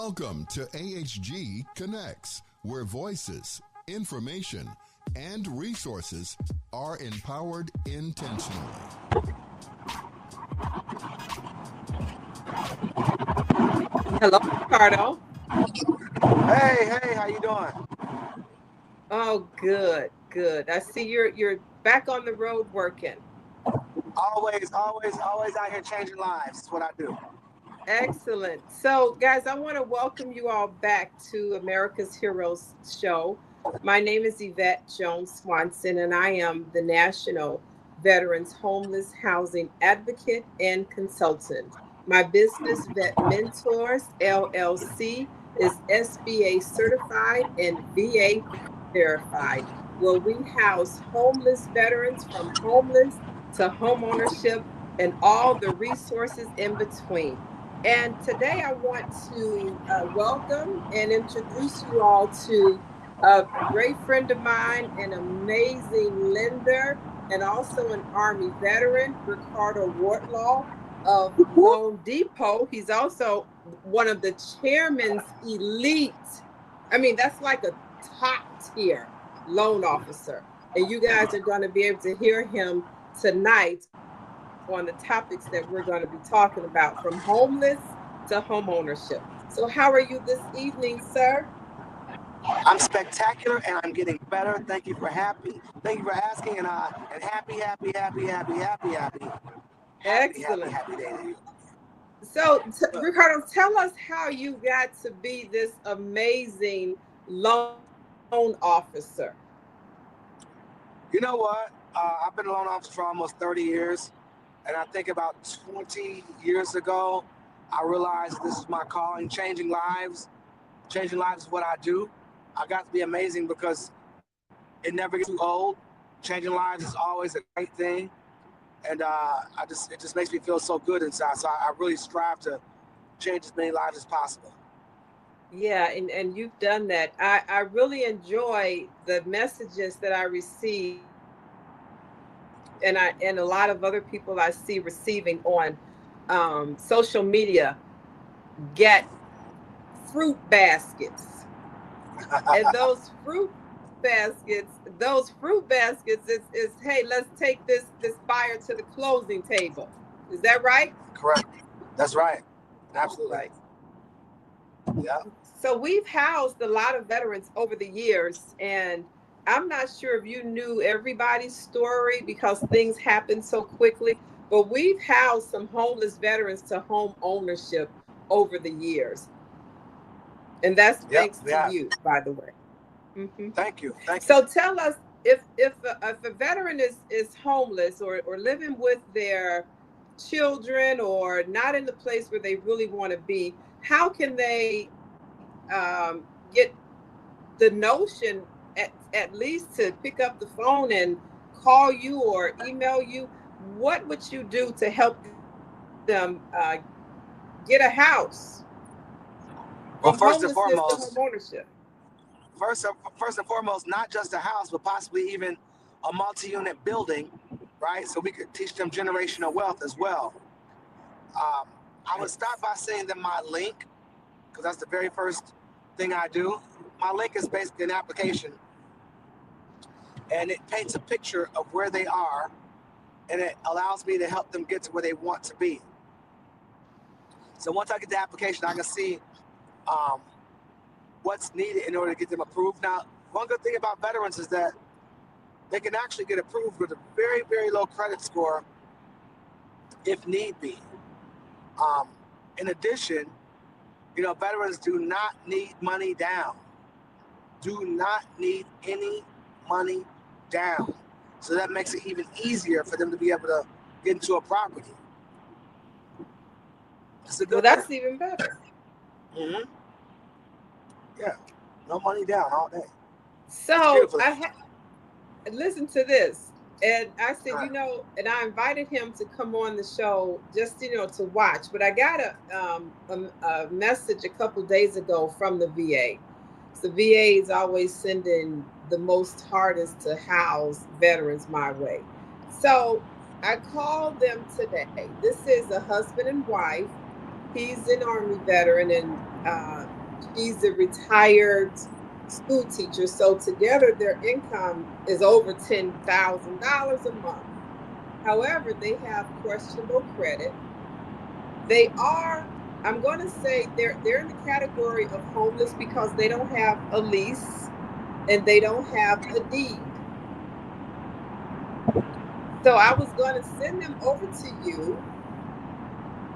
Welcome to AHG Connects, where voices, information, and resources are empowered intentionally. Hello, Ricardo. Hey, how you doing? Oh, good. I see you're back on the road working. Always out here changing lives. That's what I do. Excellent. So, guys, I want to welcome you all back to America's Heroes Show. My name is Yvette Swanson, and I am the National Veterans Homeless Housing Advocate and Consultant. My business, Vet Mentors, LLC, is SBA certified and VA verified, where we house homeless veterans from homeless to homeownership and all the resources in between. And today I want to welcome and introduce you all to a great friend of mine, an amazing lender, and also an Army veteran, Ricardo Wardlow of Loan Depot. He's also one of the chairman's elite. I mean, that's like a top tier loan officer. And you guys are going to be able to hear him tonight on the topics that we're going to be talking about, from homeless to homeownership. So how are you this evening, sir? I'm spectacular and I'm getting better. Thank you for asking, and happy. Excellent. Happy day to you. So Ricardo, tell us how you got to be this amazing loan officer. You know what? I've been a loan officer for almost 30 years. And I think about 20 years ago, I realized this is my calling. Changing lives is what I do. I got to be amazing because it never gets too old. Changing lives is always a great thing. And it just makes me feel so good inside. So I really strive to change as many lives as possible. Yeah, and you've done that. I really enjoy the messages that I receive, and a lot of other people I see receiving on social media get fruit baskets. And those fruit baskets is hey, let's take this buyer to the closing table. Is that right? Correct. That's right. Absolutely. Right. Yeah. So we've housed a lot of veterans over the years, and I'm not sure if you knew everybody's story because things happen so quickly, but we've housed some homeless veterans to home ownership over the years. And that's thanks to you, by the way. Mm-hmm. Thank you. So tell us, if a veteran is homeless or living with their children or not in the place where they really want to be, how can they get the notion at least to pick up the phone and call you or email you? What would you do to help them get a house? Well, first and foremost, First and foremost, not just a house, but possibly even a multi-unit building, right? So we could teach them generational wealth as well. I would start by sending them my link, because that's the very first thing I do. My link is basically an application, and it paints a picture of where they are, and it allows me to help them get to where they want to be. So once I get the application, I can see what's needed in order to get them approved. Now, one good thing about veterans is that they can actually get approved with a very, very low credit score if need be. In addition, veterans do not need money down. Do not need any money down. So that makes it even easier for them to be able to get into a property. Well, that's even better. Mm-hmm. Yeah, no money down all day. So listen to this. And I said, and I invited him to come on the show just, to watch. But I got a message a couple of days ago from the VA. So VA is always sending the most hardest to house veterans my way. So I called them today. This is a husband and wife. He's an Army veteran, and She's a retired school teacher. So together their income is over $10,000 a month. However, they have questionable credit. They are, I'm going to say they're in the category of homeless because they don't have a lease and they don't have a deed. So I was going to send them over to you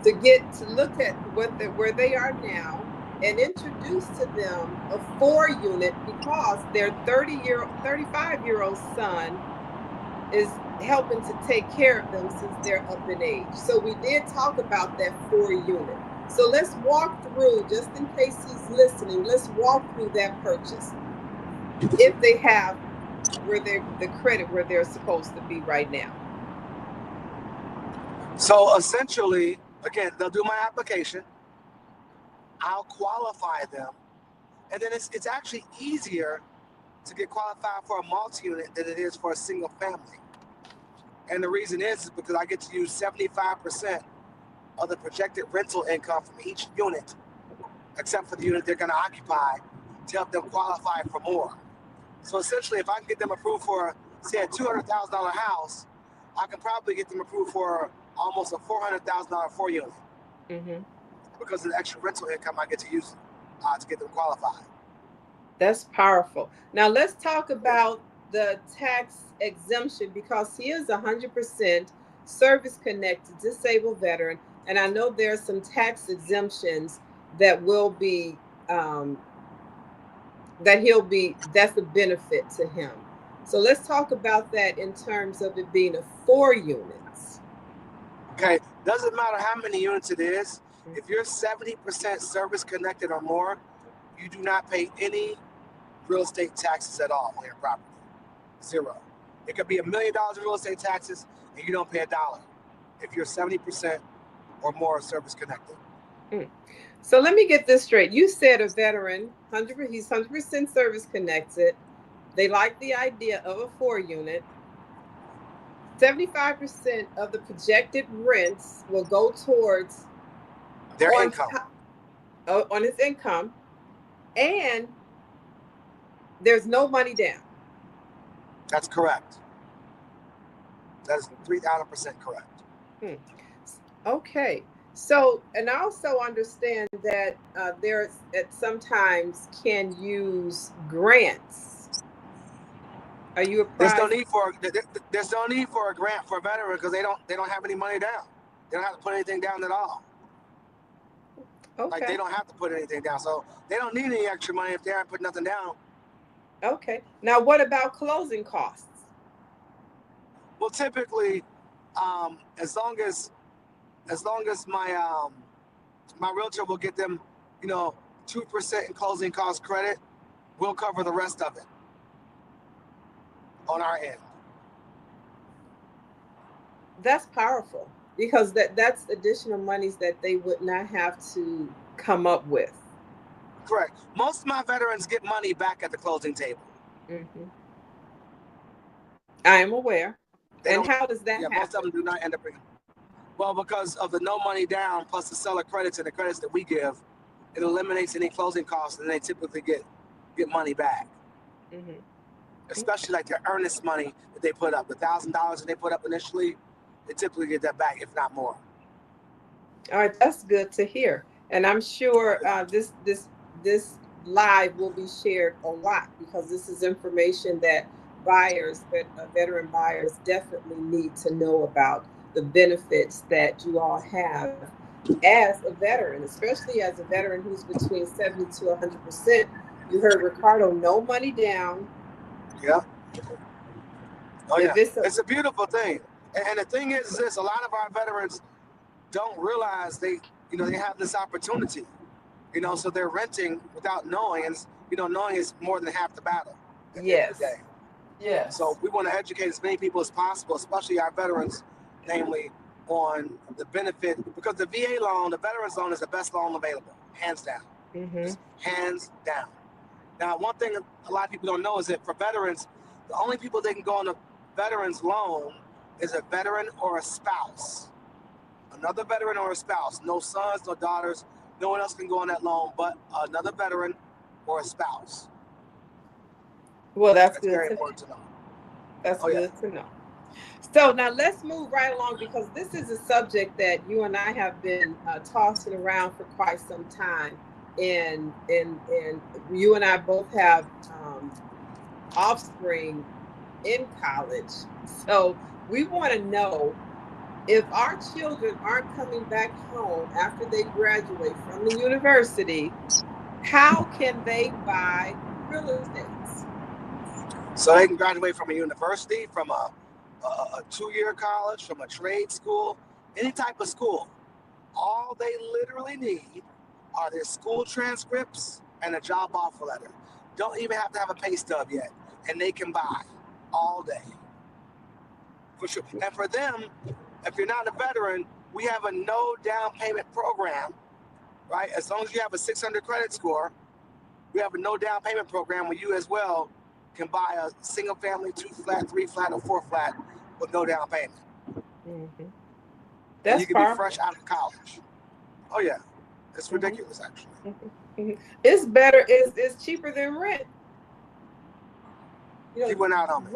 to get to look at where they are now and introduce to them a 4-unit because their 35-year-old son is helping to take care of them since they're up in age. So we did talk about that 4-unit. So let's walk through, just in case he's listening, let's walk through that purchase. If they have the credit where they're supposed to be right now. So essentially, again, they'll do my application. I'll qualify them. And then it's actually easier to get qualified for a multi-unit than it is for a single family. And the reason is because I get to use 75% of the projected rental income from each unit, except for the unit they're going to occupy, to help them qualify for more. So essentially, if I can get them approved for, say, a $200,000 house, I can probably get them approved for almost a $400,000 4-unit. Mm-hmm. Because of the extra rental income I get to use to get them qualified. That's powerful. Now let's talk about the tax exemption because he is 100% service-connected, disabled veteran, and I know there are some tax exemptions that will be that's a benefit to him. So let's talk about that in terms of it being a 4 units. Okay, doesn't matter how many units it is. If you're 70% service connected or more, you do not pay any real estate taxes at all on your property. 0. It could be $1 million in real estate taxes and you don't pay $1 if you're 70% or more service connected. So let me get this straight. You said a veteran, he's 100% service connected. They like the idea of a 4-unit. 75% of the projected rents will go towards their income. On his income, and there's no money down. That's correct. That is 3,000% correct. Okay. So, and I also understand that there's sometimes can use grants. Are you apprised? There's no need for a grant for a veteran because they don't have any money down. They don't have to put anything down at all. Okay. Like they don't have to put anything down, so they don't need any extra money if they haven't put nothing down. Okay. Now, what about closing costs? Well, typically, as long as my my realtor will get them, 2% in closing cost credit, we'll cover the rest of it on our end. That's powerful because that's additional monies that they would not have to come up with. Correct. Most of my veterans get money back at the closing table. Mm-hmm. I am aware. And how does that happen? Most of them do not end up bringing. Well, because of the no money down plus the seller credits and the credits that we give, it eliminates any closing costs, and they typically get money back. Mm-hmm. Especially like their earnest money that they put up, the $1,000 that they put up initially, they typically get that back, if not more. All right, that's good to hear, and I'm sure this live will be shared a lot because this is information that veteran buyers definitely need to know about the benefits that you all have as a veteran, especially as a veteran who's between 70 to 100%. You heard Ricardo, no money down. Yeah. Oh yeah, it's a beautiful thing. And the thing is this: a lot of our veterans don't realize they have this opportunity. So they're renting without knowing, and knowing is more than half the battle. Yes. Yes. So we want to educate as many people as possible, especially our veterans, namely, on the benefit, because the VA loan, the veterans loan, is the best loan available, hands down. Mm-hmm. Hands down. Now, one thing a lot of people don't know is that for veterans, the only people that can go on a veterans loan is a veteran or a spouse. Another veteran or a spouse. No sons, no daughters, No one else can go on that loan but another veteran or a spouse. Well, that's good very to important to know. That's good to know. So now let's move right along, because this is a subject that you and I have been tossing around for quite some time, and you and I both have offspring in college. So we want to know, if our children aren't coming back home after they graduate from the university, how can they buy real estate? So they can graduate from a university, from a 2-year college, from a trade school, any type of school. All they literally need are their school transcripts and a job offer letter. Don't even have to have a pay stub yet, and they can buy all day. For sure. And for them, if you're not a veteran, we have a no down payment program, right? As long as you have a 600 credit score, we have a no down payment program where you as well can buy a single family, 2-flat, 3-flat, or 4-flat with no down payment. Mm-hmm. And you can be fresh out of college. Oh yeah, it's ridiculous actually. Mm-hmm. It's better. It's cheaper than rent. He went out on me.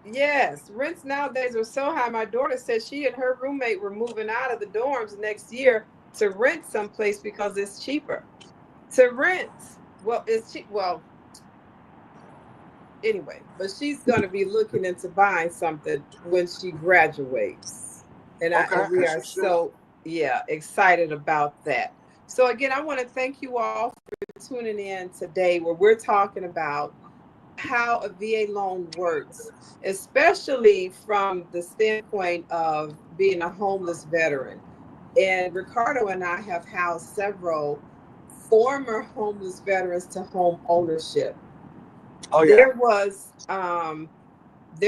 Yes, rents nowadays are so high. My daughter said she and her roommate were moving out of the dorms next year to rent someplace because it's cheaper to rent. Well, it's cheap. Well, anyway, but she's going to be looking into buying something when she graduates, and we are so excited about that. So again, I want to thank you all for tuning in today, where we're talking about how a VA loan works, especially from the standpoint of being a homeless veteran. And Ricardo and I have housed several former homeless veterans to home ownership. Oh, yeah. There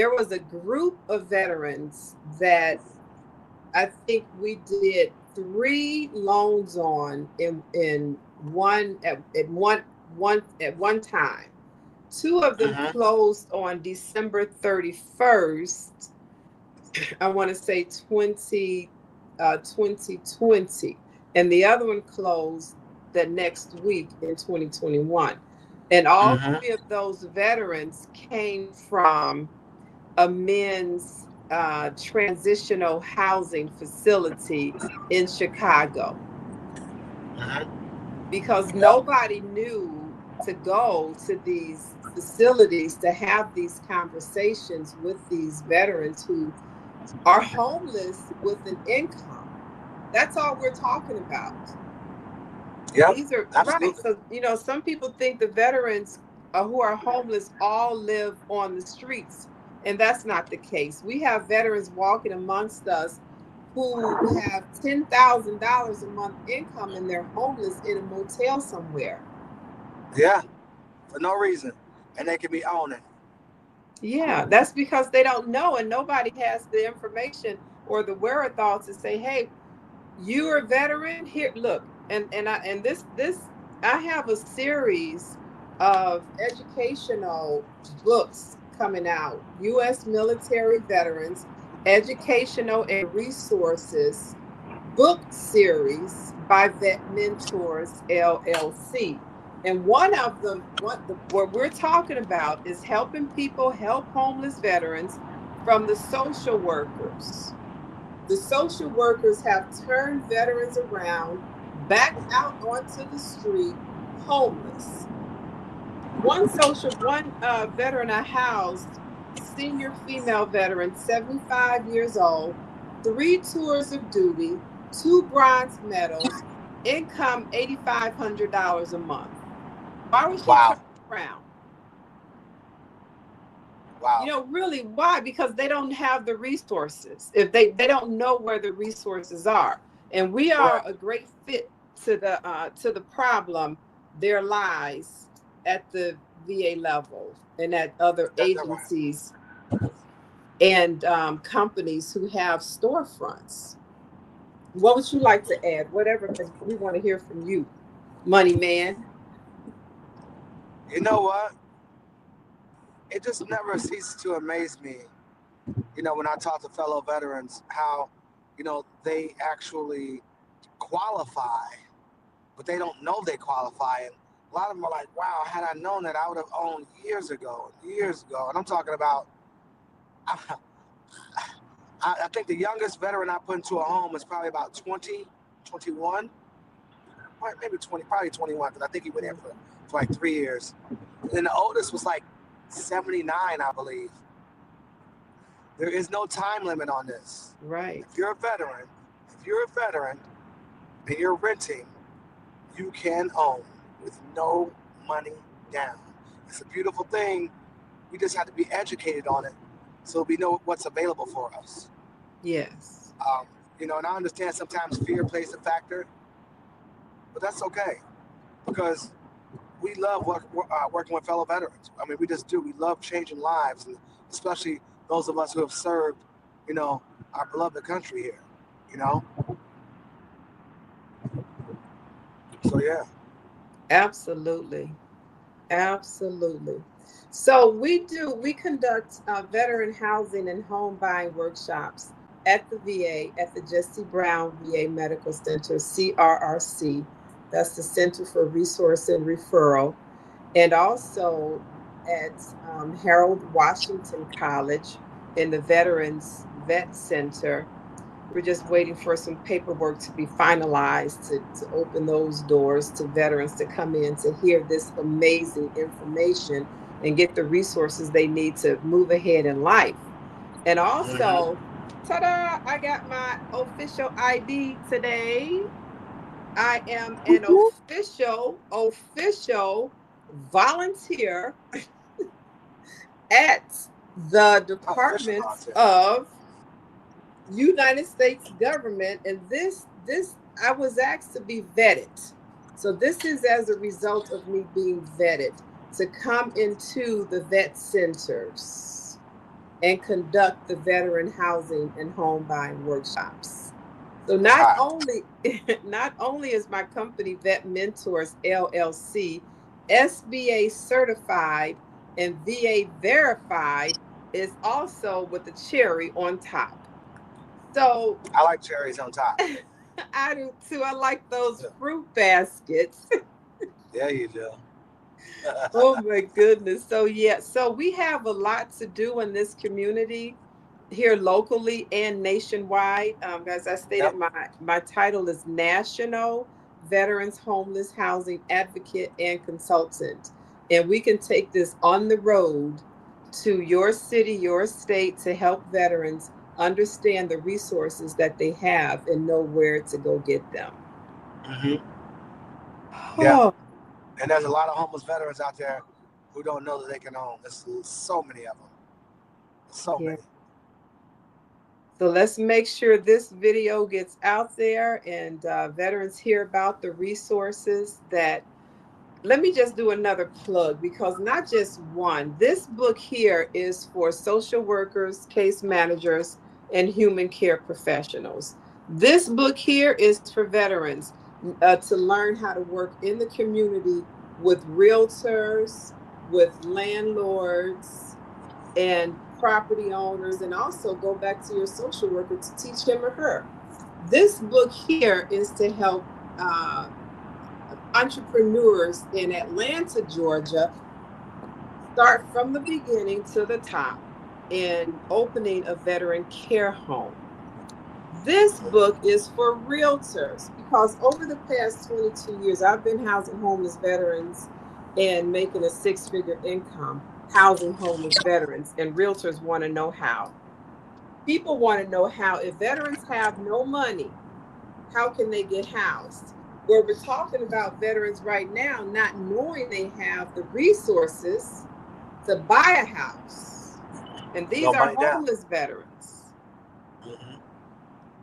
was a group of veterans that I think we did 3 loans on in one at one time. 2 of them closed on December 31st. I want to say 2020, and the other one closed the next week in 2021. And all 3 of those veterans came from a men's transitional housing facility in Chicago, because nobody knew to go to these facilities to have these conversations with these veterans who are homeless with an income. That's all we're talking about. Yeah, these are absolutely. Right. So, some people think the veterans who are homeless all live on the streets, and that's not the case. We have veterans walking amongst us who have $10,000 a month income, and they're homeless in a motel somewhere. Yeah, for no reason, and they can be owning. Yeah, that's because they don't know, and nobody has the information or the wherewithal to say, "Hey, you're a veteran. Here, look." And I have a series of educational books coming out. U.S. military veterans, educational and resources book series by Vet Mentors LLC. And one of them, what we're talking about is helping people help homeless veterans from the social workers. The social workers have turned veterans around, back out onto the street, homeless. One veteran I housed, senior female veteran, 75 years old, 3 tours of duty, 2 bronze medals, income $8,500 a month. Why was she turned around? Wow. Really, why? Because they don't have the resources. If they don't know where the resources are. And we are a great fit to the problem. There lies at the VA level and at other agencies and companies who have storefronts. What would you like to add? Whatever, because we want to hear from you, Money Man. You know what? It just never ceases to amaze me, when I talk to fellow veterans, how, they actually qualify but they don't know they qualify. And a lot of them are like, wow, had I known that, I would have owned years ago. And I'm talking about, I think the youngest veteran I put into a home is probably about 20, 21, maybe 20, probably 21, because I think he went there for like 3 years. And then the oldest was like 79, I believe. There is no time limit on this. Right. If you're a veteran and you're renting, you can own with no money down. It's a beautiful thing. We just have to be educated on it so we know what's available for us. Yes. And I understand sometimes fear plays a factor, but that's okay because we love working with fellow veterans. I mean, we just do. We love changing lives, and especially those of us who have served, our beloved country here, So, yeah. Absolutely. So we conduct veteran housing and home buying workshops at the VA, at the Jesse Brown VA Medical Center, CRRC. That's the Center for Resource and Referral. And also at Harold Washington College in the Veterans Vet Center. We're just waiting for some paperwork to be finalized to open those doors to veterans to come in to hear this amazing information and get the resources they need to move ahead in life. And also, ta-da, I got my official ID today. I am an official volunteer at the Department of United States government, and this I was asked to be vetted. So this is as a result of me being vetted to come into the vet centers and conduct the veteran housing and home buying workshops. So not only is my company Vet Mentors LLC SBA certified and VA verified, is also with the cherry on top. So I like cherries on top. I do too. I like those fruit baskets. Yeah, you do. Oh my goodness. So we have a lot to do in this community here locally and nationwide. As I stated, my title is National Veterans Homeless Housing Advocate and Consultant. And we can take this on the road to your city, your state, to help veterans understand the resources that they have and know where to go get them. Yeah. And there's a lot of homeless veterans out there who don't know that they can own. There's so many of them. So many. So let's make sure this video gets out there and veterans hear about the resources that. Let me just do another plug, because not just one. This book here is for social workers, case managers, and human care professionals. This book here is for veterans to learn how to work in the community with realtors, with landlords, and property owners, and also go back to your social worker to teach him or her. This book here is to help entrepreneurs in Atlanta, Georgia, start from the beginning to the top in opening a veteran care home. This book is for realtors, because over the past 22 years, I've been housing homeless veterans and making a six-figure income housing homeless veterans, and realtors want to know how. People want to know how. If veterans have no money, how can they get housed? Where we're talking about veterans right now not knowing they have the resources to buy a house. And these are homeless veterans.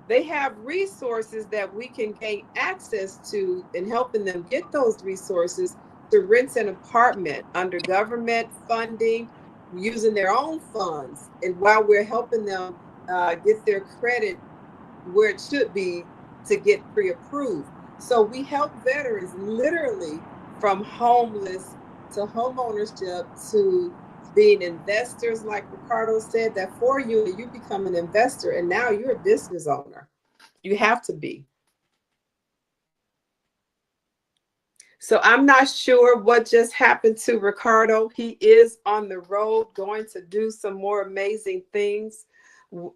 They have resources that we can gain access to, and helping them get those resources to rent an apartment under government funding, using their own funds. And while we're helping them get their credit where it should be to get pre-approved. So we help veterans literally from homeless to homeownership to being investors, like Ricardo said, that for you, you become an investor and now you're a business owner. You have to be. So I'm not sure what just happened to Ricardo. He is on the road going to do some more amazing things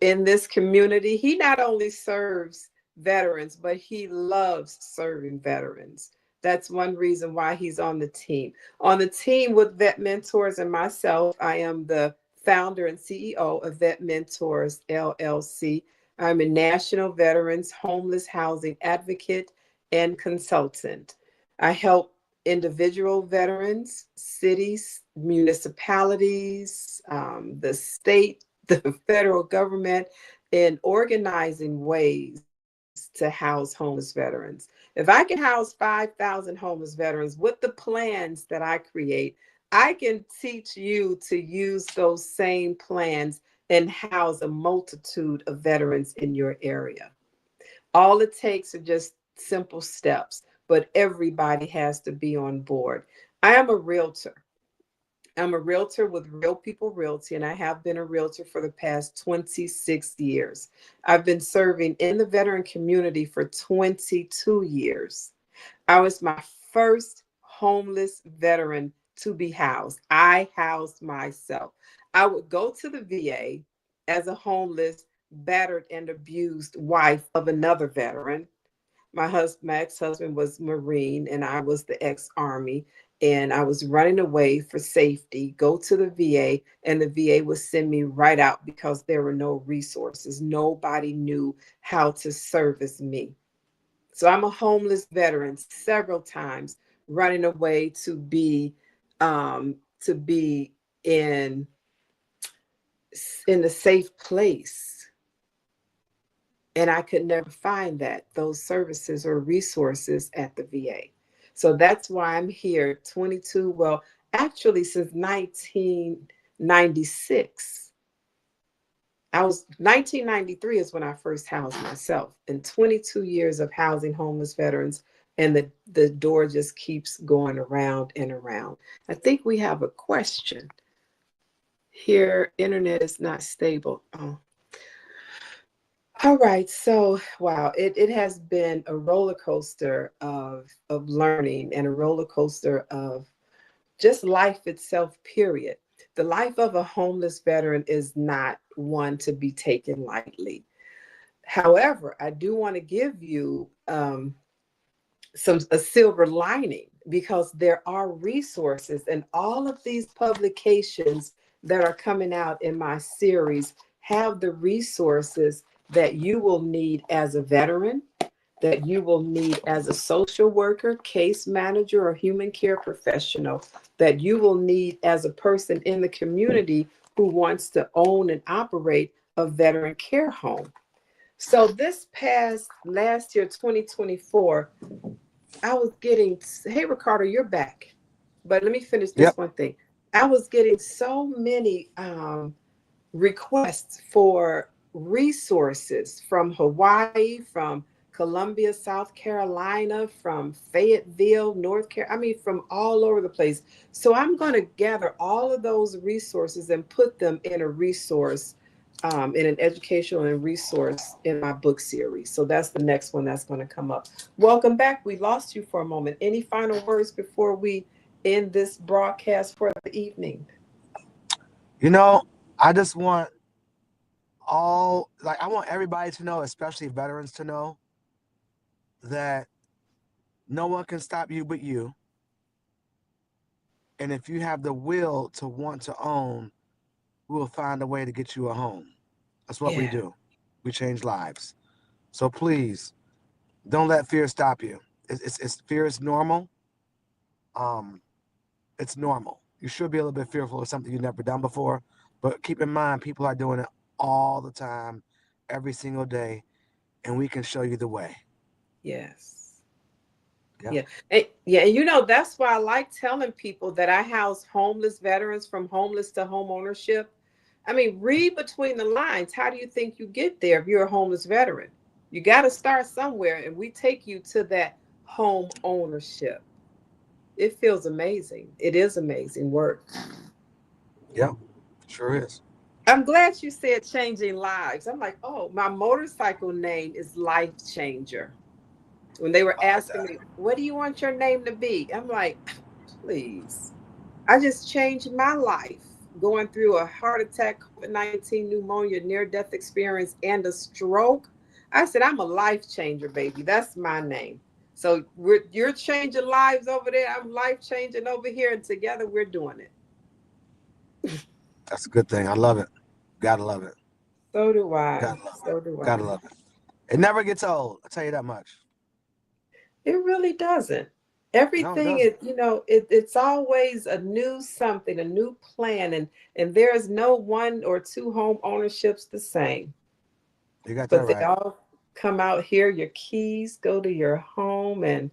in this community. He not only serves veterans, but he loves serving veterans. That's one reason why he's on the team. On the team with Vet Mentors and myself, I am the founder and CEO of Vet Mentors LLC. I'm a national veterans homeless housing advocate and consultant. I help individual veterans, cities, municipalities, the state, the federal government in organizing ways to house homeless veterans. If I can house 5,000 homeless veterans with the plans that I create, I can teach you to use those same plans and house a multitude of veterans in your area. All it takes are just simple steps, but everybody has to be on board. I am a realtor. I'm a realtor with Real People Realty, and I have been a realtor for the past 26 years. I've been serving in the veteran community for 22 years. I was my first homeless veteran to be housed. I housed myself. I would go to the VA as a homeless, battered, and abused wife of another veteran. My ex-husband was Marine and I was the ex-Army, and I was running away for safety, go to the VA, and the VA would send me right out because there were no resources. Nobody knew how to service me. So I'm a homeless veteran several times, running away to be in a safe place. And I could never find those services or resources at the VA. So that's why I'm here actually since 1996. 1993 is when I first housed myself, and 22 years of housing homeless veterans, and the door just keeps going around and around. I think we have a question here. Internet is not stable. Oh. All right. So, wow, it has been a roller coaster of learning and a roller coaster of just life itself, period. The life of a homeless veteran is not one to be taken lightly. However, I do want to give you a silver lining, because there are resources, and all of these publications that are coming out in my series have the resources that you will need as a veteran, that you will need as a social worker, case manager, or human care professional, that you will need as a person in the community who wants to own and operate a veteran care home. So this last year, 2024, I was getting, hey, Ricardo, you're back. But let me finish this Yep. one thing. I was getting so many requests for resources from Hawaii, from Columbia, South Carolina, from Fayetteville, North Carolina, from all over the place. So I'm going to gather all of those resources and put them in a resource, in an educational and resource in my book series. So that's the next one that's going to come up. Welcome back. We lost you for a moment. Any final words before we end this broadcast for the evening? I just want I want everybody to know, especially veterans, to know that no one can stop you but you. And if you have the will to want to own, we will find a way to get you a home. That's what we do. We change lives. So please, don't let fear stop you. Fear is normal. It's normal. You should be a little bit fearful of something you've never done before, but keep in mind, people are doing it all the time, every single day, and we can show you the way. Yes. Yep. Yeah. And that's why I like telling people that I house homeless veterans from homeless to home ownership. Read between the lines. How do you think you get there if you're a homeless veteran? You got to start somewhere, and we take you to that home ownership. It feels amazing. It is amazing work. Yep, sure is. I'm glad you said changing lives. I'm like, oh, my motorcycle name is Life Changer. When they were asking me, what do you want your name to be? I'm like, please. I just changed my life going through a heart attack, COVID-19, pneumonia, near-death experience, and a stroke. I said, I'm a life changer, baby. That's my name. So you're changing lives over there. I'm life changing over here. And together we're doing it. That's a good thing. I love it. Gotta love it. So do I. Gotta love so it. do Gotta I. love it. It never gets old. I'll tell you that much. It really doesn't. No, it Everything doesn't. is, it's always a new something, a new plan, and there's no one or two home ownerships the same. You got that But they right. all come out here, your keys go to your home, and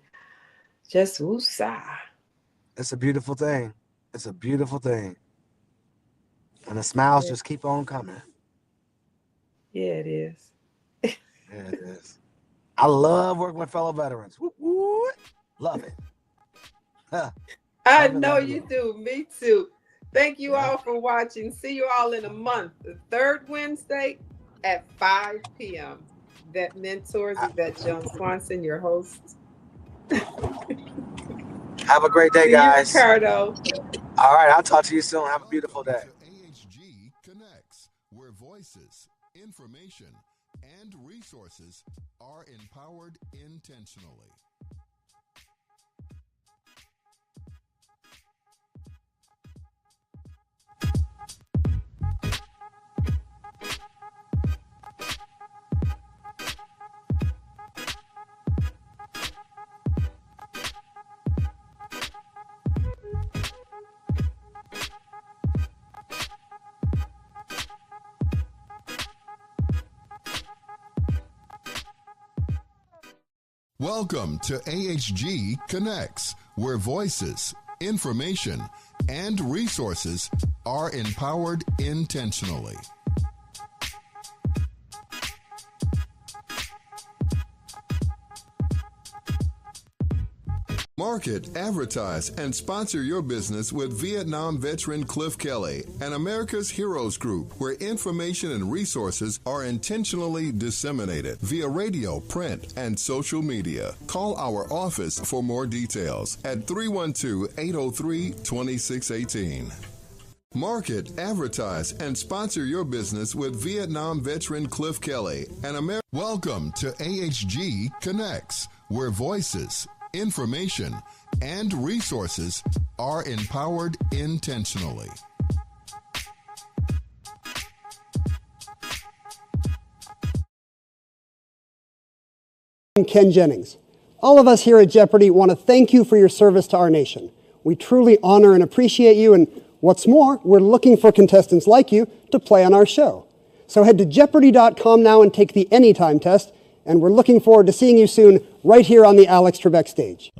just woosah. It's a beautiful thing. It's a beautiful thing. And the smiles just keep on coming. Yeah, it is. Yeah, it is. I love working with fellow veterans. Woo, woo. Love it. Huh. I Love it, know love it, you love it. do. Me too. Thank you Yeah. all for watching. See you all in a month, the third Wednesday at 5 p.m. That mentors Yvette Jones Swanson, your host. Have a great day, See you, guys. Ricardo. All right, I'll talk to you soon. Have a beautiful day. Welcome to AHG Connects, where voices, information, and resources are empowered intentionally. Welcome to AHG Connects, where voices, information, and resources are empowered intentionally. Market, advertise, and sponsor your business with Vietnam veteran Cliff Kelly and America's Heroes Group, where information and resources are intentionally disseminated via radio, print, and social media. Call our office for more details at 312-803-2618. Market, advertise, and sponsor your business with Vietnam veteran Cliff Kelly and Welcome to AHG Connects, where voices, information, and resources are empowered intentionally. I'm Ken Jennings. All of us here at Jeopardy want to thank you for your service to our nation. We truly honor and appreciate you, and what's more, we're looking for contestants like you to play on our show. So head to Jeopardy.com now and take the Anytime test, and we're looking forward to seeing you soon right here on the Alex Trebek stage.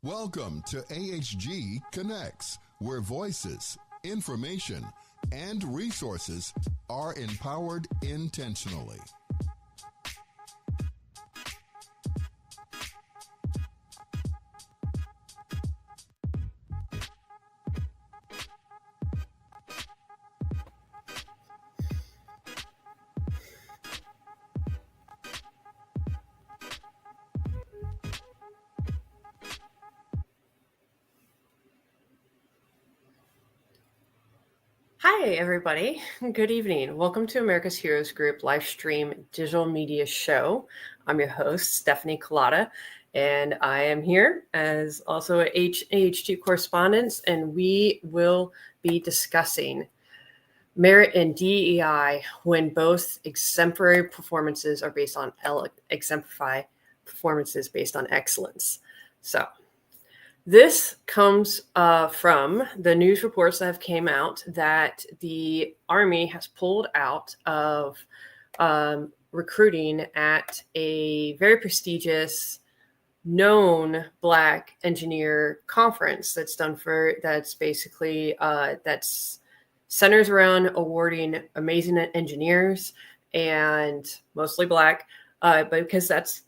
Welcome to AHG Connects, where voices, information, and resources are empowered intentionally. Hi, everybody. Good evening. Welcome to America's Heroes Group live stream digital media show. I'm your host, Stephanie Kalota, and I am here as also a AHG correspondent, and we will be discussing merit and DEI when both exemplary performances are based on exemplify performances based on excellence. So This comes from the news reports that have came out that the Army has pulled out of recruiting at a very prestigious, known Black engineer conference that's basically that's centers around awarding amazing engineers and mostly Black, but because that's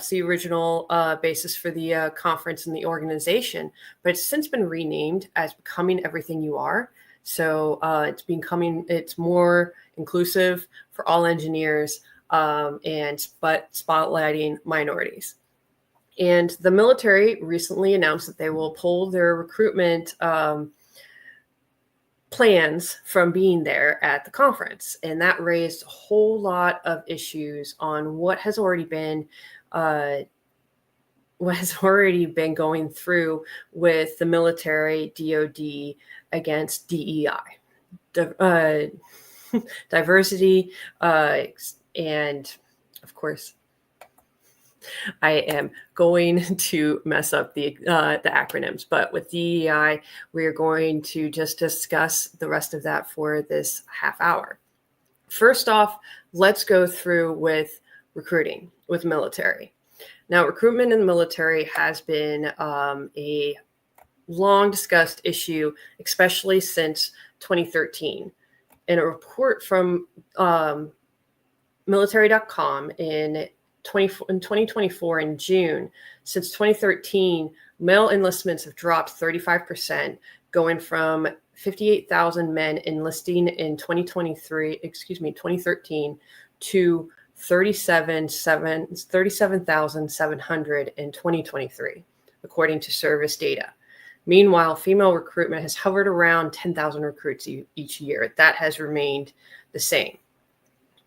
the original basis for the conference and the organization. But it's since been renamed as Becoming Everything You Are. So it's more inclusive for all engineers but spotlighting minorities. And the military recently announced that they will pull their recruitment plans from being there at the conference. And that raised a whole lot of issues on what has already been going through with the military, DOD, against DEI, diversity, and of course, I am going to mess up the acronyms, but with DEI, we're going to just discuss the rest of that for this half hour. First off, let's go through with recruiting with military. Now, recruitment in the military has been a long discussed issue, especially since 2013. In a report from military.com in 2024 in June, since 2013, male enlistments have dropped 35%, going from 58,000 men enlisting in 2013 to 37,700 in 2023, according to service data. Meanwhile, female recruitment has hovered around 10,000 recruits each year. That has remained the same.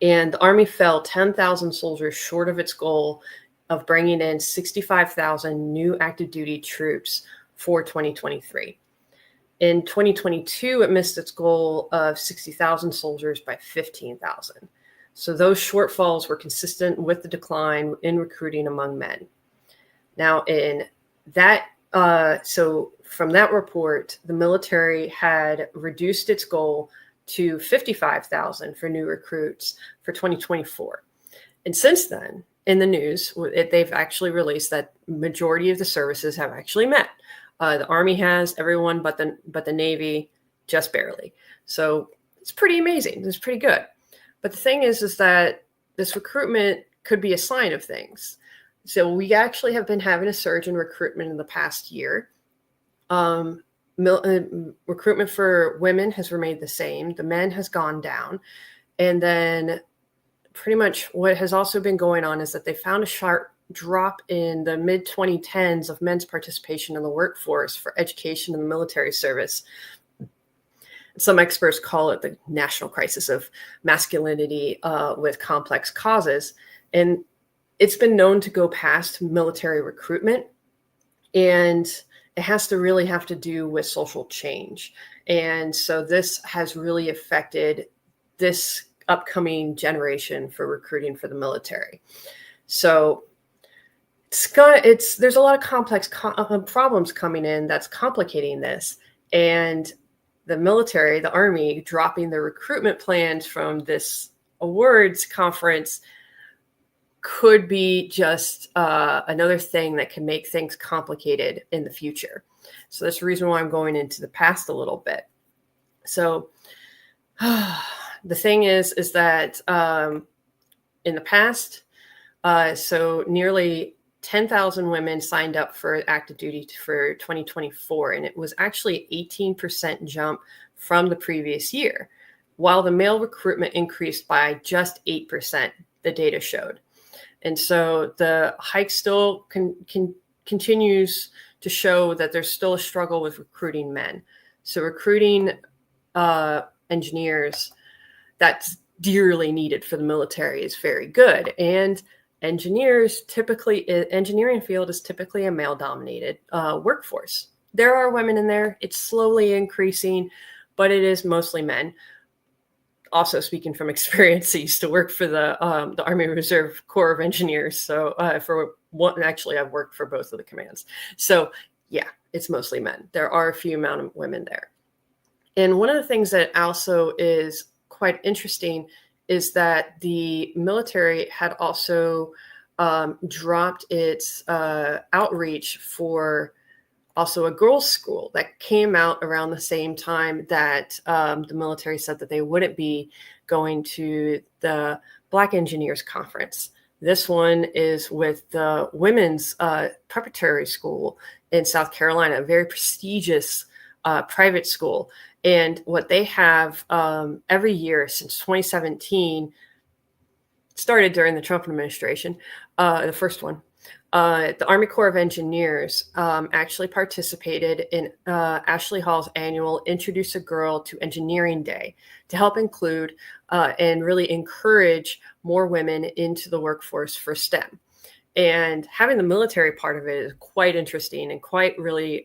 And the Army fell 10,000 soldiers short of its goal of bringing in 65,000 new active duty troops for 2023. In 2022, it missed its goal of 60,000 soldiers by 15,000. So those shortfalls were consistent with the decline in recruiting among men. Now, so from that report, the military had reduced its goal to 55,000 for new recruits for 2024. And since then, in the news, they've actually released that majority of the services have actually met. The Army has, everyone but the Navy, just barely. So it's pretty amazing. It's pretty good. But the thing is that this recruitment could be a sign of things. So we actually have been having a surge in recruitment in the past year. Recruitment for women has remained the same. The men has gone down. And then pretty much what has also been going on is that they found a sharp drop in the mid-2010s of men's participation in the workforce for education in the military service. Some experts call it the national crisis of masculinity with complex causes. And it's been known to go past military recruitment. And it has to do with social change. And so this has really affected this upcoming generation for recruiting for the military. So there's a lot of complex problems coming in that's complicating this. And the military, the Army, dropping the recruitment plans from this awards conference could be just another thing that can make things complicated in the future. So that's the reason why I'm going into the past a little bit. So the thing is that in the past, so nearly 10,000 women signed up for active duty for 2024, and it was actually 18% jump from the previous year, while the male recruitment increased by just 8%, the data showed. And so the hike still continues to show that there's still a struggle with recruiting men. So recruiting engineers that's dearly needed for the military is very good. And engineering field is typically a male-dominated workforce. There are women in there. It's slowly increasing, but it is mostly men. Also, speaking from experience, I used to work for the Army Reserve Corps of Engineers. So I've worked for both of the commands. So yeah, it's mostly men. There are a few amount of women there. And one of the things that also is quite interesting is that the military had also dropped its outreach for also a girls' school that came out around the same time that the military said that they wouldn't be going to the Black Engineers Conference. This one is with the Women's Preparatory School in South Carolina, a very prestigious private school. And what they have every year since 2017, started during the Trump administration, the first one, the Army Corps of Engineers actually participated in Ashley Hall's annual Introduce a Girl to Engineering Day to help include and really encourage more women into the workforce for STEM. And having the military part of it is quite interesting and quite really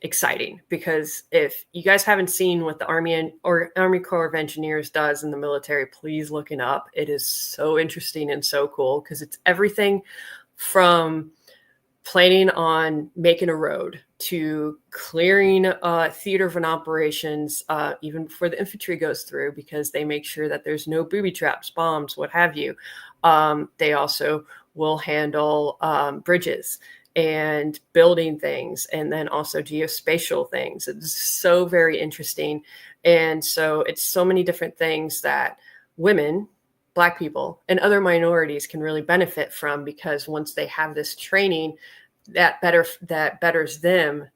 exciting, because if you guys haven't seen what the Army Corps of Engineers does in the military, please look it up. It is so interesting and so cool, because it's everything from planning on making a road to clearing theater of operations, even before the infantry goes through, because they make sure that there's no booby traps, bombs, what have you. They also will handle bridges and building things, and then also geospatial things. It's so very interesting. And so it's so many different things that women, Black people, and other minorities can really benefit from, because once they have this training, that betters them,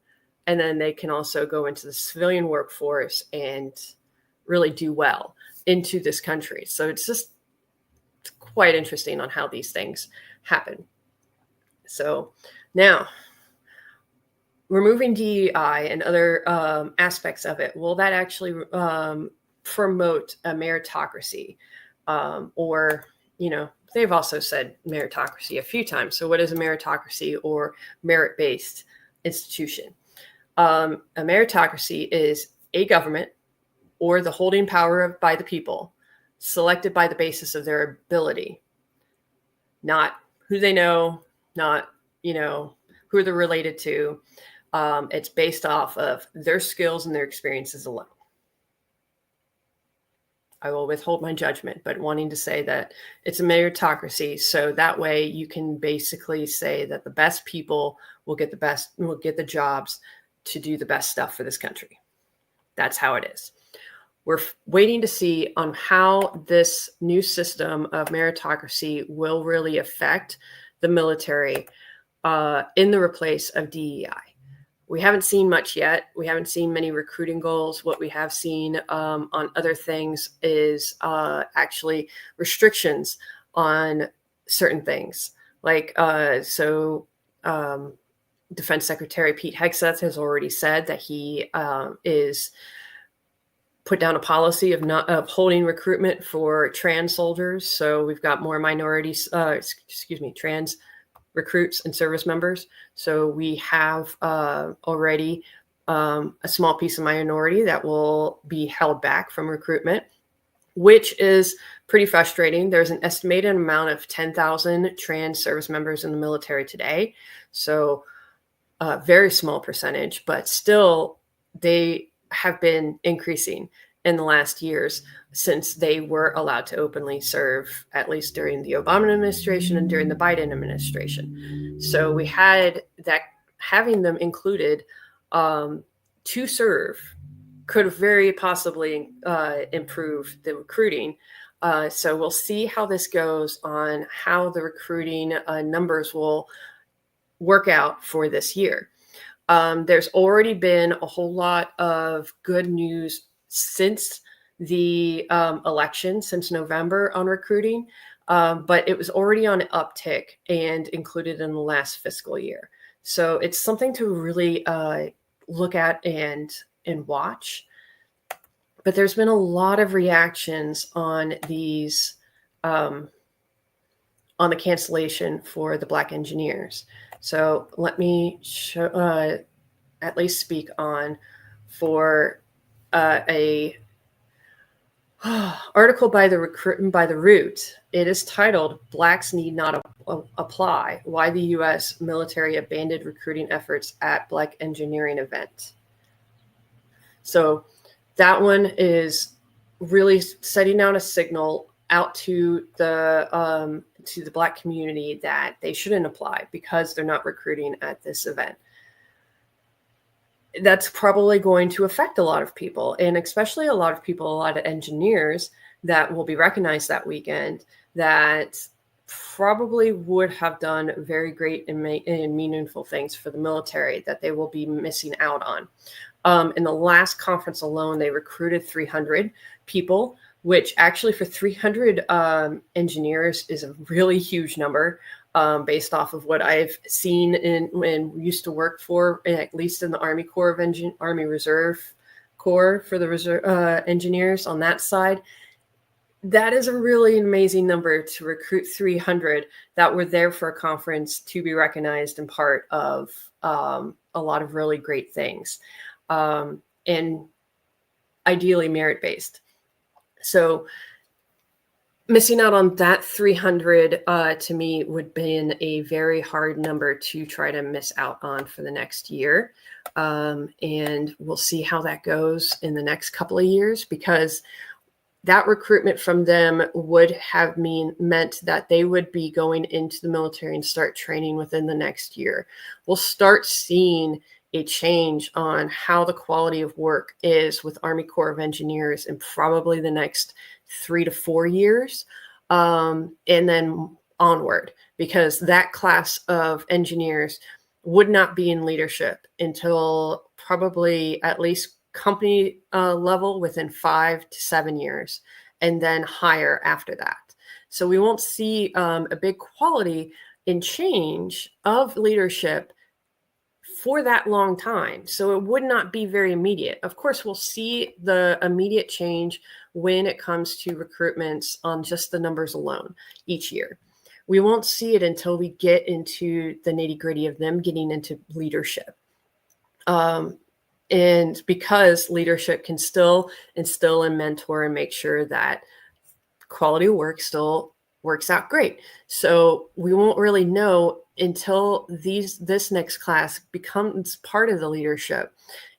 and then they can also go into the civilian workforce and really do well into this country. So it's quite interesting on how these things happen. So now, removing DEI and other aspects of it, will that actually promote a meritocracy? Or, they've also said meritocracy a few times. So what is a meritocracy or merit-based institution? A meritocracy is a government or the holding power by the people, selected by the basis of their ability, not who they know, not, who they're related to. It's based off of their skills and their experiences alone. I will withhold my judgment, but wanting to say that it's a meritocracy, so that way you can basically say that the best people will get the jobs to do the best stuff for this country. That's how it is. We're waiting to see on how this new system of meritocracy will really affect the military in the replace of DEI. We haven't seen much yet. We haven't seen many recruiting goals. What we have seen on other things is actually restrictions on certain things. Like, Defense Secretary Pete Hegseth has already said that he is put down a policy of holding recruitment for trans soldiers. So we've got more trans recruits and service members. So we have already a small piece of minority that will be held back from recruitment, which is pretty frustrating. There's an estimated amount of 10,000 trans service members in the military today. So a very small percentage, but still they have been increasing in the last years since they were allowed to openly serve, at least during the Obama administration and during the Biden administration. So we had that, having them included to serve could have very possibly improved the recruiting. So we'll see how this goes on how the recruiting numbers will work out for this year. There's already been a whole lot of good news since the election, since November, on recruiting, but it was already on an uptick and included in the last fiscal year. So it's something to really look at and watch. But there's been a lot of reactions on these, on the cancellation for the Black engineers. So let me at least speak on for a article by the Root. It is titled "Blacks Need Not Apply: Why the U.S. Military Abandoned Recruiting Efforts at Black Engineering Event." So that one is really setting out a signal out to the Black community that they shouldn't apply because they're not recruiting at this event. That's probably going to affect a lot of people, and especially a lot of engineers that will be recognized that weekend that probably would have done very great and meaningful things for the military that they will be missing out on. In the last conference alone, they recruited 300 people, which actually for 300 engineers is a really huge number. Based off of what I've seen and used to work for, at least in the Army Corps of Army Reserve Corps for the reserve engineers on that side. That is a really amazing number to recruit 300 that were there for a conference to be recognized and part of a lot of really great things, and ideally merit-based. So missing out on that 300 to me would have been a very hard number to try to miss out on for the next year. And we'll see how that goes in the next couple of years, because that recruitment from them would have meant that they would be going into the military and start training within the next year. We'll start seeing a change on how the quality of work is with Army Corps of Engineers in probably the next 3 to 4 years, and then onward, because that class of engineers would not be in leadership until probably at least company level within 5 to 7 years, and then higher after that. So we won't see a big quality in change of leadership for that long time. So it would not be very immediate. Of course, we'll see the immediate change when it comes to recruitments on just the numbers alone each year. We won't see it until we get into the nitty-gritty of them getting into leadership. And because leadership can still instill and mentor and make sure that quality of work still works out great. So we won't really know until this next class becomes part of the leadership,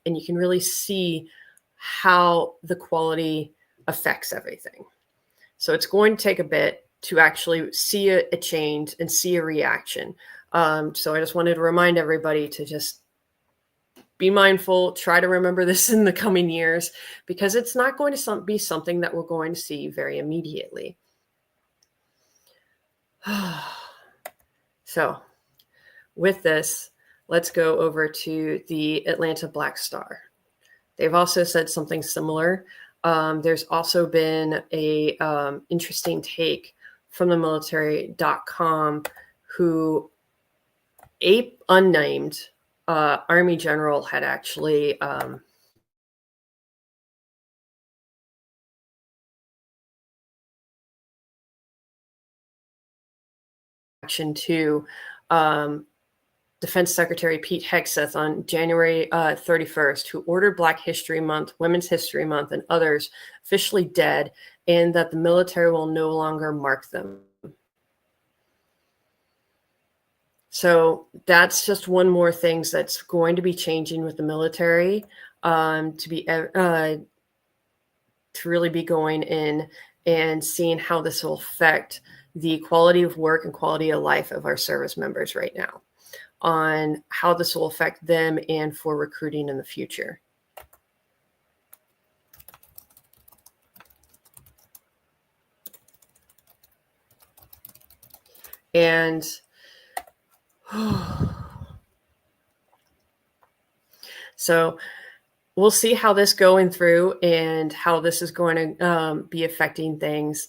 and you can really see how the quality affects everything. So it's going to take a bit to actually see a change and see a reaction. So I just wanted to remind everybody to just be mindful, try to remember this in the coming years, because it's not going to be something that we're going to see very immediately. So with this, let's go over to the Atlanta Black Star. They've also said something similar. There's also been a interesting take from the military.com, who a unnamed Army general had actually action to Defense Secretary Pete Hegseth on January 31st, who ordered Black History Month, Women's History Month, and others officially dead, and that the military will no longer mark them. So that's just one more thing that's going to be changing with the military, to really be going in and seeing how this will affect the quality of work and quality of life of our service members right now, on how this will affect them and for recruiting in the future. And so we'll see how this going through and how this is going to be affecting things.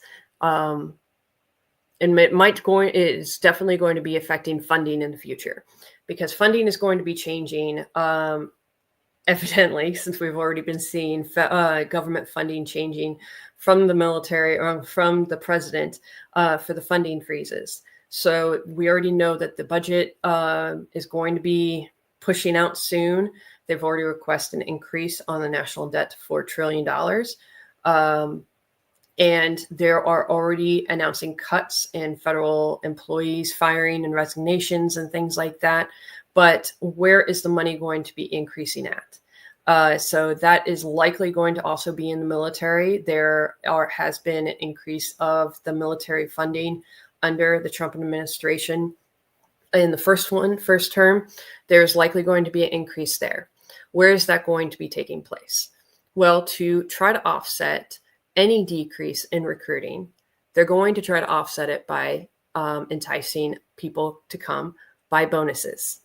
And it's definitely going to be affecting funding in the future, because funding is going to be changing, evidently, since we've already been seeing government funding changing from the military or from the president for the funding freezes. So we already know that the budget is going to be pushing out soon. They've already requested an increase on the national debt to $4 trillion. And there are already announcing cuts in federal employees firing and resignations and things like that. But where is the money going to be increasing at? So that is likely going to also be in the military. There has been an increase of the military funding under the Trump administration. In the first term, there's likely going to be an increase there. Where is that going to be taking place? Well, to try to offset any decrease in recruiting, they're going to try to offset it by enticing people to come by bonuses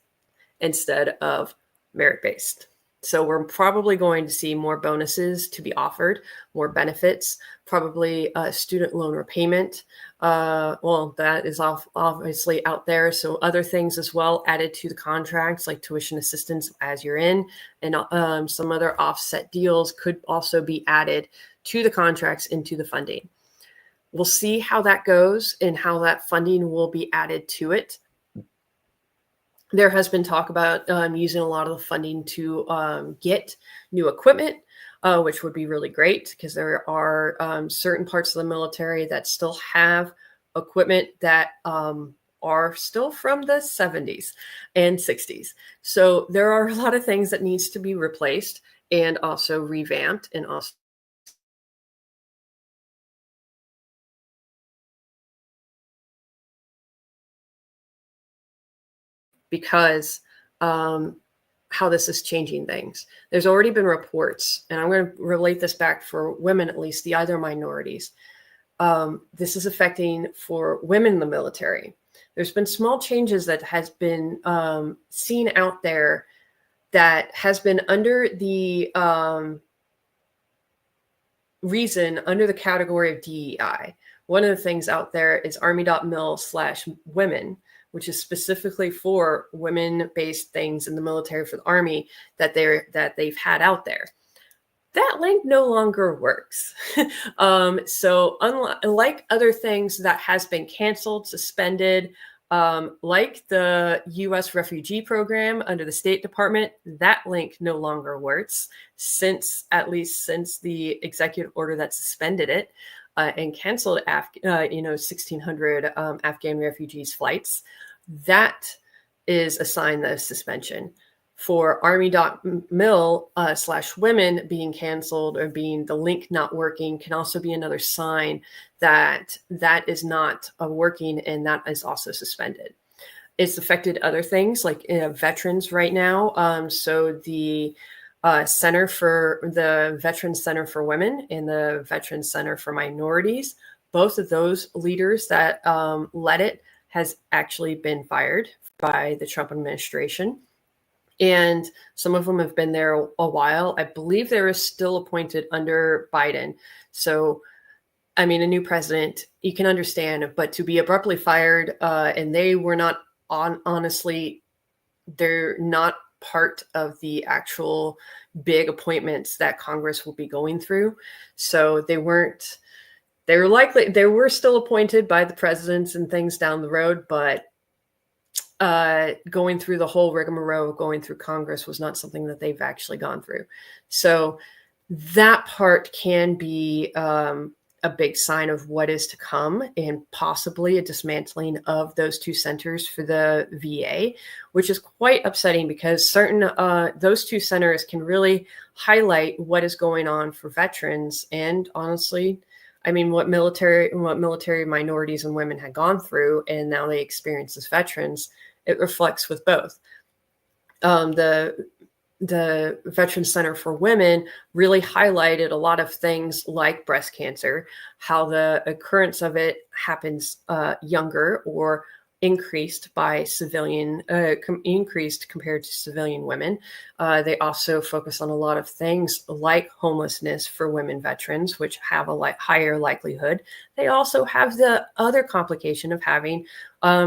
instead of merit-based. So we're probably going to see more bonuses to be offered, more benefits, probably student loan repayment. Well, that is obviously out there. So other things as well added to the contracts, like tuition assistance as you're in, and some other offset deals could also be added to the contracts into the funding. We'll see how that goes and how that funding will be added to it. There has been talk about using a lot of the funding to get new equipment, which would be really great because there are certain parts of the military that still have equipment that are still from the 70s and 60s. So there are a lot of things that needs to be replaced and also revamped and also because how this is changing things. There's already been reports, and I'm going to relate this back for women, at least the other minorities. This is affecting for women in the military. There's been small changes that has been seen out there that has been under the under the category of DEI. One of the things out there is army.mil/women, which is specifically for women-based things in the military for the Army that they've had out there. That link no longer works. So unlike other things that has been canceled, suspended, like the U.S. refugee program under the State Department, that link no longer works at least since the executive order that suspended it and canceled 1,600 Afghan refugees flights. That is a sign of suspension. For army.mil/women being canceled or being the link not working can also be another sign that is not working and that is also suspended. It's affected other things like veterans right now. So the Center for the Veterans Center for Women and the Veterans Center for Minorities, both of those leaders that led it has actually been fired by the Trump administration. And some of them have been there a while. I believe there is still appointed under Biden. So, I mean, a new president, you can understand, but to be abruptly fired and they were not honestly, they're not part of the actual big appointments that Congress will be going through. So they were still appointed by the presidents and things down the road, but going through the whole rigmarole, going through Congress was not something that they've actually gone through. So that part can be a big sign of what is to come and possibly a dismantling of those two centers for the VA, which is quite upsetting because those two centers can really highlight what is going on for veterans. And honestly, I mean, what military minorities and women had gone through, and now they experience as veterans, it reflects with both. The Veterans Center for Women really highlighted a lot of things like breast cancer, how the occurrence of it happens younger or increased by increased compared to civilian women. They also focus on a lot of things like homelessness for women veterans, which have a higher likelihood. They also have the other complication of having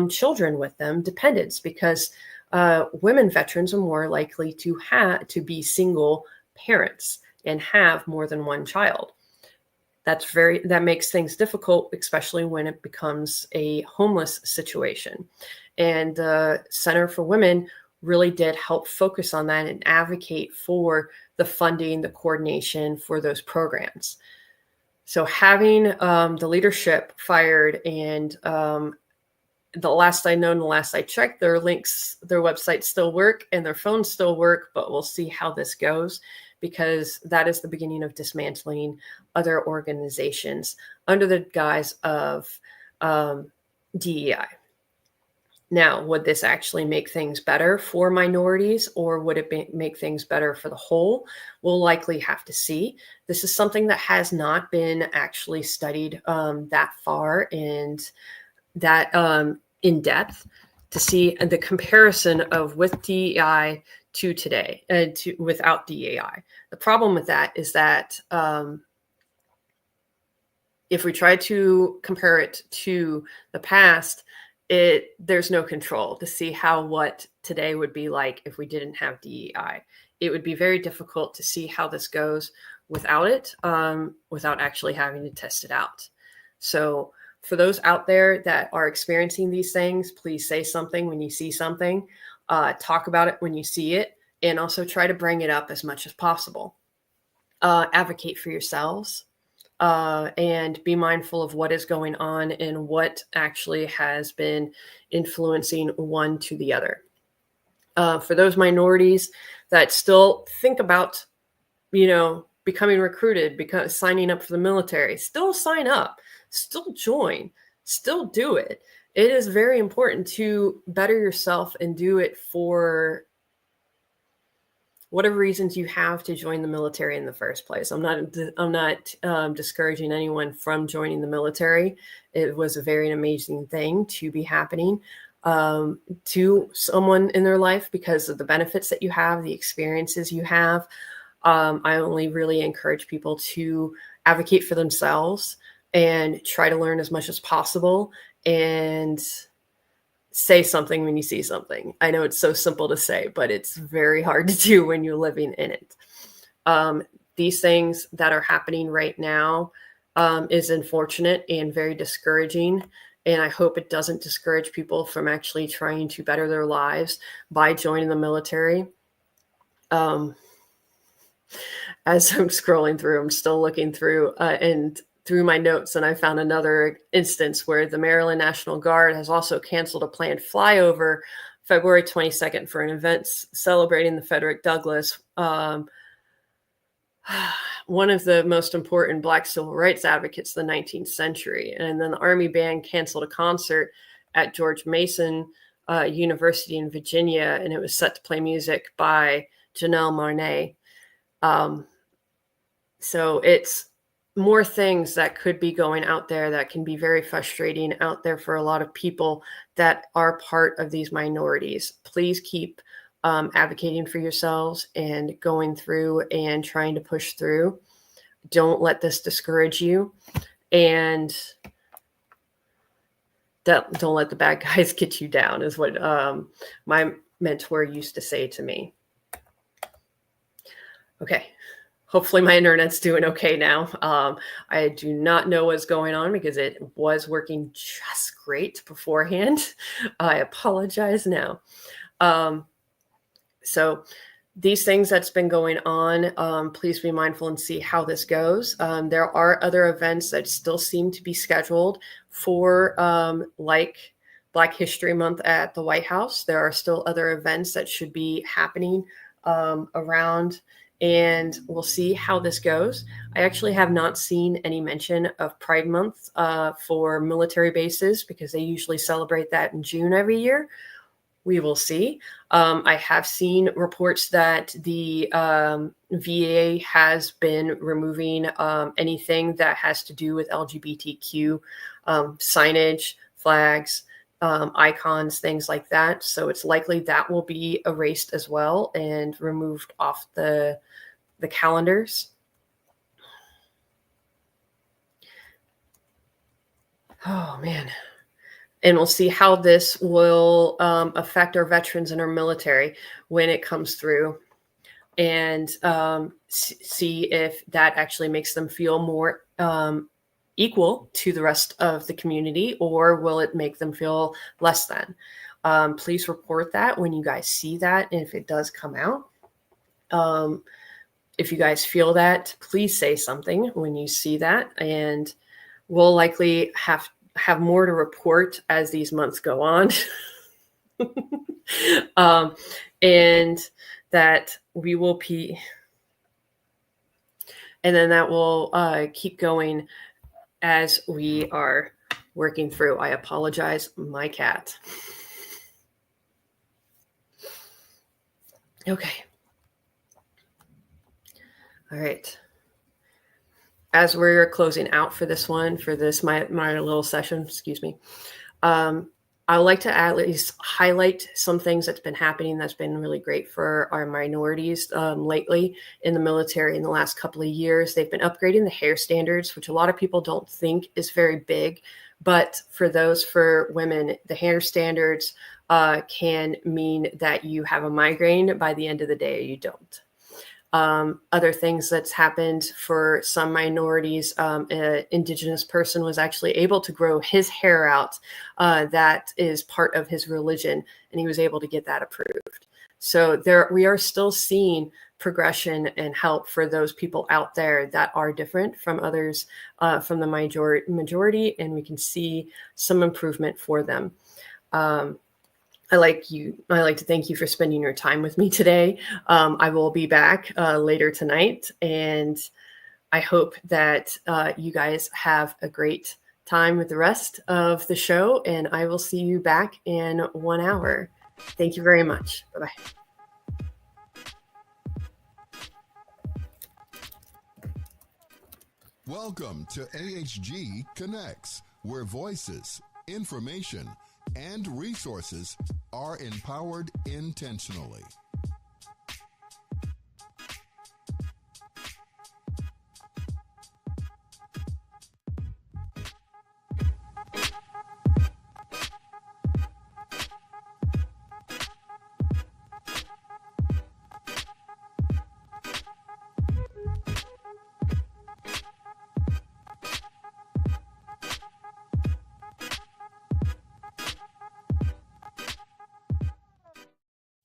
children with them, dependents, because women veterans are more likely to be single parents and have more than one child. That makes things difficult, especially when it becomes a homeless situation. And the Center for Women really did help focus on that and advocate for the funding, the coordination for those programs. So having the leadership fired, and the last I know and the last I checked, their websites still work and their phones still work, but we'll see how this goes, because that is the beginning of dismantling other organizations under the guise of DEI. Now, would this actually make things better for minorities, or would it make things better for the whole? We'll likely have to see. This is something that has not been actually studied that far and that in depth to see the comparison of with DEI to today and to without DEI. The problem with that is that if we try to compare it to the past, there's no control to see what today would be like if we didn't have DEI. It would be very difficult to see how this goes without it, without actually having to test it out. So for those out there that are experiencing these things, please say something when you see something, talk about it when you see it, and also try to bring it up as much as possible. Advocate for yourselves. And be mindful of what is going on and what actually has been influencing one to the other. For those minorities that still think about, becoming recruited, because signing up for the military, still sign up, still join, still do it. It is very important to better yourself and do it for whatever reasons you have to join the military in the first place. I'm not discouraging anyone from joining the military. It was a very amazing thing to be happening to someone in their life because of the benefits that you have, the experiences you have. I only really encourage people to advocate for themselves and try to learn as much as possible and say something when you see something. I know it's so simple to say, but it's very hard to do when you're living in it. These things that are happening right now is unfortunate and very discouraging. And I hope it doesn't discourage people from actually trying to better their lives by joining the military. As I'm scrolling through, I'm still looking through and through my notes, and I found another instance where the Maryland National Guard has also canceled a planned flyover February 22nd for an event celebrating the Frederick Douglass, one of the most important Black civil rights advocates of the 19th century. And then the Army Band canceled a concert at George Mason University in Virginia, and it was set to play music by Janelle Monáe. So it's more things that could be going out there that can be very frustrating out there for a lot of people that are part of these minorities. Please keep advocating for yourselves and going through and trying to push through. Don't let this discourage you, and don't let the bad guys get you down, is what my mentor used to say to me. Okay. Hopefully my internet's doing okay now. I do not know what's going on because it was working just great beforehand. I apologize now. So these things that's been going on, please be mindful and see how this goes. There are other events that still seem to be scheduled for like Black History Month at the White House. There are still other events that should be happening around, and we'll see how this goes. I actually have not seen any mention of Pride Month for military bases because they usually celebrate that in June every year. We will see. I have seen reports that the VA has been removing anything that has to do with LGBTQ signage, flags, icons, things like that. So it's likely that will be erased as well and removed off the calendars. Oh, man. And we'll see how this will affect our veterans and our military when it comes through, and see if that actually makes them feel more equal to the rest of the community, or will it make them feel less than? Please report that when you guys see that, and if it does come out. if you guys feel that, please say something when you see that. And we'll likely have more to report as these months go on. And that we will and then that will keep going as we are working through. I apologize, my cat. Okay. All right. As we're closing out for this one, for this, my little session, excuse me, I would like to at least highlight some things that's been happening that's been really great for our minorities lately in the military in the last couple of years. They've been upgrading the hair standards, which a lot of people don't think is very big. But for women, the hair standards can mean that you have a migraine by the end of the day or you don't. Other things that's happened for some minorities, an indigenous person was actually able to grow his hair out. That is part of his religion, and he was able to get that approved. So we are still seeing progression and help for those people out there that are different from others, from the majority, and we can see some improvement for them. I like to thank you for spending your time with me today. I will be back later tonight, and I hope that you guys have a great time with the rest of the show, and I will see you back in 1 hour. Thank you very much. Bye-bye. Welcome to AHG Connects, where voices, information, and resources are empowered intentionally.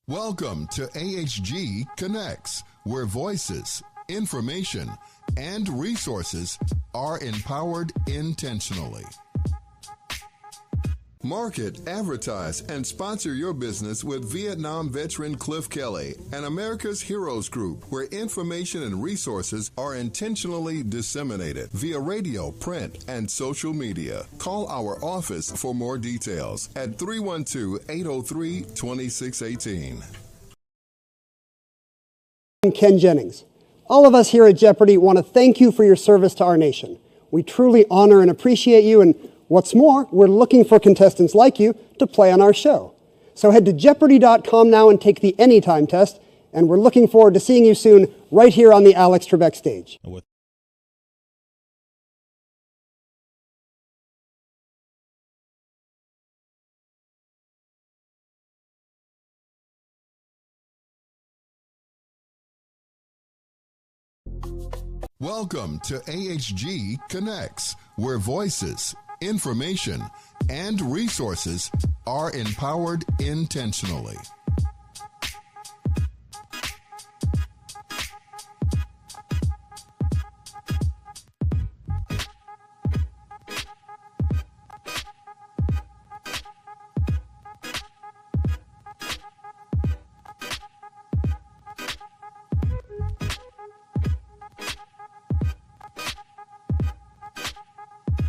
Welcome to AHG Connects, where voices, information, and resources are empowered intentionally. Market, advertise, and sponsor your business with Vietnam veteran Cliff Kelly and America's Heroes Group, where information and resources are intentionally disseminated via radio, print, and social media. Call our office for more details at 312-803-2618. I'm Ken Jennings. All of us here at Jeopardy want to thank you for your service to our nation. We truly honor and appreciate you, and what's more, we're looking for contestants like you to play on our show. So head to Jeopardy.com now and take the Anytime test, and we're looking forward to seeing you soon right here on the Alex Trebek stage. Welcome to AHG Connects, where voices, information, and resources are empowered intentionally.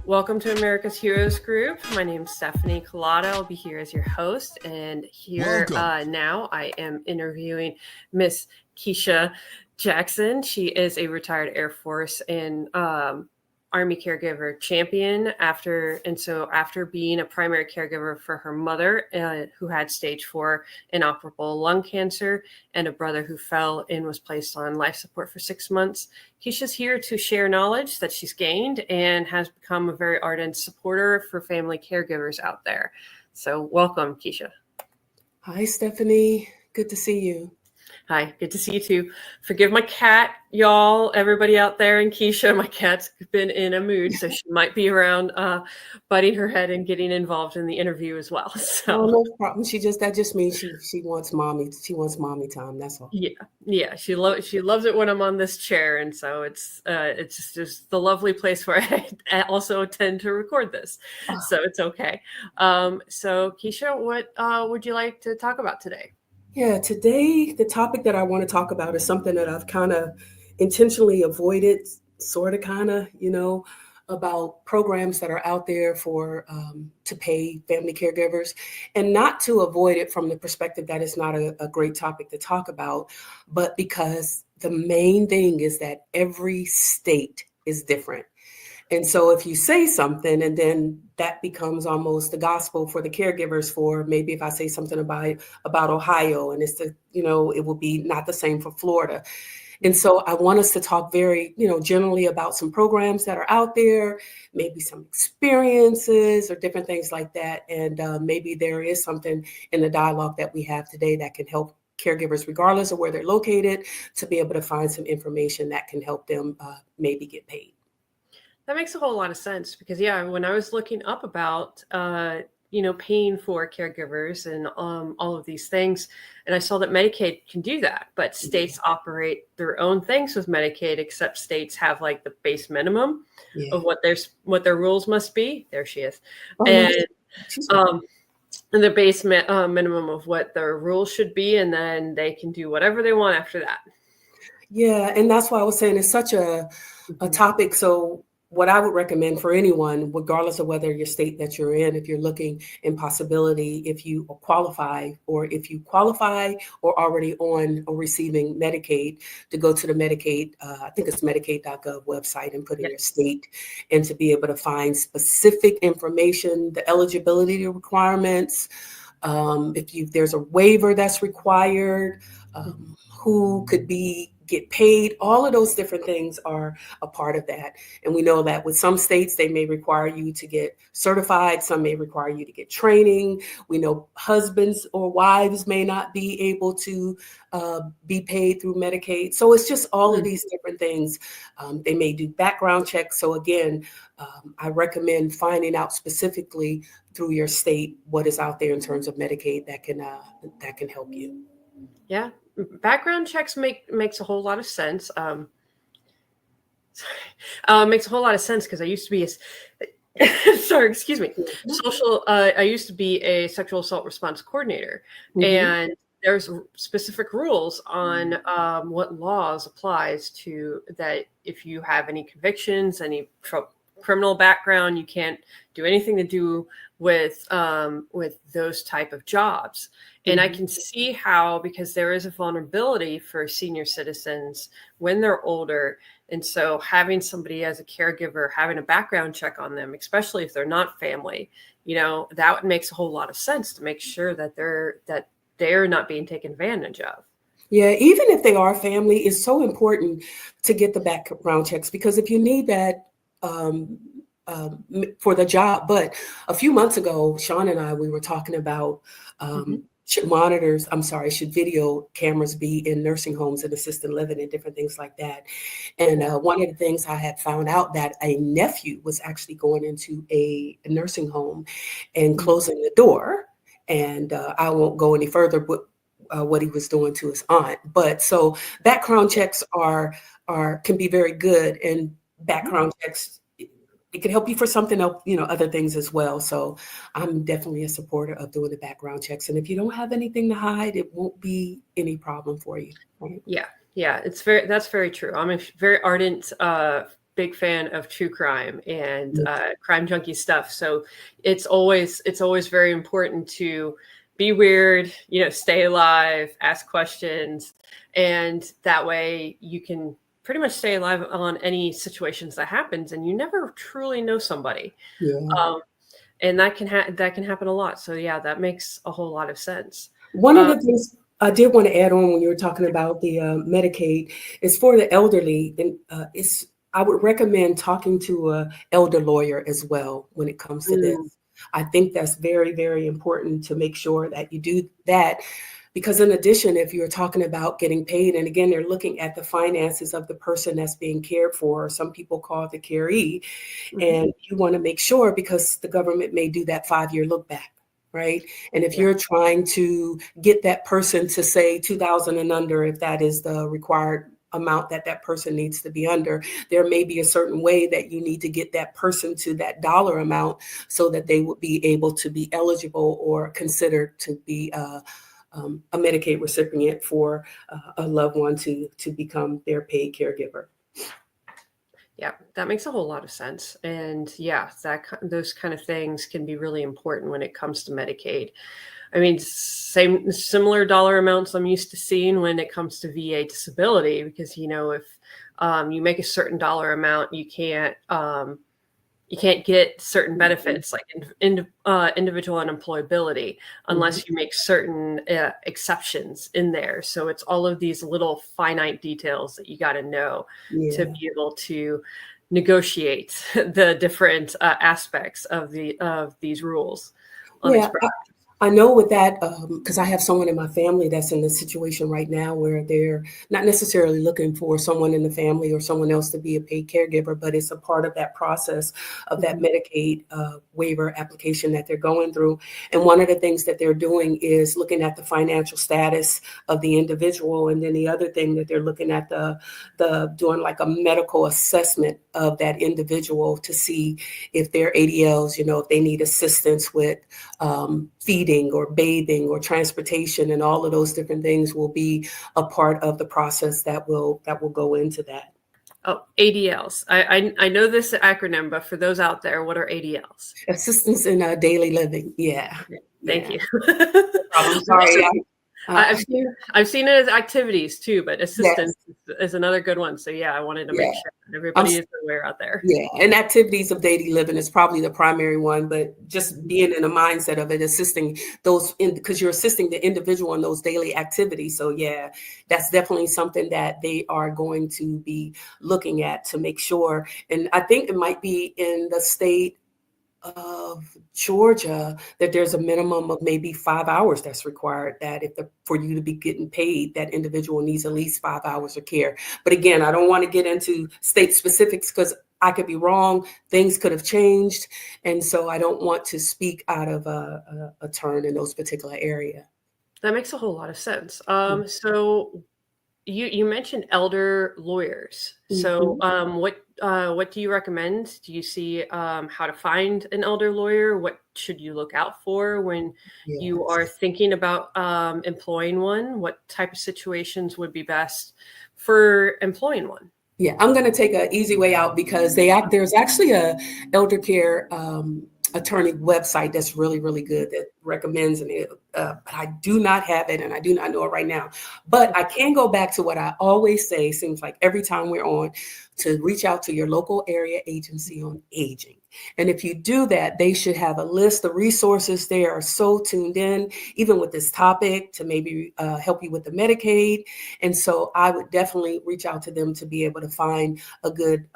Welcome to America's Heroes Group. My name is Stephanie Kalota. I'll be here as your host. And here now I am interviewing Miss Keisha Jackson. She is a retired Air Force and Army caregiver champion after being a primary caregiver for her mother who had stage 4 inoperable lung cancer and a brother who fell and was placed on life support for 6 months. Keisha's here to share knowledge that she's gained and has become a very ardent supporter for family caregivers out there. So welcome, Keisha. Hi, Stephanie. Good to see you. Hi, good to see you too. Forgive my cat, y'all, everybody out there, and Keisha. My cat's been in a mood, so she might be around butting her head and getting involved in the interview as well. So no problem. That just means she wants mommy. She wants mommy time. That's all. Yeah. She loves it when I'm on this chair, and so it's just the lovely place where I also tend to record this. So it's okay. So Keisha, what would you like to talk about today? Yeah, today the topic that I want to talk about is something that I've kind of intentionally avoided, about programs that are out there for to pay family caregivers, and not to avoid it from the perspective that it's not a great topic to talk about, but because the main thing is that every state is different. And so if you say something and then that becomes almost the gospel for the caregivers, for maybe if I say something about Ohio, and it will be not the same for Florida. And so I want us to talk very, generally about some programs that are out there, maybe some experiences or different things like that. And maybe there is something in the dialogue that we have today that can help caregivers, regardless of where they're located, to be able to find some information that can help them maybe get paid. That makes a whole lot of sense because, when I was looking up about, paying for caregivers and all of these things, and I saw that Medicaid can do that, but states operate their own things with Medicaid, except states have like the base minimum of what their rules must be. There she is. And the base minimum of what their rules should be, and then they can do whatever they want after that. Yeah, and that's why I was saying it's such a topic. So what I would recommend for anyone, regardless of whether your state that you're in, if you're looking in possibility, if you qualify or already on or receiving Medicaid, to go to the Medicaid, I think it's medicaid.gov website, and put in your state, and to be able to find specific information, the eligibility requirements, if there's a waiver that's required, who could get paid. All of those different things are a part of that. And we know that with some states, they may require you to get certified. Some may require you to get training. We know husbands or wives may not be able to be paid through Medicaid. So it's just all of these different things. They may do background checks. So again, I recommend finding out specifically through your state what is out there in terms of Medicaid that can help you. Yeah. Background checks makes a whole lot of sense. Makes a whole lot of sense because I used to be I used to be a sexual assault response coordinator, and there's specific rules on what laws applies to that. If you have any convictions, any criminal background, you can't do anything to do with those type of jobs. And I can see how, because there is a vulnerability for senior citizens when they're older. And so having somebody as a caregiver, having a background check on them, especially if they're not family, that makes a whole lot of sense to make sure that they're not being taken advantage of. Yeah, even if they are family, it's so important to get the background checks, because if you need that for the job. But a few months ago, Sean and we were talking about should video cameras be in nursing homes and assisted living and different things like that. And one of the things I had found out, that a nephew was actually going into a nursing home and closing the door. And I won't go any further, but what he was doing to his aunt. But so background checks can be very good, and background checks, it can help you for something else, other things as well. So I'm definitely a supporter of doing the background checks. And if you don't have anything to hide, it won't be any problem for you. Right? Yeah. That's very true. I'm a very ardent, big fan of true crime and crime junkie stuff. So it's always very important to be weird, stay alive, ask questions. And that way you can pretty much stay alive on any situations that happens, and you never truly know somebody. And that can happen a lot. So that makes a whole lot of sense. One of the things I did want to add on when you were talking about the Medicaid is for the elderly, and I would recommend talking to an elder lawyer as well when it comes to this. I think that's very, very important to make sure that you do that. Because in addition, if you're talking about getting paid, and again, they're looking at the finances of the person that's being cared for, or some people call it the caree, and you want to make sure, because the government may do that 5-year look back, right? And if you're trying to get that person to say 2,000 and under, if that is the required amount that that person needs to be under, there may be a certain way that you need to get that person to that dollar amount so that they would be able to be eligible or considered to be a Medicaid recipient for a loved one to become their paid caregiver. Yeah, that makes a whole lot of sense. And yeah, those kind of things can be really important when it comes to Medicaid. I mean, similar dollar amounts I'm used to seeing when it comes to VA disability, because, you know, if you make a certain dollar amount, you can't get certain benefits like individual unemployability unless you make certain exceptions in there. So it's all of these little finite details that you got to know to be able to negotiate the different aspects of these rules. I know with that, because I have someone in my family that's in a situation right now where they're not necessarily looking for someone in the family or someone else to be a paid caregiver, but it's a part of that process of that Medicaid waiver application that they're going through. And one of the things that they're doing is looking at the financial status of the individual. And then the other thing that they're looking at the doing like a medical assessment of that individual to see if their ADLs, you know, if they need assistance with feeding or bathing or transportation, and all of those different things will be a part of the process that will go into that. Oh, ADLs. I know this acronym, but for those out there, what are ADLs? Assistance in daily living. Yeah. Thank you. I'm sorry. I've seen it as activities too, but assistance is another good one. So yeah, I wanted to make sure that everybody is aware out there. Yeah, and activities of daily living is probably the primary one, but just being in a mindset of it, assisting those because you're assisting the individual in those daily activities. So yeah, that's definitely something that they are going to be looking at to make sure. And I think it might be in the state of Georgia that there's a minimum of maybe 5 hours that's required, that for you to be getting paid, that individual needs at least 5 hours of care. But again, I don't want to get into state specifics because I could be wrong. Things could have changed. And so I don't want to speak out of a turn in those particular area. That makes a whole lot of sense. So you mentioned elder lawyers. So what do you recommend? Do you see how to find an elder lawyer? What should you look out for when you are thinking about employing one? What type of situations would be best for employing one? Yeah, I'm going to take an easy way out because there's actually a elder care attorney website that's really, really good that recommends it. But I do not have it and I do not know it right now. But I can go back to what I always say, seems like every time we're on, to reach out to your local area agency on aging. And if you do that, they should have a list of resources. They are so tuned in, even with this topic, to maybe help you with the Medicaid. And so I would definitely reach out to them to be able to find a good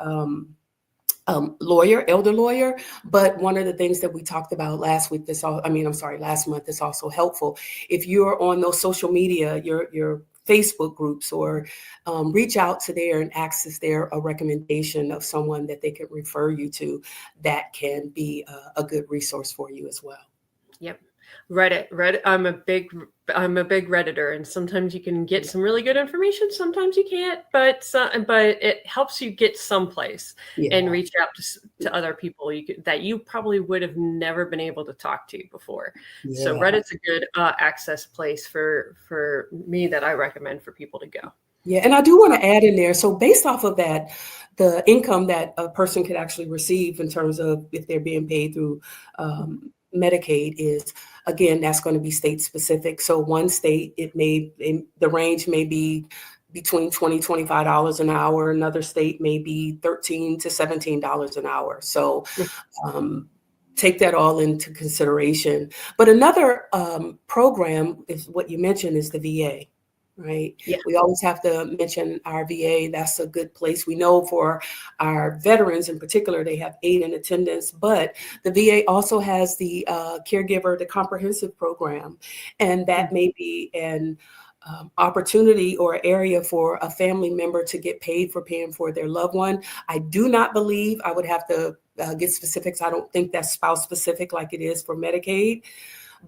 elder lawyer. But one of the things that we talked about last month, is also helpful. If you're on those social media, your Facebook groups, or reach out to there and access there a recommendation of someone that they could refer you to that can be a good resource for you as well. Yep. Reddit. I'm a big Redditor, and sometimes you can get some really good information. Sometimes you can't, but it helps you get someplace and reach out to other people that you probably would have never been able to talk to before. Yeah. So Reddit's a good access place for me that I recommend for people to go. Yeah, and I do want to add in there, so based off of that, the income that a person could actually receive in terms of if they're being paid through Medicaid is, again, that's going to be state specific. So one state, the range may be between $20, $25 an hour. Another state may be $13 to $17 an hour. So take that all into consideration. But another program is what you mentioned is the VA. right? Yeah. We always have to mention our VA. That's a good place. We know for our veterans in particular, they have aid in attendance, but the VA also has the Caregiver, the comprehensive program, and that may be an opportunity or area for a family member to get paid for paying for their loved one. I do not believe, I would have to get specifics. I don't think that's spouse specific like it is for Medicaid,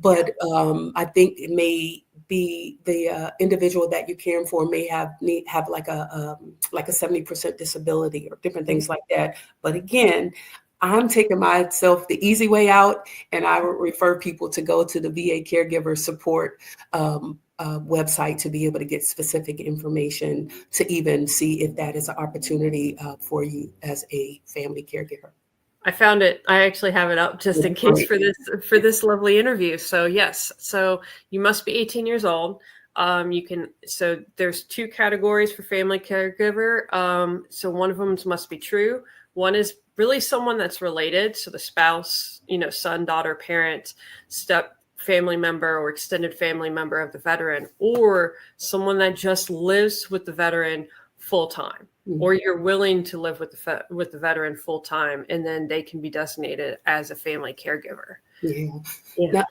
but I think it may be the individual that you're caring for may have like a 70% disability or different things like that. But again, I'm taking myself the easy way out, and I would refer people to go to the VA Caregiver support website to be able to get specific information to even see if that is an opportunity for you as a family caregiver. I found it. I actually have it up just in case for this lovely interview. So yes, so you must be 18 years old. So there's 2 categories for family caregiver. So one of them must be true. One is really someone that's related. So the spouse, son, daughter, parent, step family member or extended family member of the veteran, or someone that just lives with the veteran full time. Or you're willing to live with the veteran full time, and then they can be designated as a family caregiver. Yeah.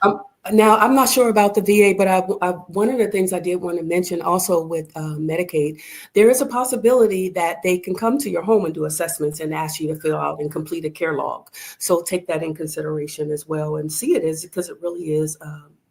Now I'm not sure about the VA, but one of the things I did want to mention also with Medicaid, there is a possibility that they can come to your home and do assessments and ask you to fill out and complete a care log. So take that in consideration as well and see it as, because it really is.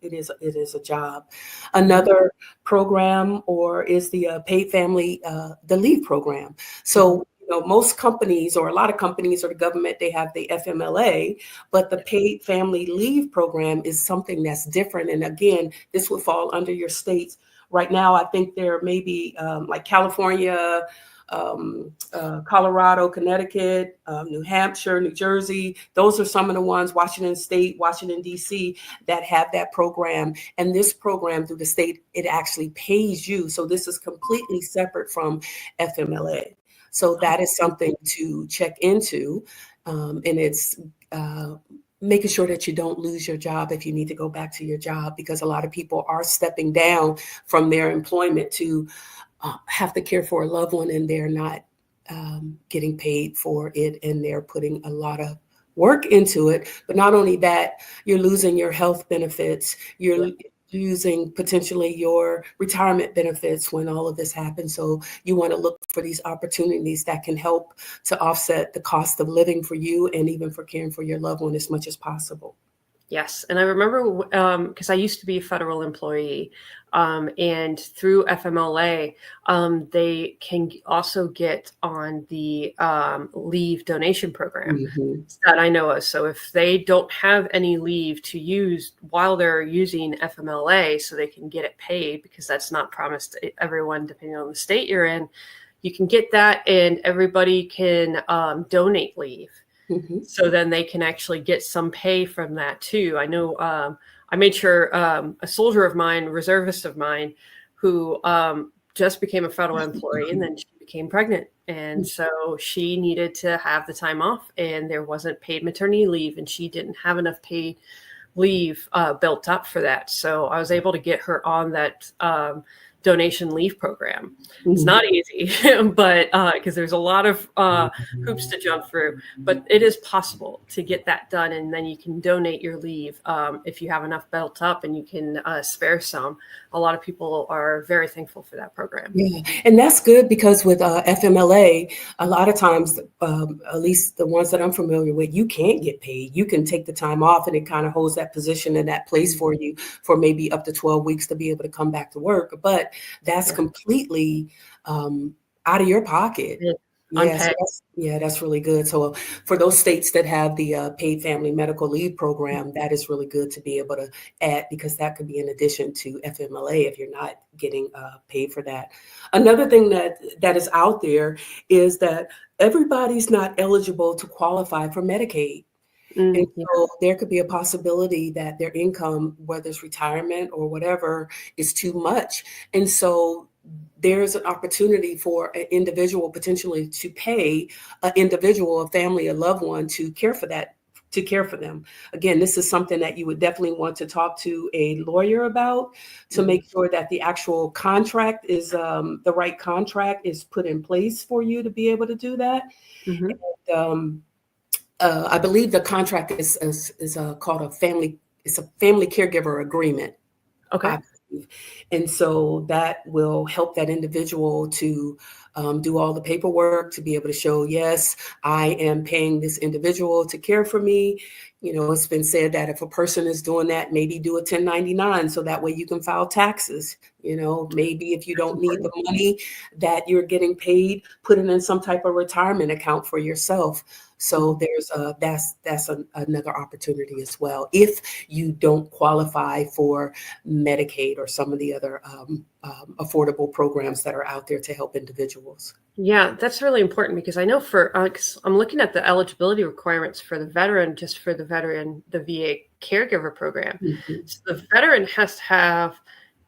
It is a job. Another program is the paid family, the leave program. So, most companies or a lot of companies or the government, they have the FMLA, but the paid family leave program is something that's different. And again, this would fall under your states. Right now, I think there may be like California, Colorado, Connecticut, New Hampshire, New Jersey. Those are some of the ones, Washington State, Washington, D.C., that have that program. And this program through the state, it actually pays you. So this is completely separate from FMLA. So that is something to check into. And it's making sure that you don't lose your job if you need to go back to your job, because a lot of people are stepping down from their employment to have to care for a loved one, and they're not getting paid for it, and they're putting a lot of work into it. But not only that, you're losing your health benefits, you're losing potentially your retirement benefits when all of this happens. So you want to look for these opportunities that can help to offset the cost of living for you and even for caring for your loved one as much as possible. Yes. And I remember because I used to be a federal employee, and through FMLA, they can also get on the leave donation program that I know of. So if they don't have any leave to use while they're using FMLA, so they can get it paid, because that's not promised to everyone depending on the state you're in, you can get that, and everybody can donate leave. So then they can actually get some pay from that too. I know I made sure a soldier of mine, reservist of mine, who just became a federal employee, and then she became pregnant. And so she needed to have the time off, and there wasn't paid maternity leave, and she didn't have enough paid leave built up for that. So I was able to get her on that donation leave program. It's not easy, but because there's a lot of hoops to jump through, but it is possible to get that done. And then you can donate your leave if you have enough built up, and you can spare some. A lot of people are very thankful for that program. Yeah, and that's good, because with FMLA, a lot of times, at least the ones that I'm familiar with, you can't get paid. You can take the time off, and it kind of holds that position in that place for you for maybe up to 12 weeks to be able to come back to work. But that's completely out of your pocket. That's really good. So for those states that have the paid family medical leave program, that is really good to be able to add, because that could be in addition to FMLA if you're not getting paid for that. Another thing that is out there is that everybody's not eligible to qualify for Medicaid. And so there could be a possibility that their income, whether it's retirement or whatever, is too much. And so there's an opportunity for an individual potentially to pay an individual, a family, a loved one to care for that to care for them. Again, this is something that you would definitely want to talk to a lawyer about to make sure that the actual contract is the right contract is put in place for you to be able to do that. And, I believe the contract is called a family caregiver agreement. Okay. And so that will help that individual to do all the paperwork, to be able to show, yes, I am paying this individual to care for me. You know, it's been said that if a person is doing that, maybe do a 1099 so that way you can file taxes. You know, maybe if you don't need the money that you're getting paid, put it in some type of retirement account for yourself. So there's that's another opportunity as well, if you don't qualify for Medicaid or some of the other affordable programs that are out there to help individuals. Yeah, that's really important because I know cause I'm looking at the eligibility requirements for the veteran, just for the veteran, the VA caregiver program. So the veteran has to have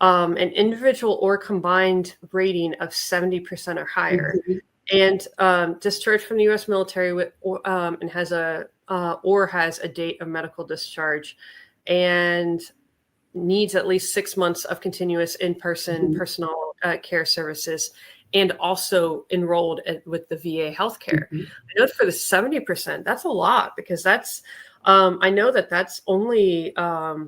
an individual or combined rating of 70% or higher. And discharged from the U.S. military and has a date of medical discharge, and needs at least 6 months of continuous in-person personal care services, and also enrolled with the VA healthcare. I know for the 70%, that's a lot, because that's I know that's only a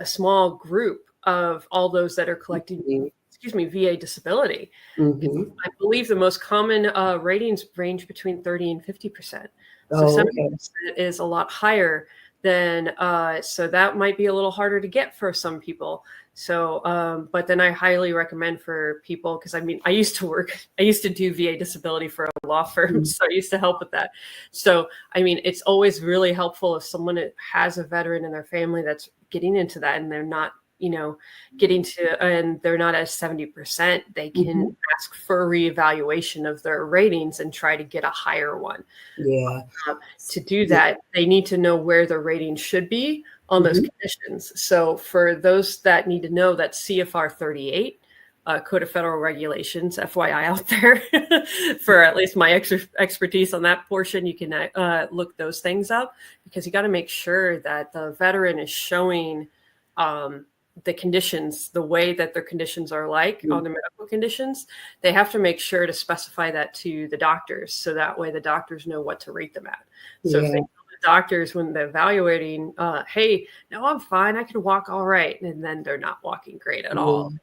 small group of all those that are collecting VA disability. I believe the most common ratings range between 30 and 50%. So 70% is a lot higher than, so that might be a little harder to get for some people. So, but then I highly recommend for people, because I mean, I used to do VA disability for a law firm, so I used to help with that. So, I mean, it's always really helpful if someone has a veteran in their family that's getting into that and they're not, getting to, and they're not at 70%, they can ask for a reevaluation of their ratings and try to get a higher one. To do that, they need to know where their rating should be on those conditions. So for those that need to know, that CFR 38, Code of Federal Regulations, FYI out there, for at least my expertise on that portion, you can look those things up, because you got to make sure that the veteran is showing the conditions, the way that their conditions are like on the medical conditions. They have to make sure to specify that to the doctors, so that way the doctors know what to rate them at. So if they tell the doctors when they're evaluating, hey, no, I'm fine, I can walk all right, and then they're not walking great at all.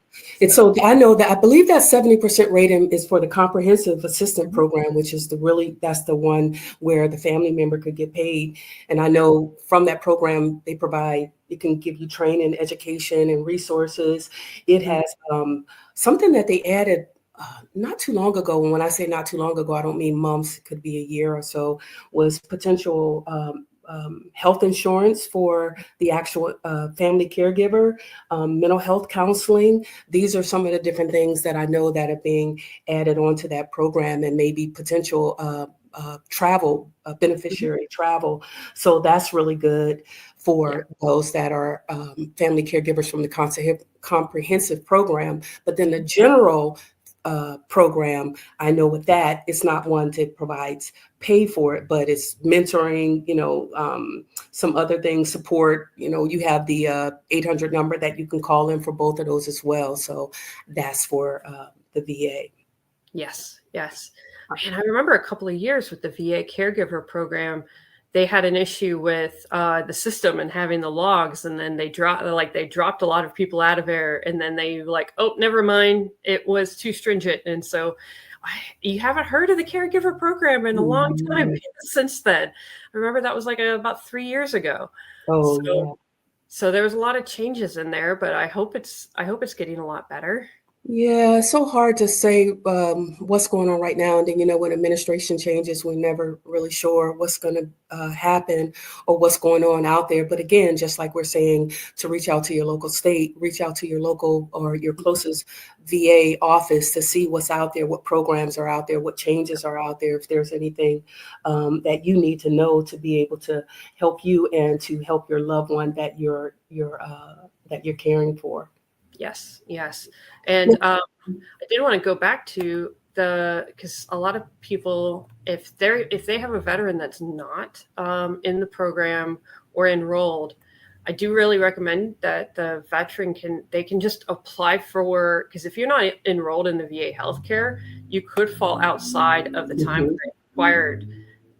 And so I know that, I believe that 70% rating is for the comprehensive assistant program, which is that's the one where the family member could get paid. And I know from that program, it can give you training, education, and resources. It has something that they added not too long ago. And when I say not too long ago, I don't mean months, it could be a year or so, was potential health insurance for the actual family caregiver, mental health counseling. These are some of the different things that I know that are being added onto that program, and maybe potential travel, beneficiary travel. So that's really good for those that are family caregivers from the comprehensive program. But then the general program, I know with that, it's not one that provides pay for it, but it's mentoring, some other things, support. You have the 800 number that you can call in for both of those as well. So that's for the VA. Yes. And I remember a couple of years with the VA caregiver program, they had an issue with the system and having the logs, and then they dropped a lot of people out of there, and then they oh, never mind, it was too stringent. And so you haven't heard of the caregiver program in a long time since then. I remember that was about 3 years ago. So there was a lot of changes in there, but I hope it's getting a lot better. Yeah, it's so hard to say what's going on right now. And then, when administration changes, we're never really sure what's going to happen or what's going on out there. But again, just like we're saying, to reach out to your local state, reach out to your local or your closest VA office to see what's out there, what programs are out there, what changes are out there, if there's anything that you need to know to be able to help you and to help your loved one that you're caring for. Yes. And I did want to go back to because a lot of people, if they have a veteran that's not in the program or enrolled, I do really recommend that the veteran can just apply for, because if you're not enrolled in the VA healthcare, you could fall outside of the time required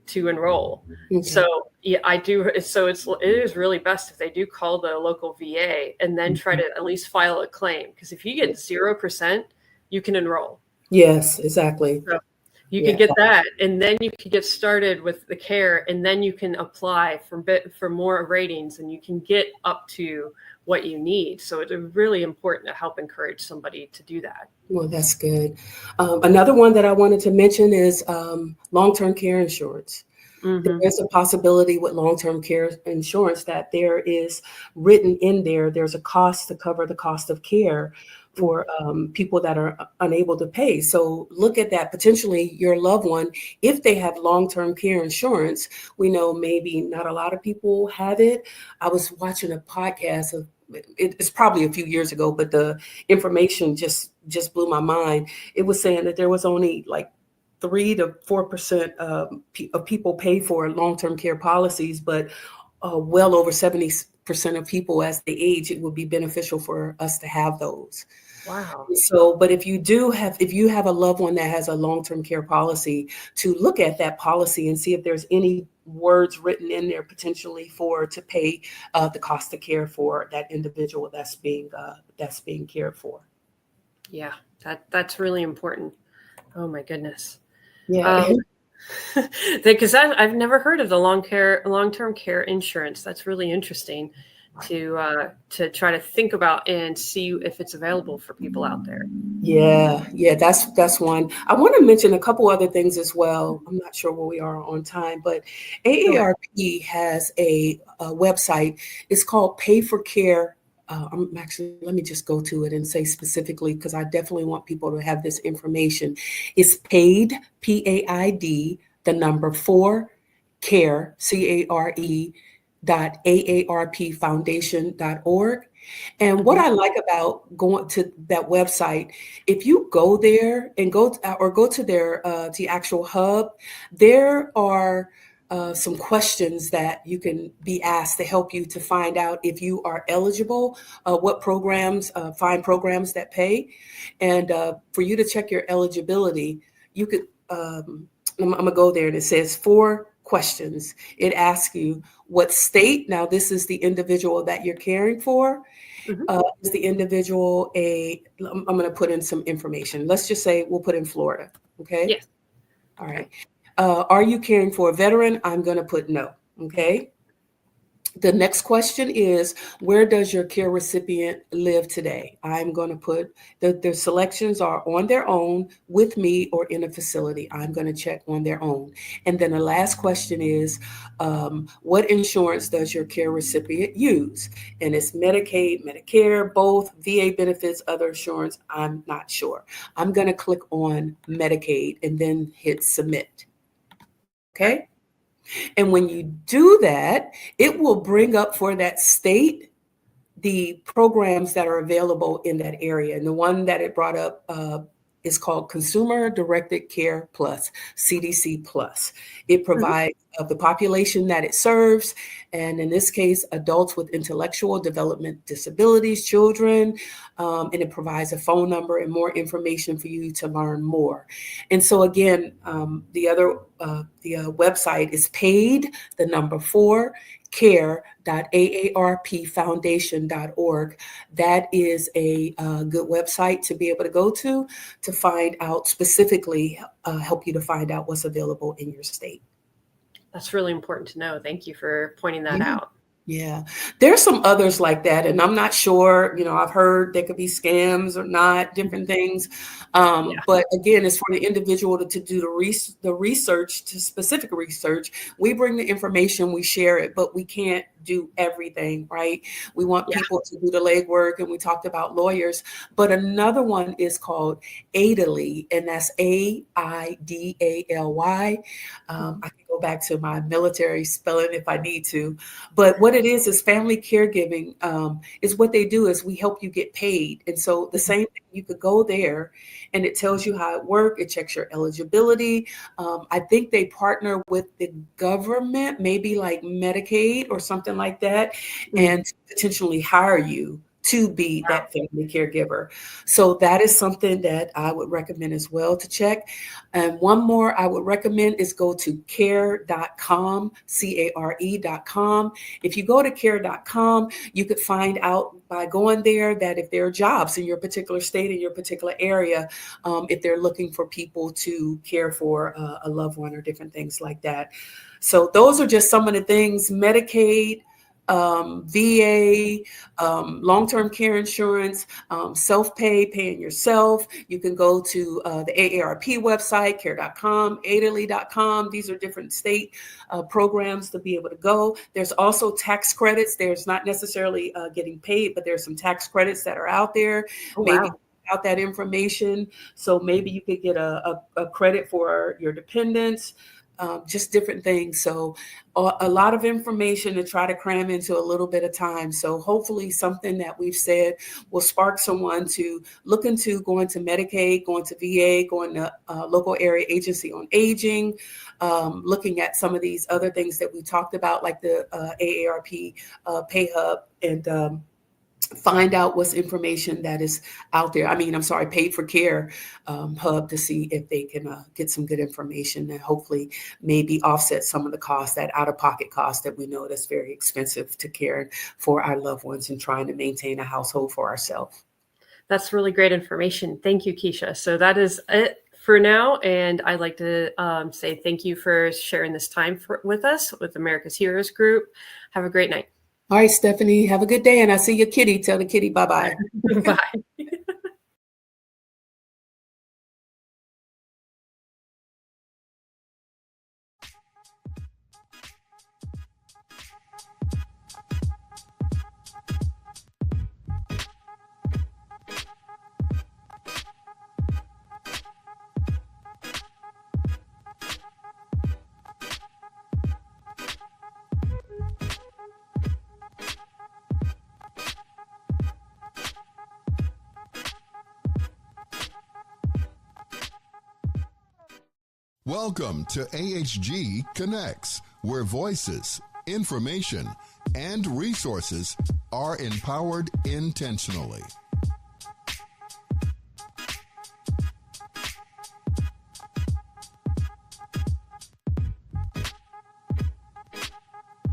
to enroll. So yeah, I do. So it is really best if they do call the local VA and then try to at least file a claim. Because if you get 0%, you can enroll. Yes, exactly. So you can get that, and then you can get started with the care, and then you can apply for more ratings, and you can get up to what you need. So it's really important to help encourage somebody to do that. Well, that's good. Another one that I wanted to mention is long-term care insurance. There's a possibility with long-term care insurance that there is written in there's a cost to cover the cost of care for people that are unable to pay. So look at that. Potentially your loved one, if they have long-term care insurance, we know maybe not a lot of people have it. I was watching a podcast of, it's probably a few years ago, but the information just blew my mind. It was saying that there was only like 3 to 4% of people pay for long-term care policies, but well over 70% of people as they age, it would be beneficial for us to have those. Wow. So, but if you have a loved one that has a long-term care policy, to look at that policy and see if there's any words written in there potentially to pay the cost of care for that individual that's being cared for. Yeah, that's really important. Oh my goodness. Yeah. Because I've never heard of the long-term care insurance. That's really interesting to try to think about and see if it's available for people out there. Yeah, that's one. I want to mention a couple other things as well. I'm not sure where we are on time, but AARP has a website. It's called Pay for Care. Let me just go to it and say specifically, because I definitely want people to have this information. It's paid, PAID, the number 4, care, CARE, .aarpfoundation.org. And what I like about going to that website, if you go there and go to their the actual hub, there are some questions that you can be asked to help you to find out if you are eligible, what programs, find programs that pay. And for you to check your eligibility, you could, I'm gonna go there and it says 4 questions. It asks you what state, now this is the individual that you're caring for. Is the individual I'm gonna put in some information. Let's just say we'll put in Florida, okay? Yes. All right. Are you caring for a veteran? I'm going to put no. Okay. The next question is, where does your care recipient live today? I'm going to put the selections are on their own, with me, or in a facility. I'm going to check on their own. And then the last question is, what insurance does your care recipient use? And it's Medicaid, Medicare, both, VA benefits, other insurance. I'm not sure. I'm going to click on Medicaid and then hit submit. Okay. And when you do that, it will bring up for that state the programs that are available in that area. And the one that it brought up is called Consumer Directed Care Plus, CDC Plus. It provides the population that it serves, and in this case, adults with intellectual development disabilities, children, and it provides a phone number and more information for you to learn more. And so again, the website is paid, the number 4, care.aarpfoundation.org. That is a good website to be able to go to find out specifically, help you to find out what's available in your state. That's really important to know. Thank you for pointing that out. Yeah, there's some others like that, and I'm not sure, I've heard there could be scams or not, different things. But again, it's for the individual to do the research, to specific research. We bring the information, we share it, but we can't do everything, right? We want people to do the legwork, and we talked about lawyers, but another one is called AIDALY, and that's AIDALY. I can go go back to my military spelling if I need to. But what it is family caregiving is what they do is we help you get paid. And so the same thing, you could go there and it tells you how it works. It checks your eligibility. I think they partner with the government, maybe like Medicaid or something like that, and potentially hire you to be that family caregiver. So that is something that I would recommend as well to check. And one more I would recommend is go to care.com, care.com. If you go to care.com, you could find out by going there that if there are jobs in your particular state, in your particular area, if they're looking for people to care for a loved one or different things like that. So those are just some of the things: Medicaid, VA, long-term care insurance, self-pay, paying yourself. You can go to the AARP website, care.com, Italy.com. These are different state programs to be able to go. There's also tax credits. There's not necessarily getting paid, but there's some tax credits that are out there. Oh, maybe wow. out that information. So maybe you could get a credit for your dependents. Just different things. So a lot of information to try to cram into a little bit of time. So hopefully something that we've said will spark someone to look into going to Medicaid, going to VA, going to local area agency on aging, looking at some of these other things that we talked about, like the AARP Pay Hub, and find out what's information that is out there. Paid for Care hub, to see if they can get some good information and hopefully maybe offset some of the costs, that out-of-pocket cost that we know that's very expensive to care for our loved ones and trying to maintain a household for ourselves. That's really great information. Thank you, Keisha. So that is it for now. And I'd like to say thank you for sharing this time with us with America's Heroes Group. Have a great night. All right, Stephanie, have a good day. And I see your kitty. Tell the kitty bye-bye. Bye. Welcome to AHG Connects, where voices, information, and resources are empowered intentionally.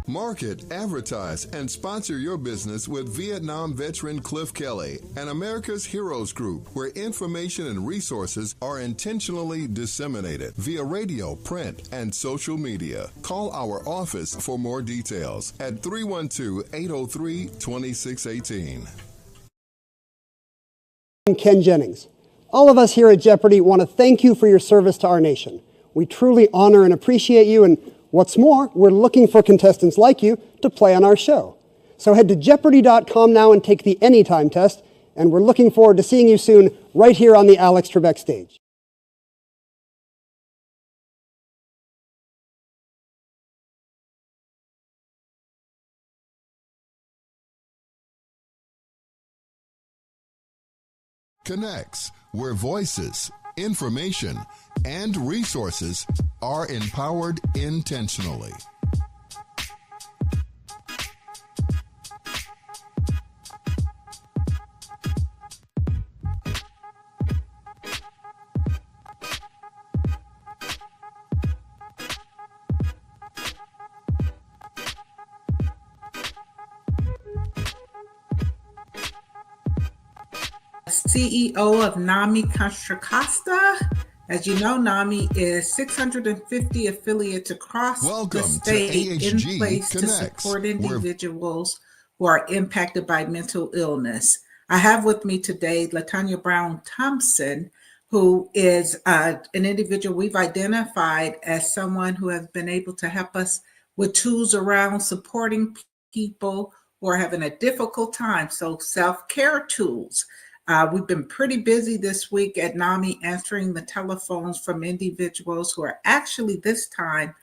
Market, advertise, and sponsor your business with Vietnam veteran Cliff Kelly and America's Heroes Group, where information and resources are intentionally disseminated via radio, print, and social media. Call our office for more details at 312-803-2618. I'm Ken Jennings. All of us here at Jeopardy want to thank you for your service to our nation. We truly honor and appreciate you, and what's more, we're looking for contestants like you to play on our show. So head to Jeopardy.com now and take the Anytime test, and we're looking forward to seeing you soon right here on the Alex Trebek stage. Connects, where voices, information, and resources are empowered intentionally. CEO of NAMI Contra Costa. As you know, NAMI is 650 affiliates across the state in place to support individuals who are impacted by mental illness. I have with me today LaTanya Brown Thompson, who is an individual we've identified as someone who has been able to help us with tools around supporting people who are having a difficult time. So self-care tools. We've been pretty busy this week at NAMI answering the telephones from individuals who are actually this time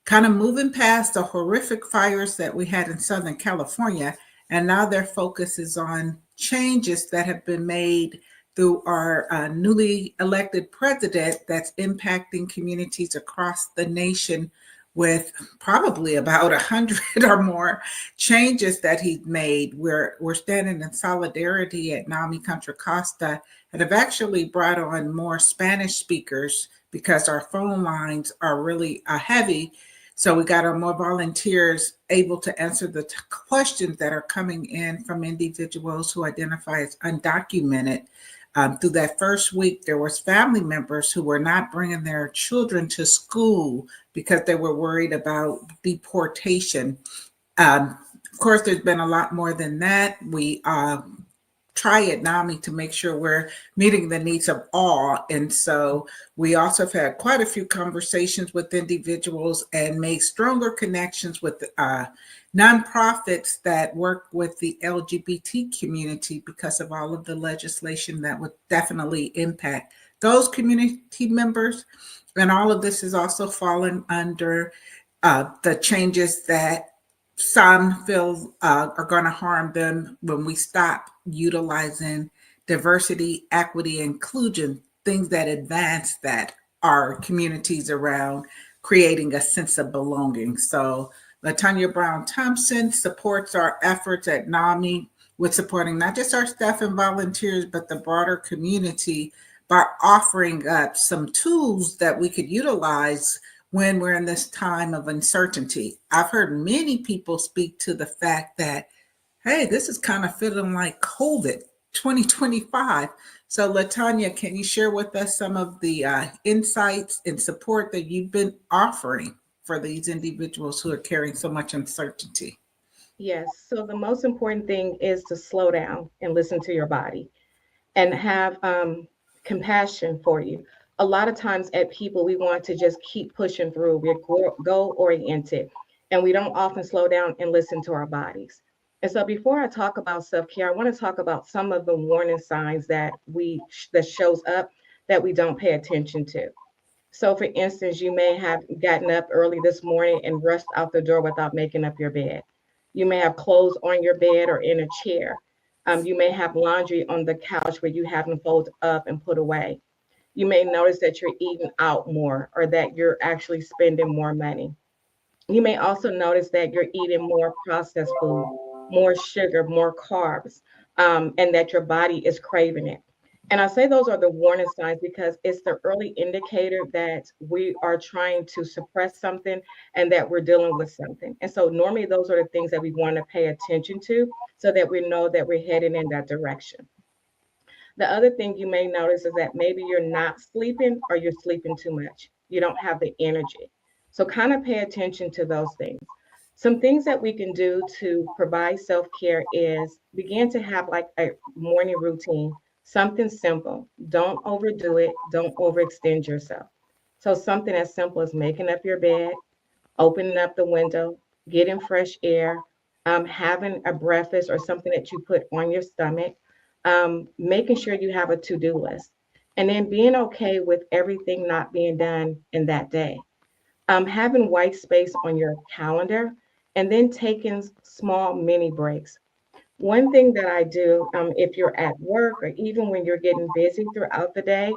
kind of moving past the horrific fires that we had in Southern California. And now their focus is on changes that have been made through our newly elected president that's impacting communities across the nation, with probably about 100 or more changes that he's made. We're standing in solidarity at NAMI Contra Costa and have actually brought on more Spanish speakers because our phone lines are really heavy. So we got more volunteers able to answer the questions that are coming in from individuals who identify as undocumented. Through that first week, there was family members who were not bringing their children to school because they were worried about deportation. Of course, there's been a lot more than that. We try at NAMI to make sure we're meeting the needs of all. And so we also have had quite a few conversations with individuals and made stronger connections with nonprofits that work with the LGBT community because of all of the legislation that would definitely impact those community members. And all of this is also fallen under the changes that some feel are going to harm them when we stop utilizing diversity, equity, inclusion, things that advance that our communities around creating a sense of belonging. So LaTanya Brown Thompson supports our efforts at NAMI with supporting not just our staff and volunteers, but the broader community by offering up some tools that we could utilize when we're in this time of uncertainty. I've heard many people speak to the fact that, hey, this is kind of feeling like COVID 2025. So LaTanya, can you share with us some of the insights and support that you've been offering for these individuals who are carrying so much uncertainty? Yes. So the most important thing is to slow down and listen to your body and have compassion for you. A lot of times at people, we want to just keep pushing through. We're goal-oriented, and we don't often slow down and listen to our bodies. And so before I talk about self-care, I want to talk about some of the warning signs that shows up that we don't pay attention to. So for instance, you may have gotten up early this morning and rushed out the door without making up your bed. You may have clothes on your bed or in a chair. You may have laundry on the couch where you haven't folded up and put away. You may notice that you're eating out more or that you're actually spending more money. You may also notice that you're eating more processed food, more sugar, more carbs, and that your body is craving it. And I say those are the warning signs because it's the early indicator that we are trying to suppress something and that we're dealing with something. And so normally those are the things that we want to pay attention to so that we know that we're heading in that direction. The other thing you may notice is that maybe you're not sleeping or you're sleeping too much. You don't have the energy. So kind of pay attention to those things. Some things that we can do to provide self-care is begin to have like a morning routine, something simple. Don't overdo it. Don't overextend yourself. So something as simple as making up your bed, opening up the window, getting fresh air, having a breakfast or something that you put on your stomach, making sure you have a to-do list, and then being okay with everything not being done in that day. Having white space on your calendar, and then taking small mini breaks. One thing that I do, if you're at work or even when you're getting busy throughout the day,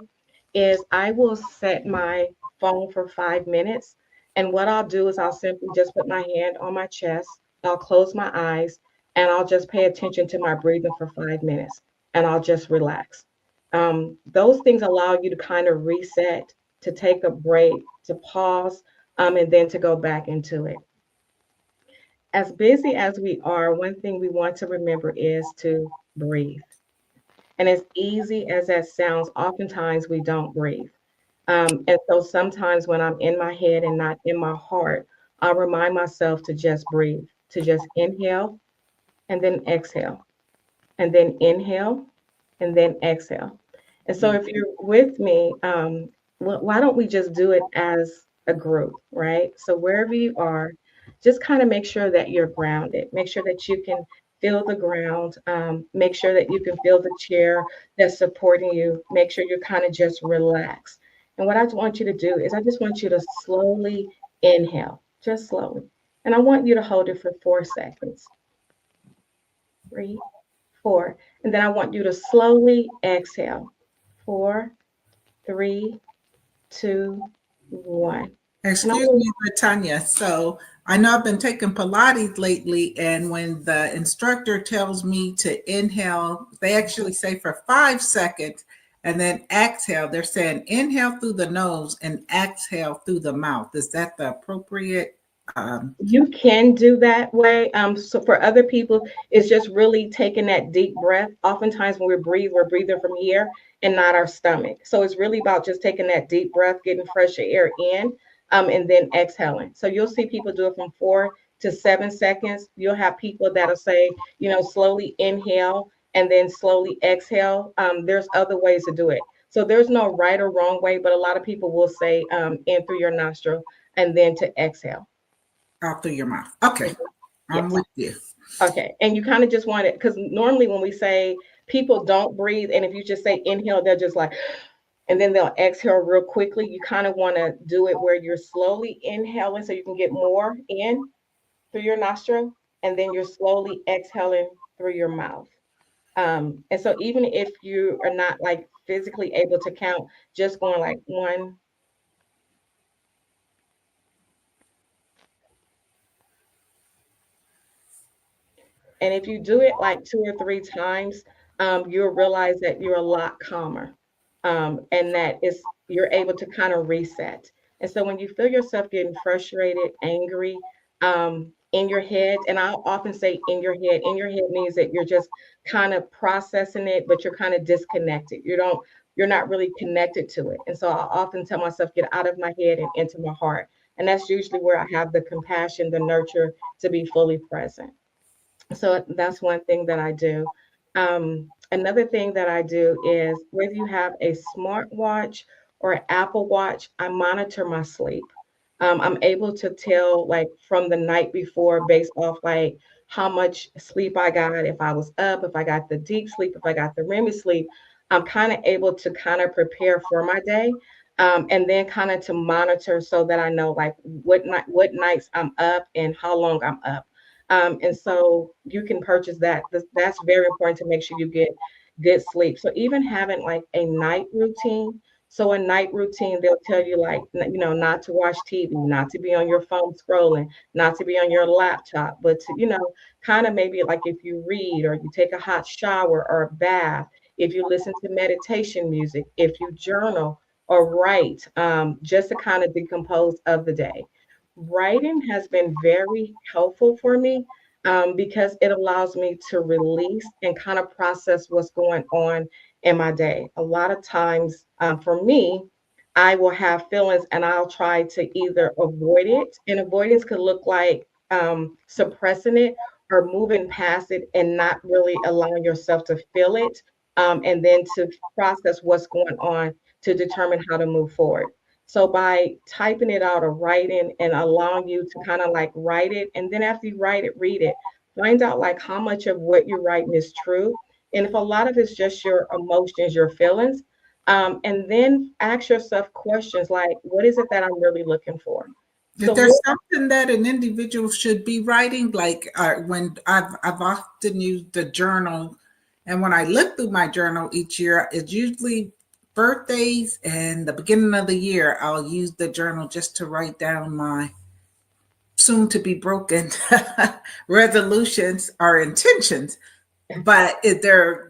is I will set my phone for 5 minutes. And what I'll do is I'll simply just put my hand on my chest, I'll close my eyes, and I'll just pay attention to my breathing for 5 minutes, and I'll just relax. Those things allow you to kind of reset, to take a break, to pause, and then to go back into it. As busy as we are, one thing we want to remember is to breathe. And as easy as that sounds, oftentimes we don't breathe. And so sometimes when I'm in my head and not in my heart, I'll remind myself to just breathe, to just inhale and then exhale, and then inhale and then exhale. And so if you're with me, why don't we just do it as a group, right? So wherever you are, just kind of make sure that you're grounded. Make sure that you can feel the ground. Make sure that you can feel the chair that's supporting you. Make sure you're kind of just relaxed. And what I want you to do is I just want you to slowly inhale, just slowly. And I want you to hold it for 4 seconds. 3, 4. And then I want you to slowly exhale. 4, 3, 2, 1. Excuse me, Tanya. So I know I've been taking Pilates lately, and when the instructor tells me to inhale, they actually say for 5 seconds and then exhale. They're saying inhale through the nose and exhale through the mouth. Is that the appropriate? You can do that way. So for other people, it's just really taking that deep breath. Oftentimes when we breathe, we're breathing from here and not our stomach. So it's really about just taking that deep breath, getting fresher air in, and then exhaling. So you'll see people do it from 4 to 7 seconds. You'll have people that'll say, slowly inhale and then slowly exhale. There's other ways to do it. So there's no right or wrong way, but a lot of people will say in through your nostril and then to exhale. Out through your mouth. Okay. I'm with you. Okay. And you kind of just want it, because normally when we say people don't breathe, and if you just say inhale, they're just like, and then they'll exhale real quickly. You kind of want to do it where you're slowly inhaling so you can get more in through your nostril, and then you're slowly exhaling through your mouth. And so even if you are not like physically able to count, just going like 1, and if you do it like 2 or 3 times, you'll realize that you're a lot calmer, and that you're able to kind of reset. And so when you feel yourself getting frustrated, angry, in your head, and I'll often say in your head means that you're just kind of processing it, but you're kind of disconnected. You're not really connected to it. And so I often tell myself, get out of my head and into my heart. And that's usually where I have the compassion, the nurture to be fully present. So that's one thing that I do. Another thing that I do is whether you have a smartwatch or an Apple Watch, I monitor my sleep. I'm able to tell like from the night before based off like how much sleep I got, if I was up, if I got the deep sleep, if I got the REM sleep. I'm kind of able to kind of prepare for my day. And then kind of to monitor so that I know like what nights I'm up and how long I'm up. And so you can purchase that. That's very important to make sure you get good sleep. So even having like a night routine. So a night routine, they'll tell you like, not to watch TV, not to be on your phone scrolling, not to be on your laptop, but to, kind of maybe like if you read or you take a hot shower or a bath, if you listen to meditation music, if you journal or write, just to kind of decompose of the day. Writing has been very helpful for me because it allows me to release and kind of process what's going on in my day. A lot of times for me, I will have feelings and I'll try to either avoid it. And avoidance could look like suppressing it or moving past it and not really allowing yourself to feel it and then to process what's going on to determine how to move forward. So by typing it out or writing and allowing you to kind of like write it, and then after you write it, read it, find out like how much of what you're writing is true. And if a lot of it's just your emotions, your feelings, and then ask yourself questions like, what is it that I'm really looking for? If there's something that an individual should be writing, like when I've often used the journal, and when I look through my journal each year, it's usually birthdays and the beginning of the year. I'll use the journal just to write down my soon to be broken resolutions or intentions. But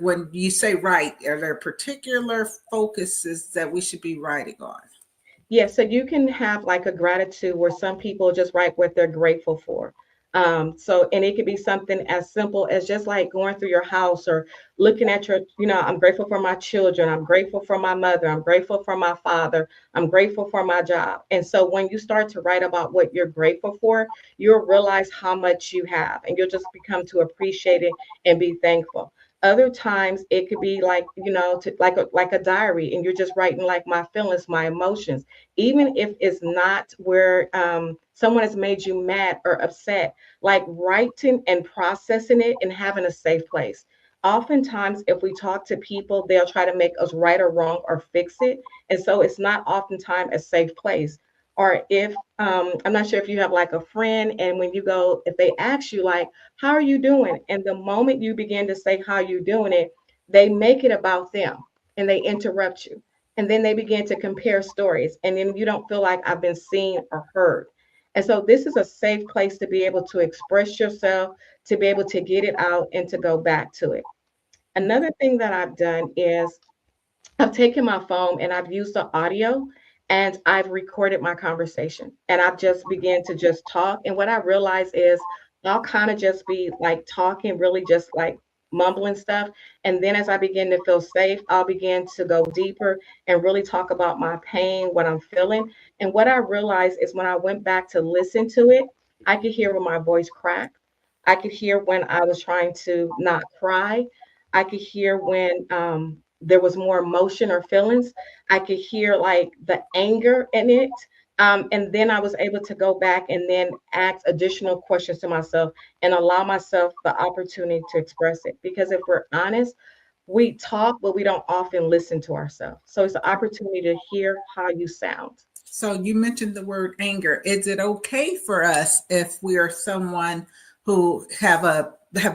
when you say write, are there particular focuses that we should be writing on? Yeah, so you can have like a gratitude where some people just write what they're grateful for. And it could be something as simple as just like going through your house or looking at I'm grateful for my children. I'm grateful for my mother. I'm grateful for my father. I'm grateful for my job. And so when you start to write about what you're grateful for, you'll realize how much you have and you'll just become to appreciate it and be thankful. Other times it could be like, like a diary and you're just writing like my feelings, my emotions, even if it's not where someone has made you mad or upset, like writing and processing it and having a safe place. Oftentimes, if we talk to people, they'll try to make us right or wrong or fix it. And so it's not oftentimes a safe place. Or if I'm not sure if you have like a friend, and when you go, if they ask you like, how are you doing? And the moment you begin to say how you doing it, they make it about them and they interrupt you. And then they begin to compare stories. And then you don't feel like I've been seen or heard. And so this is a safe place to be able to express yourself, to be able to get it out and to go back to it. Another thing that I've done is I've taken my phone and I've used the audio and I've recorded my conversation and I've just began to just talk. And what I realize is I'll kind of just be like talking, really just like mumbling stuff. And then as I begin to feel safe, I'll begin to go deeper and really talk about my pain, what I'm feeling. And what I realized is when I went back to listen to it, I could hear when my voice cracked. I could hear when I was trying to not cry. I could hear when there was more emotion or feelings. I could hear like the anger in it. And then I was able to go back and then ask additional questions to myself and allow myself the opportunity to express it. Because if we're honest, we talk, but we don't often listen to ourselves. So it's an opportunity to hear how you sound. So you mentioned the word anger. Is it okay for us if we are someone who have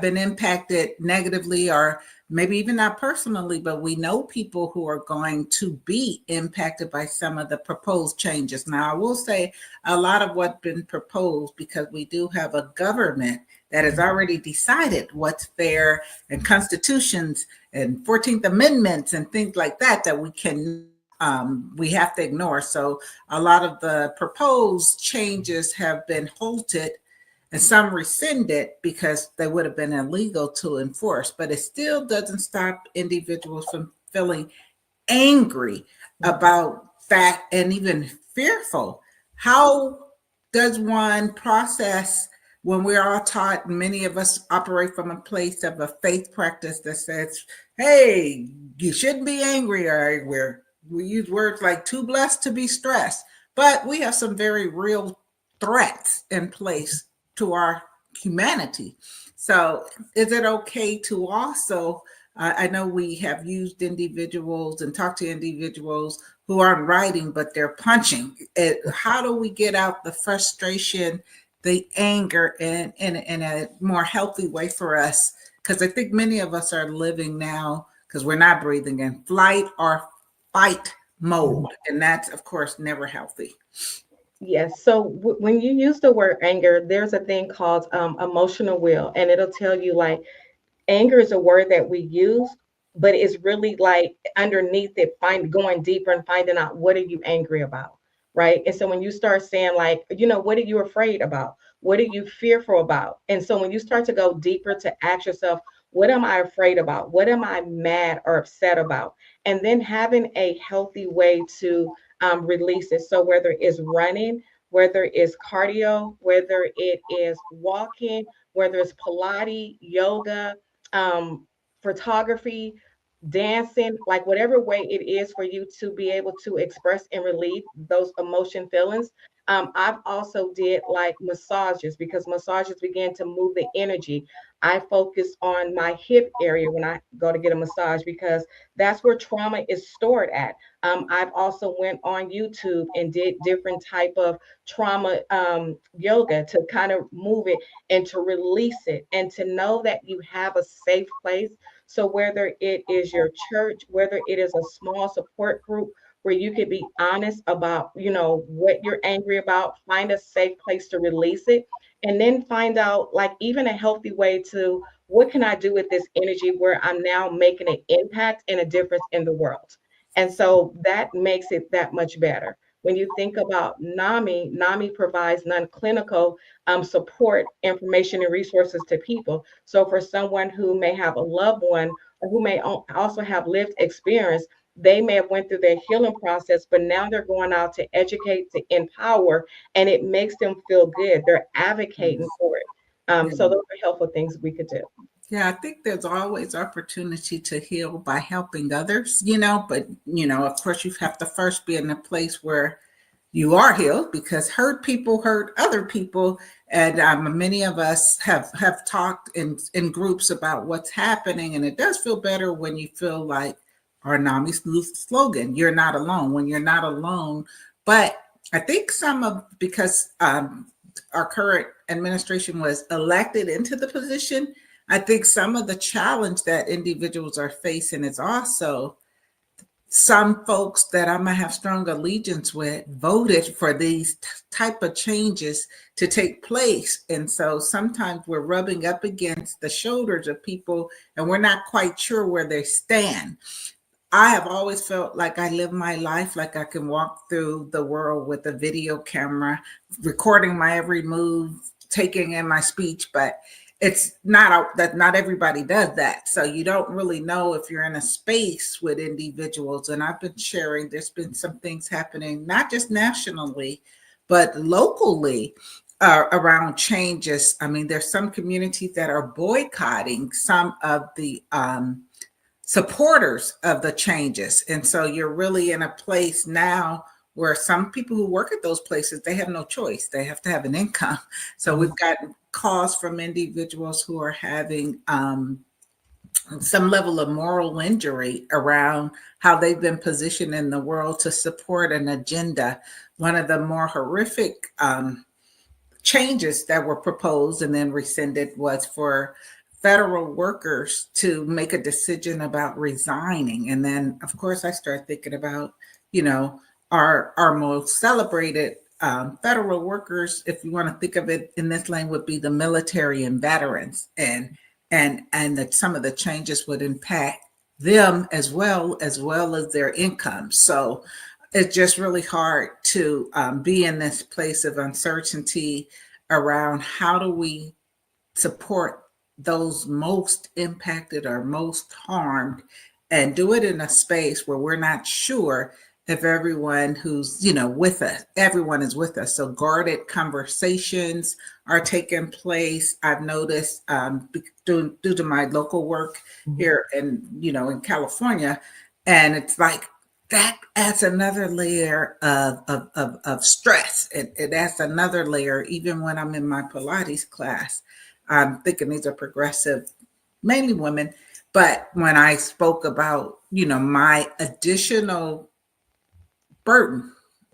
been impacted negatively, or maybe even not personally, but we know people who are going to be impacted by some of the proposed changes? Now, I will say a lot of what's been proposed, because we do have a government that has already decided what's fair, and constitutions and 14th Amendments and things like that, that we have to ignore. So a lot of the proposed changes have been halted and some rescinded because they would have been illegal to enforce. But it still doesn't stop individuals from feeling angry about that and even fearful. How does one process when we're all taught, and many of us operate from a place of a faith practice that says, hey, you shouldn't be angry, or we use words like too blessed to be stressed, but we have some very real threats in place to our humanity. So is it okay to also, I know we have used individuals and talked to individuals who aren't writing, but they're punching. How do we get out the frustration, the anger in a more healthy way for us? Because I think many of us are living now, because we're not breathing, in flight or fight mode. And that's, of course, never healthy. Yes. So when you use the word anger, there's a thing called emotional will, and it'll tell you like anger is a word that we use, but it's really like underneath it, going deeper and finding out what are you angry about, right? And so when you start saying like, what are you afraid about? What are you fearful about? And so when you start to go deeper to ask yourself, what am I afraid about? What am I mad or upset about? And then having a healthy way to release it. So whether it's running, whether it's cardio, whether it is walking, whether it's Pilates, yoga, photography, dancing, like whatever way it is for you to be able to express and relieve those emotion feelings. I've also did like massages, because massages begin to move the energy. I focus on my hip area when I go to get a massage, because that's where trauma is stored at. I've also went on YouTube and did different type of trauma yoga to kind of move it and to release it, and to know that you have a safe place. So whether it is your church, whether it is a small support group where you could be honest about, what you're angry about, find a safe place to release it, and then find out like even a healthy way to, what can I do with this energy where I'm now making an impact and a difference in the world? And so that makes it that much better. When you think about NAMI provides non-clinical support, information, and resources to people. So for someone who may have a loved one or who may also have lived experience, they may have went through their healing process, but now they're going out to educate, to empower, and it makes them feel good. They're advocating for it. So those are helpful things we could do. Yeah, I think there's always opportunity to heal by helping others, but, of course you have to first be in a place where you are healed, because hurt people hurt other people. And many of us have talked in groups about what's happening. And it does feel better when you feel like our NAMI slogan, you're not alone, when you're not alone. But I think because our current administration was elected into the position, I think some of the challenge that individuals are facing is also some folks that I might have strong allegiance with voted for these type of changes to take place. And so sometimes we're rubbing up against the shoulders of people and we're not quite sure where they stand. I have always felt like I live my life like I can walk through the world with a video camera, recording my every move, taking in my speech, but it's not that not everybody does that. So you don't really know if you're in a space with individuals. And I've been sharing, there's been some things happening, not just nationally, but locally around changes. I mean, there's some communities that are boycotting some of the supporters of the changes. And so you're really in a place now where some people who work at those places, they have no choice. They have to have an income. So we've got calls from individuals who are having some level of moral injury around how they've been positioned in the world to support an agenda. One of the more horrific changes that were proposed and then rescinded was for federal workers to make a decision about resigning. And then, of course, I started thinking about, our most celebrated federal workers, if you want to think of it in this lane, would be the military and veterans, and that some of the changes would impact them as well as their income. So it's just really hard to be in this place of uncertainty around how do we support those most impacted or most harmed, and do it in a space where we're not sure if everyone who's, with us, everyone is with us. So guarded conversations are taking place. I've noticed due to my local work here in California, and it's like that adds another layer of stress. It adds another layer, even when I'm in my Pilates class. I'm thinking these are progressive, mainly women. But when I spoke about, my additional burden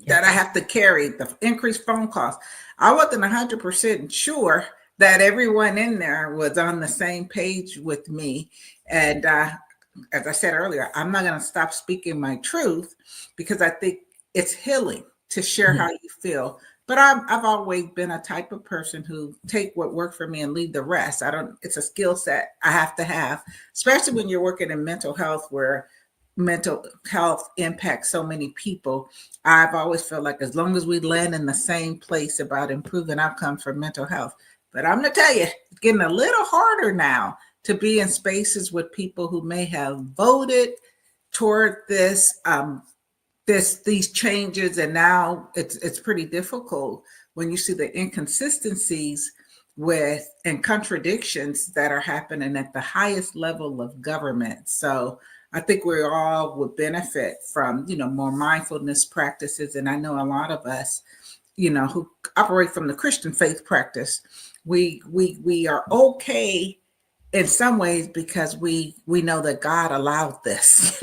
that I have to carry, the increased phone calls, I wasn't 100% sure that everyone in there was on the same page with me. And as I said earlier, I'm not going to stop speaking my truth because I think it's healing to share how you feel. But I've always been a type of person who take what worked for me and leave the rest. It's a skill set I have to have, especially when you're working in mental health, where mental health impacts so many people. I've always felt like as long as we land in the same place about improving outcomes for mental health. But I'm going to tell you, it's getting a little harder now to be in spaces with people who may have voted toward this, these changes, and now it's pretty difficult when you see the inconsistencies and contradictions that are happening at the highest level of government. So I think we all would benefit from, more mindfulness practices. And I know a lot of us, who operate from the Christian faith practice, we are okay in some ways because we know that God allowed this,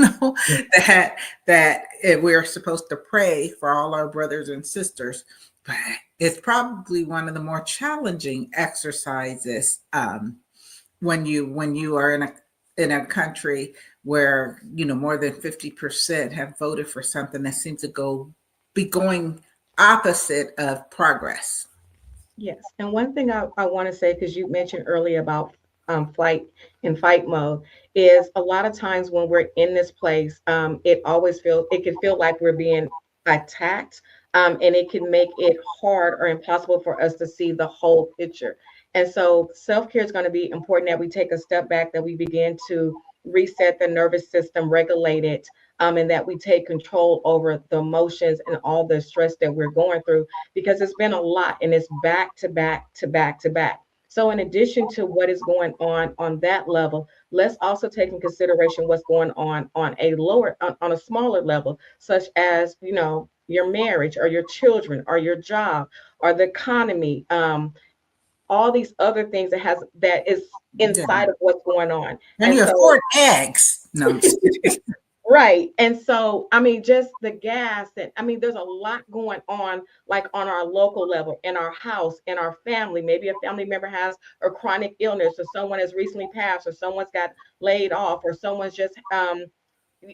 that we're supposed to pray for all our brothers and sisters. But it's probably one of the more challenging exercises when you are in a country where more than 50% have voted for something that seems to be going opposite of progress. Yes, and one thing I want to say, because you mentioned earlier about flight and fight mode, is a lot of times when we're in this place, it can feel like we're being attacked, and it can make it hard or impossible for us to see the whole picture. And so self-care is going to be important, that we take a step back, that we begin to reset the nervous system, regulate it, and that we take control over the emotions and all the stress that we're going through, because it's been a lot and it's back to back to back to back. So in addition to what is going on that level, let's also take in consideration what's going on a smaller level, such as, your marriage or your children or your job or the economy, all these other things that is inside of what's going on. And you afford eggs. No, I'm just kidding. Right. And so, I mean, just the gas, and I mean, there's a lot going on, like on our local level, in our house, in our family. Maybe a family member has a chronic illness, or someone has recently passed, or someone's got laid off, or someone's just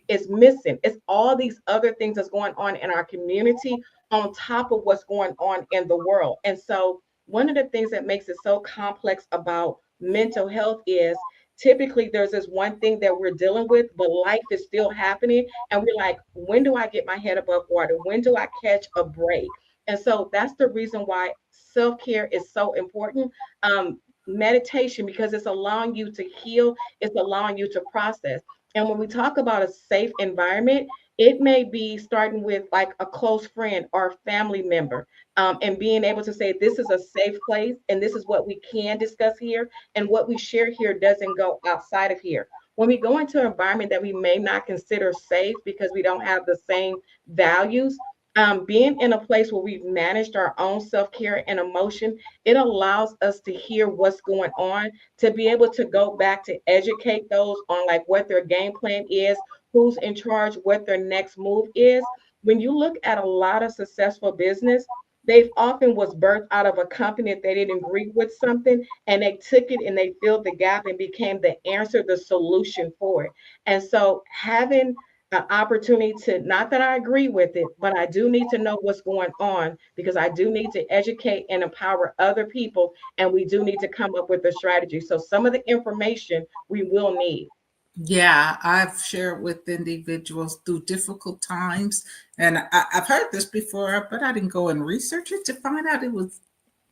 is missing. It's all these other things that's going on in our community on top of what's going on in the world. And so, one of the things that makes it so complex about mental health is typically there's this one thing that we're dealing with, but life is still happening. And we're like, when do I get my head above water? When do I catch a break? And so that's the reason why self care is so important. Meditation, because it's allowing you to heal, it's allowing you to process. And when we talk about a safe environment, it may be starting with like a close friend or a family member, and being able to say, this is a safe place, and this is what we can discuss here, and what we share here doesn't go outside of here. When we go into an environment that we may not consider safe because we don't have the same values, being in a place where we've managed our own self-care and emotion, it allows us to hear what's going on, to be able to go back to educate those on like what their game plan is, who's in charge, what their next move is. When you look at a lot of successful business, they've often was birthed out of a company that they didn't agree with something, and they took it and they filled the gap and became the answer, the solution for it. And so having an opportunity to, not that I agree with it, but I do need to know what's going on, because I do need to educate and empower other people, and we do need to come up with a strategy. So some of the information we will need. Yeah, I've shared with individuals through difficult times, and I've heard this before, but I didn't go and research it to find out it was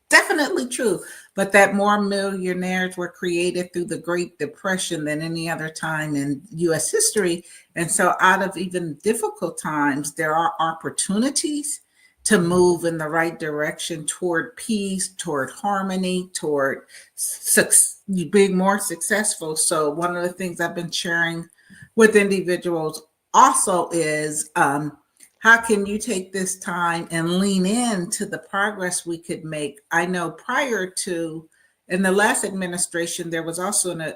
definitely true, but that more millionaires were created through the Great Depression than any other time in U.S. history. And so out of even difficult times, there are opportunities to move in the right direction toward peace, toward harmony, toward being more successful. So one of the things I've been sharing with individuals also is, how can you take this time and lean into the progress we could make? I know prior to, in the last administration, there was also an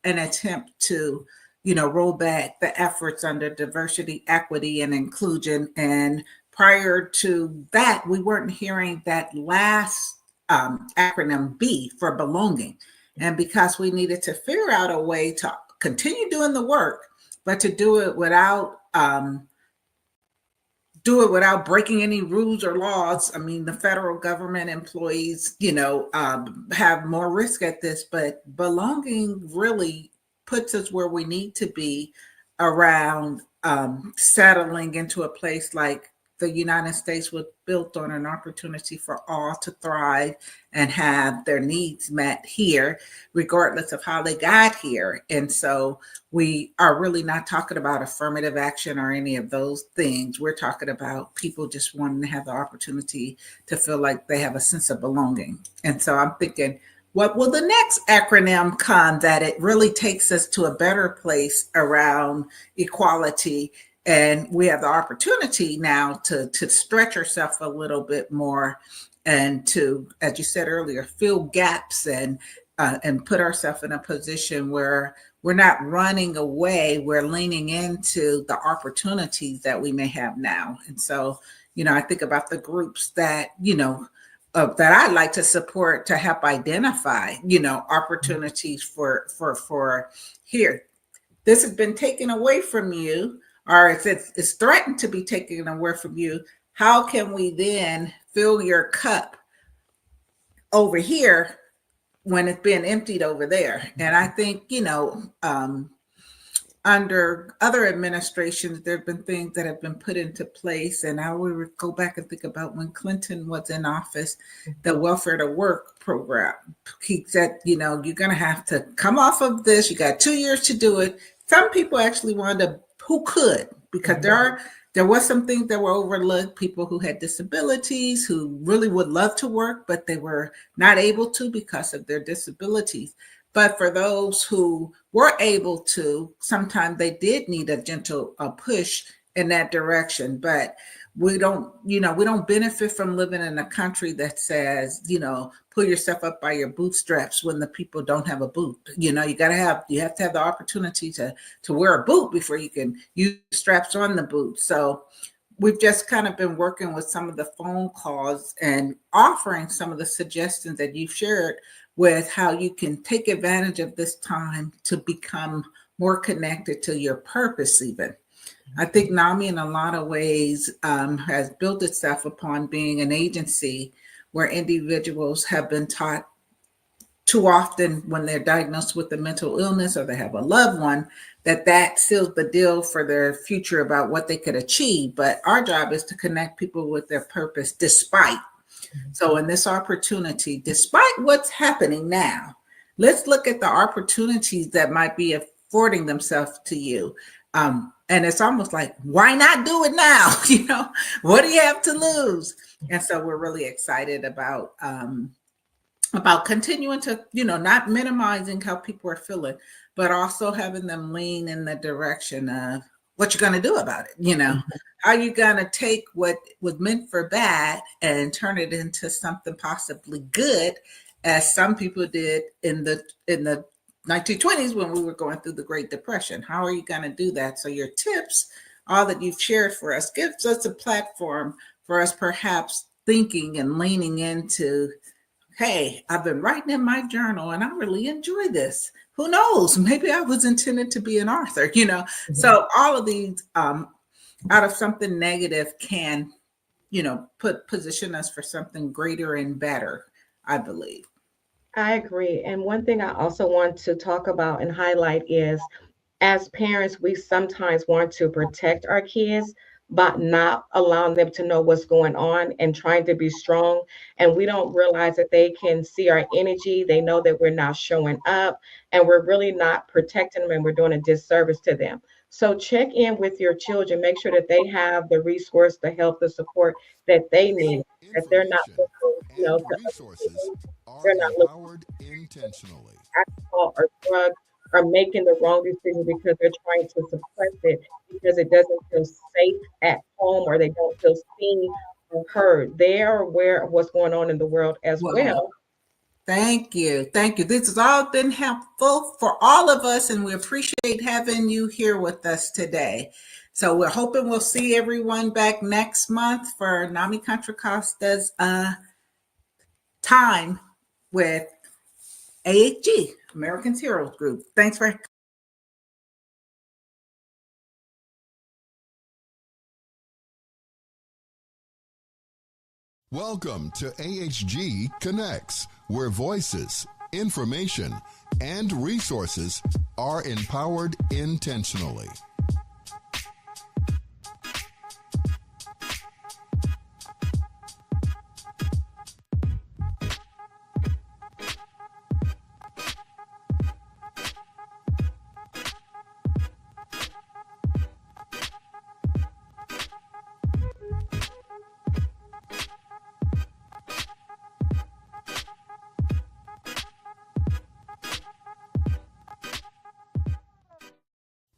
attempt to, roll back the efforts under diversity, equity, and inclusion. And prior to that, we weren't hearing that last acronym B for belonging. And because we needed to figure out a way to continue doing the work, but to do it without breaking any rules or laws. I mean, the federal government employees, have more risk at this, but belonging really puts us where we need to be around settling into a place like the United States was built on an opportunity for all to thrive and have their needs met here, regardless of how they got here. And so we are really not talking about affirmative action or any of those things. We're talking about people just wanting to have the opportunity to feel like they have a sense of belonging. And so I'm thinking, what will the next acronym come that it really takes us to a better place around equality? And we have the opportunity now to stretch ourselves a little bit more and to, as you said earlier, fill gaps and put ourselves in a position where we're not running away, we're leaning into the opportunities that we may have now. And so, I think about the groups that, that I like to support to help identify, opportunities for here. This has been taken away from you, or if it's threatened to be taken away from you, how can we then fill your cup over here when it's been emptied over there? And I think, under other administrations, there have been things that have been put into place. And I will go back and think about when Clinton was in office, the welfare to work program. He said, you're going to have to come off of this. You got 2 years to do it. Some people actually wanted to, who could, because there was some things that were overlooked, people who had disabilities, who really would love to work, but they were not able to because of their disabilities. But for those who were able to, sometimes they did need a gentle push in that direction. But we don't benefit from living in a country that says, pull yourself up by your bootstraps when the people don't have a boot. You have to have the opportunity to wear a boot before you can use straps on the boot. So we've just kind of been working with some of the phone calls and offering some of the suggestions that you've shared with how you can take advantage of this time to become more connected to your purpose even. I think NAMI in a lot of ways has built itself upon being an agency where individuals have been taught too often when they're diagnosed with a mental illness or they have a loved one, that seals the deal for their future about what they could achieve. But our job is to connect people with their purpose despite. So in this opportunity, despite what's happening now, let's look at the opportunities that might be affording themselves to you. And it's almost like, why not do it now? What do you have to lose? And so we're really excited about continuing to, not minimizing how people are feeling, but also having them lean in the direction of what you're going to do about it. How you going to take what was meant for bad and turn it into something possibly good, as some people did in the 1920s when we were going through the Great Depression. How are you going to do that? So your tips, all that you've shared for us, gives us a platform for us perhaps thinking and leaning into, hey, I've been writing in my journal and I really enjoy this. Who knows? Maybe I was intended to be an author, Mm-hmm. So all of these out of something negative can, position us for something greater and better, I believe. I agree. And one thing I also want to talk about and highlight is, as parents, we sometimes want to protect our kids, but not allowing them to know what's going on and trying to be strong. And we don't realize that they can see our energy. They know that we're not showing up and we're really not protecting them and we're doing a disservice to them. So check in with your children, make sure that they have the resource, the help, the support that they need, that they're not looking, they're not looking intentionally. Alcohol or drugs, are making the wrong decision because they're trying to suppress it because it doesn't feel safe at home or they don't feel seen or heard. They are aware of what's going on in the world as well. Thank you. This has all been helpful for all of us, and we appreciate having you here with us today. So we're hoping we'll see everyone back next month for NAMI Contra Costa's time with AHG, Americans Heroes Group. Thanks for Welcome to AHG Connects, where voices, information, and resources are empowered intentionally.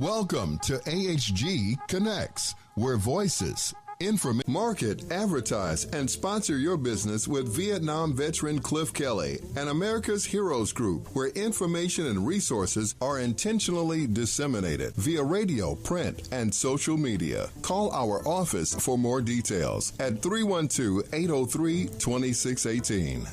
Welcome to AHG Connects, where voices, market, advertise, and sponsor your business with Vietnam veteran Cliff Kelly and America's Heroes Group, where information and resources are intentionally disseminated via radio, print, and social media. Call our office for more details at 312-803-2618.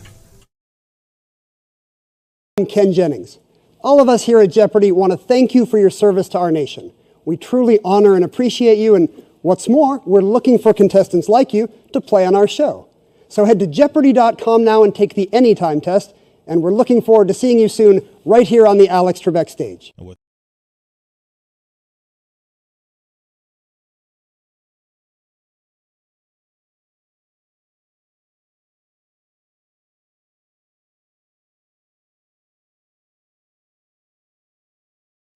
I'm Ken Jennings. All of us here at Jeopardy want to thank you for your service to our nation. We truly honor and appreciate you, and what's more, we're looking for contestants like you to play on our show. So head to Jeopardy.com now and take the Anytime test, and we're looking forward to seeing you soon right here on the Alex Trebek stage.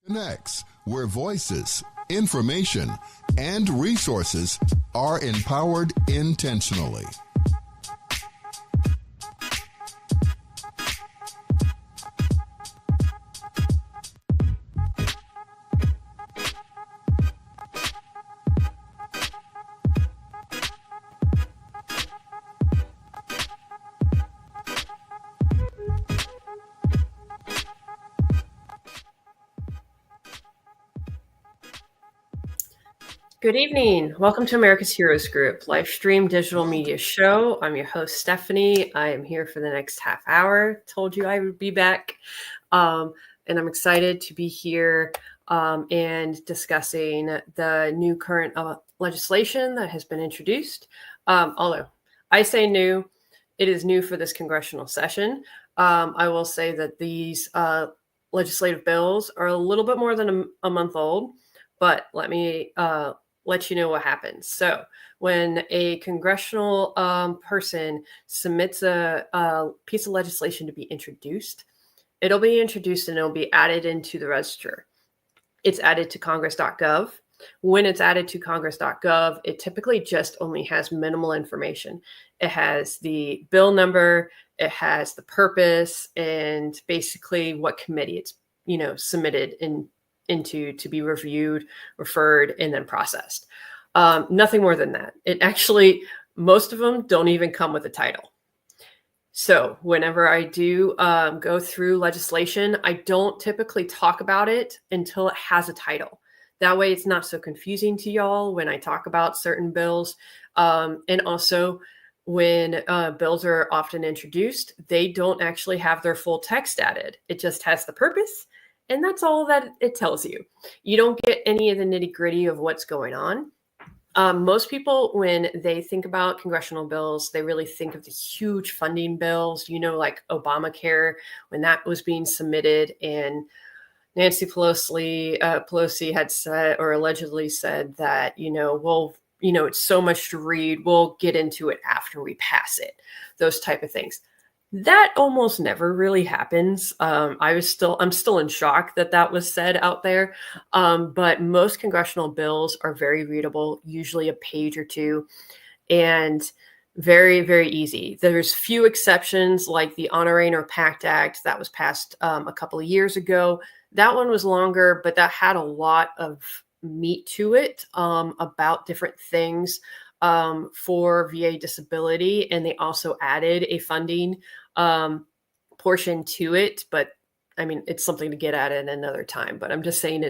Connects, where voices, information, and resources are empowered intentionally. Good evening. Welcome to America's Heroes Group, live stream digital media show. I'm your host, Stephanie. I am here for the next half hour. Told you I would be back. And I'm excited to be here and discussing the new current legislation that has been introduced. Although I say new, it is new for this congressional session. I will say that these legislative bills are a little bit more than a month old, but let me let you know what happens. So when a congressional person submits a piece of legislation to be introduced, it'll be introduced and it'll be added into the register. It's added to congress.gov. When it's added to congress.gov, it typically just only has minimal information. It has the bill number, it has the purpose, and basically what committee it's submitted into to be reviewed, referred, and then processed. Nothing more than that. It actually, most of them don't even come with a title. So whenever I do go through legislation, I don't typically talk about it until it has a title. That way it's not so confusing to y'all when I talk about certain bills. And also when bills are often introduced, they don't actually have their full text added. It just has the purpose, and that's all that it tells you. You don't get any of the nitty-gritty of what's going on. Most people, when they think about congressional bills, they really think of the huge funding bills, like Obamacare, when that was being submitted, and Nancy Pelosi had said, or allegedly said, that, it's so much to read, we'll get into it after we pass it, those type of things. That almost never really happens. I'm still in shock that was said out there. But most congressional bills are very readable, usually a page or two, and very, very easy. There's few exceptions, like the Honoring or PACT Act that was passed a couple of years ago. That one was longer, but that had a lot of meat to it about different things for VA disability, and they also added a funding portion to it. But I mean, it's something to get at it another time. But I'm just saying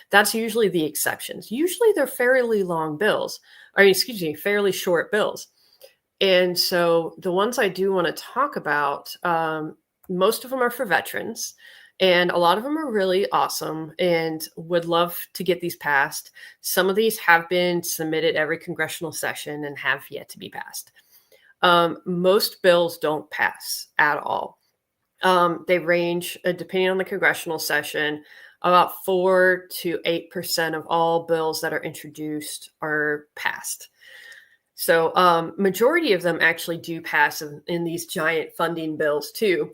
that's usually the exceptions. Usually they're fairly long bills, fairly short bills. And so the ones I do want to talk about, most of them are for veterans. And a lot of them are really awesome and would love to get these passed. Some of these have been submitted every congressional session and have yet to be passed. Most bills don't pass at all. They range, depending on the congressional session, about 4 to 8% of all bills that are introduced are passed. So majority of them actually do pass in these giant funding bills too,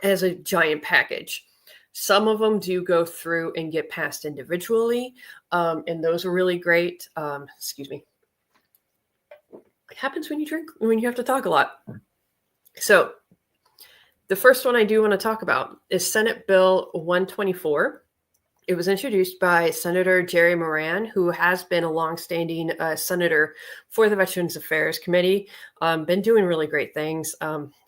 as a giant package. Some of them do go through and get passed individually, and those are really great. Excuse me. It happens when you have to talk a lot. So the first one I do want to talk about is Senate Bill 124. It was introduced by Senator Jerry Moran, who has been a longstanding senator for the Veterans Affairs Committee, been doing really great things.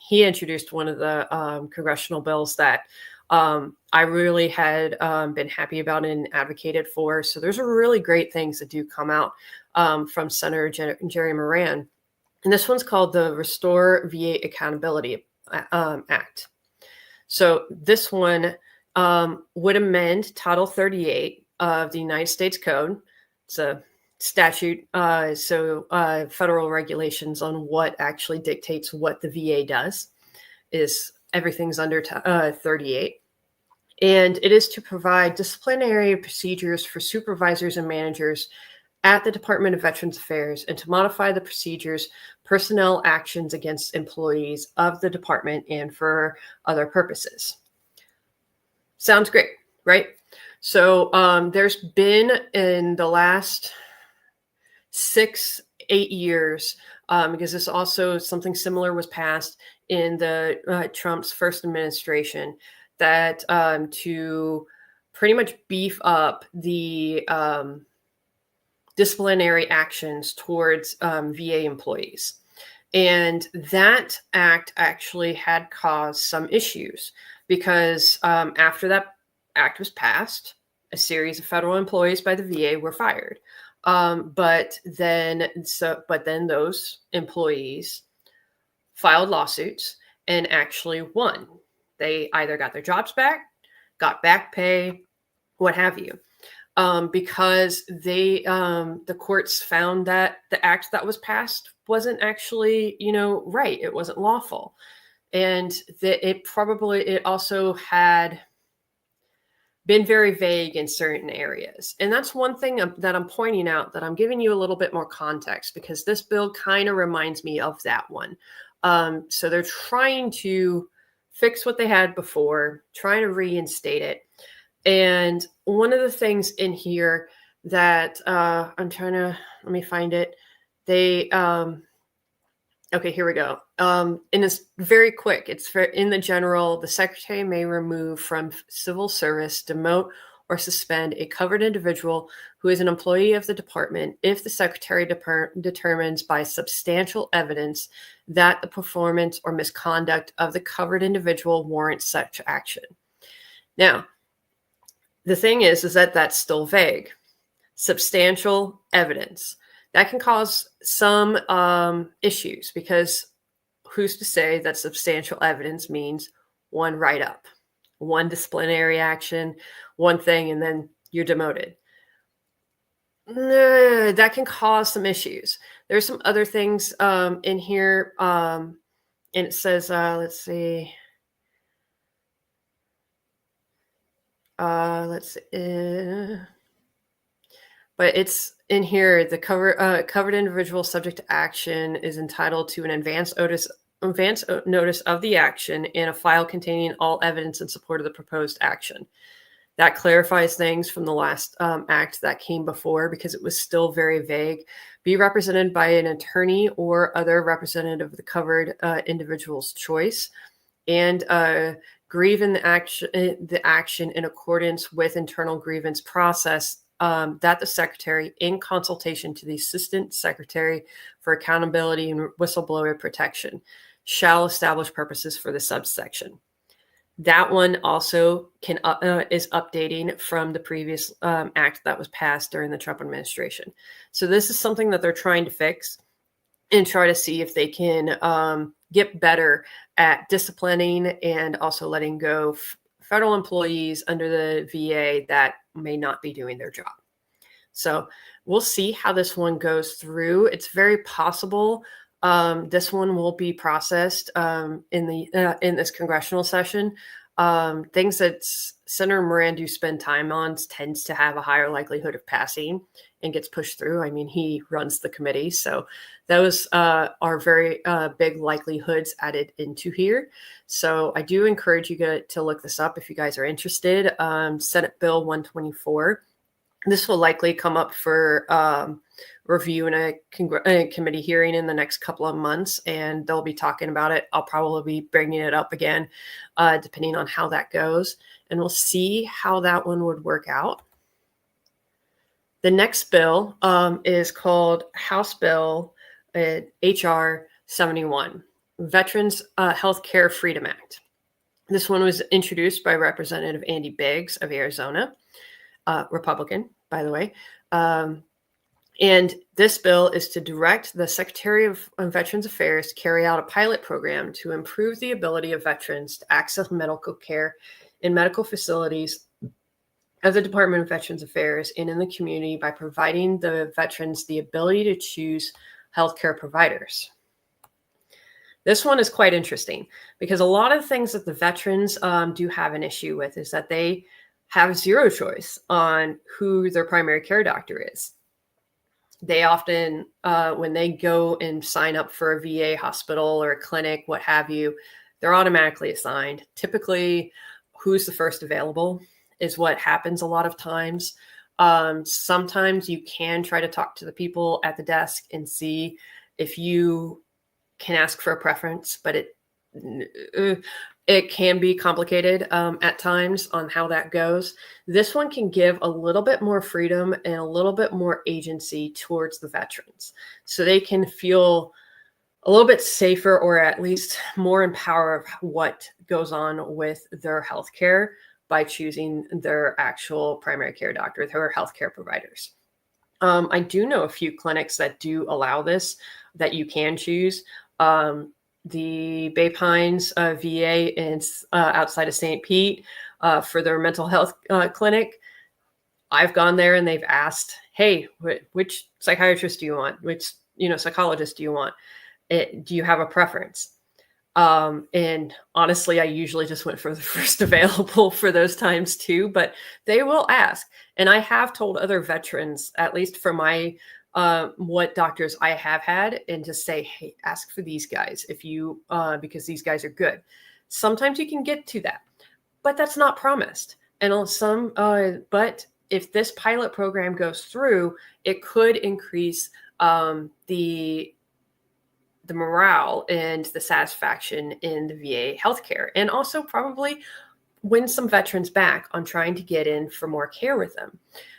He introduced one of the congressional bills that I really had been happy about and advocated for. So there's really great things that do come out from Senator Jerry Moran. And this one's called the Restore VA Accountability Act. So this one would amend Title 38 of the United States Code. It's a statute, federal regulations on what actually dictates what the VA does. Is everything's under 38. And it is to provide disciplinary procedures for supervisors and managers at the Department of Veterans Affairs, and to modify the procedures, personnel actions against employees of the department, and for other purposes. Sounds great, right? So there's been, in the last 6-8 years, because this also, something similar was passed in the Trump's first administration, that to pretty much beef up the disciplinary actions towards VA employees. And that act actually had caused some issues, because after that act was passed, a series of federal employees by the VA were fired. But then those employees filed lawsuits and actually won. They either got their jobs back, got back pay, what have you, because the courts found that the act that was passed wasn't actually, right. It wasn't lawful. And it also had been very vague in certain areas. And that's one thing that I'm pointing out, that I'm giving you a little bit more context, because this bill kind of reminds me of that one. So they're trying to fix what they had before, trying to reinstate it. And one of the things in here that let me find it. Okay, here we go. And it's very quick. It's in the general, the secretary may remove from civil service, demote, or suspend a covered individual who is an employee of the department if the secretary determines by substantial evidence that the performance or misconduct of the covered individual warrants such action. Now, the thing is that that's still vague. Substantial evidence. That can cause some issues, because who's to say that substantial evidence means one write-up, one disciplinary action, one thing, and then you're demoted? That can cause some issues. There's some other things in here, and it says, let's see. But it's in here, the covered individual subject to action is entitled to an advance notice of the action in a file containing all evidence in support of the proposed action. That clarifies things from the last act that came before, because it was still very vague. Be represented by an attorney or other representative of the covered individual's choice, and grieve in the action in accordance with internal grievance process that the secretary, in consultation to the assistant secretary for accountability and whistleblower protection, shall establish purposes for the subsection. That one also is updating from the previous act that was passed during the Trump administration. So this is something that they're trying to fix and try to see if they can get better at disciplining and also letting go federal employees under the VA that may not be doing their job. So we'll see how this one goes through. It's very possible this one will be processed in this congressional session. Things that Senator Moran spend time on tends to have a higher likelihood of passing and gets pushed through. I mean, he runs the committee, so those are very big likelihoods added into here. So I do encourage you to look this up if you guys are interested. Senate Bill 124. This will likely come up for review in a committee hearing in the next couple of months, and they'll be talking about it. I'll probably be bringing it up again, depending on how that goes, and we'll see how that one would work out. The next bill is called House Bill HR 71, Veterans Healthcare Freedom Act. This one was introduced by Representative Andy Biggs of Arizona, Republican, by the way. And this bill is to direct the Secretary of Veterans Affairs to carry out a pilot program to improve the ability of veterans to access medical care in medical facilities of the Department of Veterans Affairs and in the community by providing the veterans the ability to choose healthcare providers. This one is quite interesting because a lot of things that the veterans do have an issue with is that they have zero choice on who their primary care doctor is. They often, when they go and sign up for a VA hospital or a clinic, what have you, they're automatically assigned. Typically, who's the first available is what happens a lot of times. Sometimes you can try to talk to the people at the desk and see if you can ask for a preference, but it can be complicated at times on how that goes. This one can give a little bit more freedom and a little bit more agency towards the veterans, so they can feel a little bit safer or at least more in power of what goes on with their healthcare by choosing their actual primary care doctor, their healthcare providers. I do know a few clinics that do allow this, that you can choose. The Bay Pines VA is outside of St. Pete for their mental health clinic. I've gone there and they've asked, hey, which psychiatrist do you want? Which, psychologist do you want? Do you have a preference? And honestly, I usually just went for the first available for those times too, but they will ask. And I have told other veterans, at least for my, what doctors I have had, and to say, hey, ask for these guys if you, because these guys are good. Sometimes you can get to that, but that's not promised. And on but if this pilot program goes through, it could increase the morale and the satisfaction in the VA healthcare, and also probably win some veterans back on trying to get in for more care with them,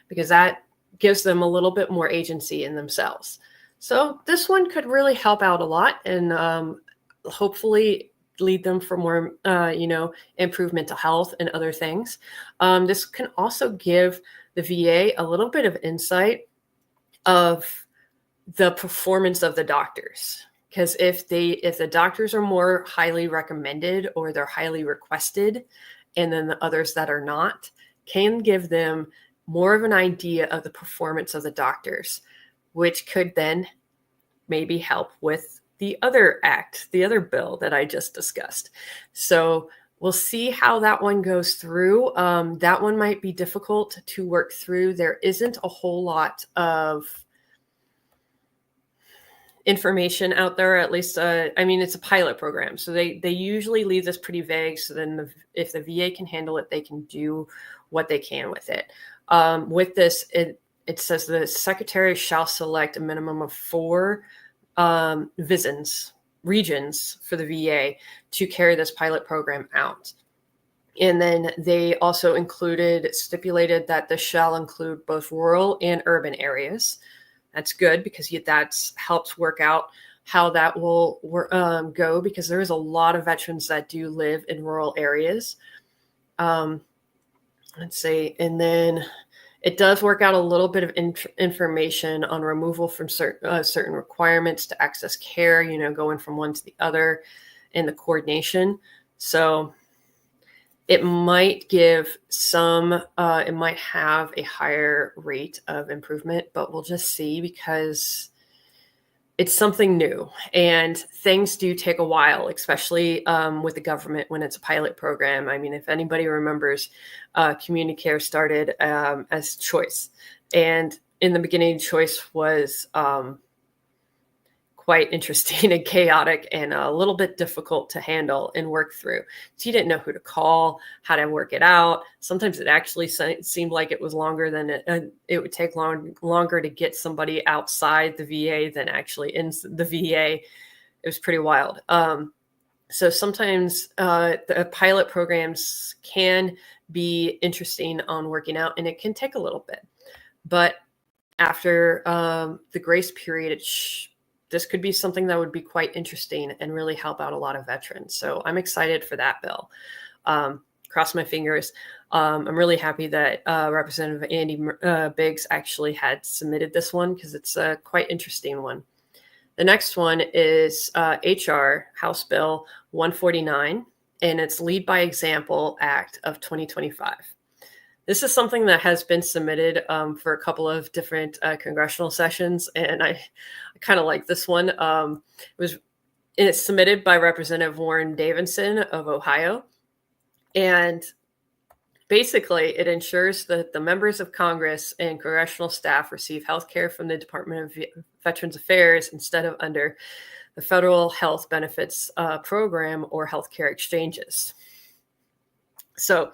because that gives them a little bit more agency in themselves. So this one could really help out a lot, and hopefully lead them for more, improved mental health and other things. This can also give the VA a little bit of insight of the performance of the doctors. Because if the doctors are more highly recommended or they're highly requested, and then the others that are not, can give them more of an idea of the performance of the doctors, which could then maybe help with the other bill that I just discussed. So we'll see how that one goes through. That one might be difficult to work through. There isn't a whole lot of information out there, at least. It's a pilot program, so they usually leave this pretty vague. So then if the VA can handle it, they can do what they can with it. With this, it says the secretary shall select a minimum of 4 regions for the VA to carry this pilot program out. And then they also stipulated that this shall include both rural and urban areas. That's good, because that helps work out how that will go, because there is a lot of veterans that do live in rural areas. Let's see. And then it does work out a little bit of information on removal from certain requirements to access care, going from one to the other, and the coordination. So it might give it might have a higher rate of improvement, but we'll just see, because it's something new and things do take a while, especially with the government when it's a pilot program. I mean, if anybody remembers, CommuniCare started as Choice, and in the beginning, Choice was quite interesting and chaotic and a little bit difficult to handle and work through. So you didn't know who to call, how to work it out. Sometimes it actually seemed like it was longer than it would take longer to get somebody outside the VA than actually in the VA. It was pretty wild. So sometimes the pilot programs can be interesting on working out, and it can take a little bit. But after the grace period, this could be something that would be quite interesting and really help out a lot of veterans. So I'm excited for that bill. Cross my fingers. I'm really happy that Representative Andy Biggs actually had submitted this one, because it's a quite interesting one. The next one is HR House Bill 149, and it's Lead by Example Act of 2025. This is something that has been submitted for a couple of different congressional sessions, and I kind of like this one. It's submitted by Representative Warren Davidson of Ohio, and basically it ensures that the members of Congress and congressional staff receive health care from the Department of Veterans Affairs instead of under the Federal Health Benefits Program or healthcare exchanges. So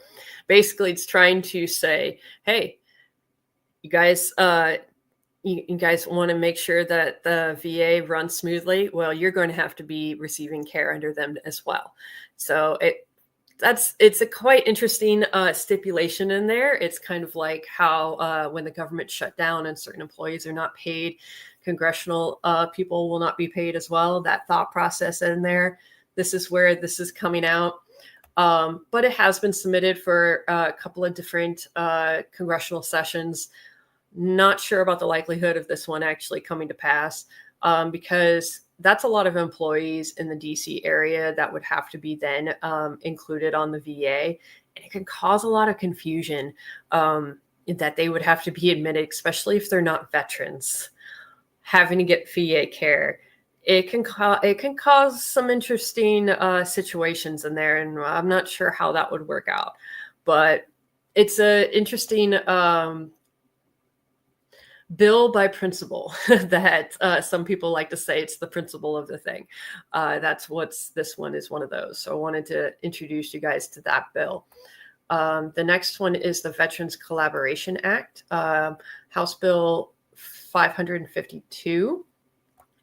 basically it's trying to say, hey, you guys want to make sure that the VA runs smoothly. Well, you're going to have to be receiving care under them as well. So it's a quite interesting stipulation in there. It's kind of like how when the government shut down and certain employees are not paid, congressional people will not be paid as well. That thought process in there. This is where this is coming out. But it has been submitted for a couple of different congressional sessions. Not sure about the likelihood of this one actually coming to pass, because that's a lot of employees in the DC area that would have to be then included on the VA. And it can cause a lot of confusion that they would have to be admitted, especially if they're not veterans, having to get VA care. It can cause some interesting situations in there, and I'm not sure how that would work out. But it's an interesting bill by principle that some people like to say it's the principle of the thing. This one is one of those. So I wanted to introduce you guys to that bill. The next one is the Veterans Collaboration Act, House Bill 552.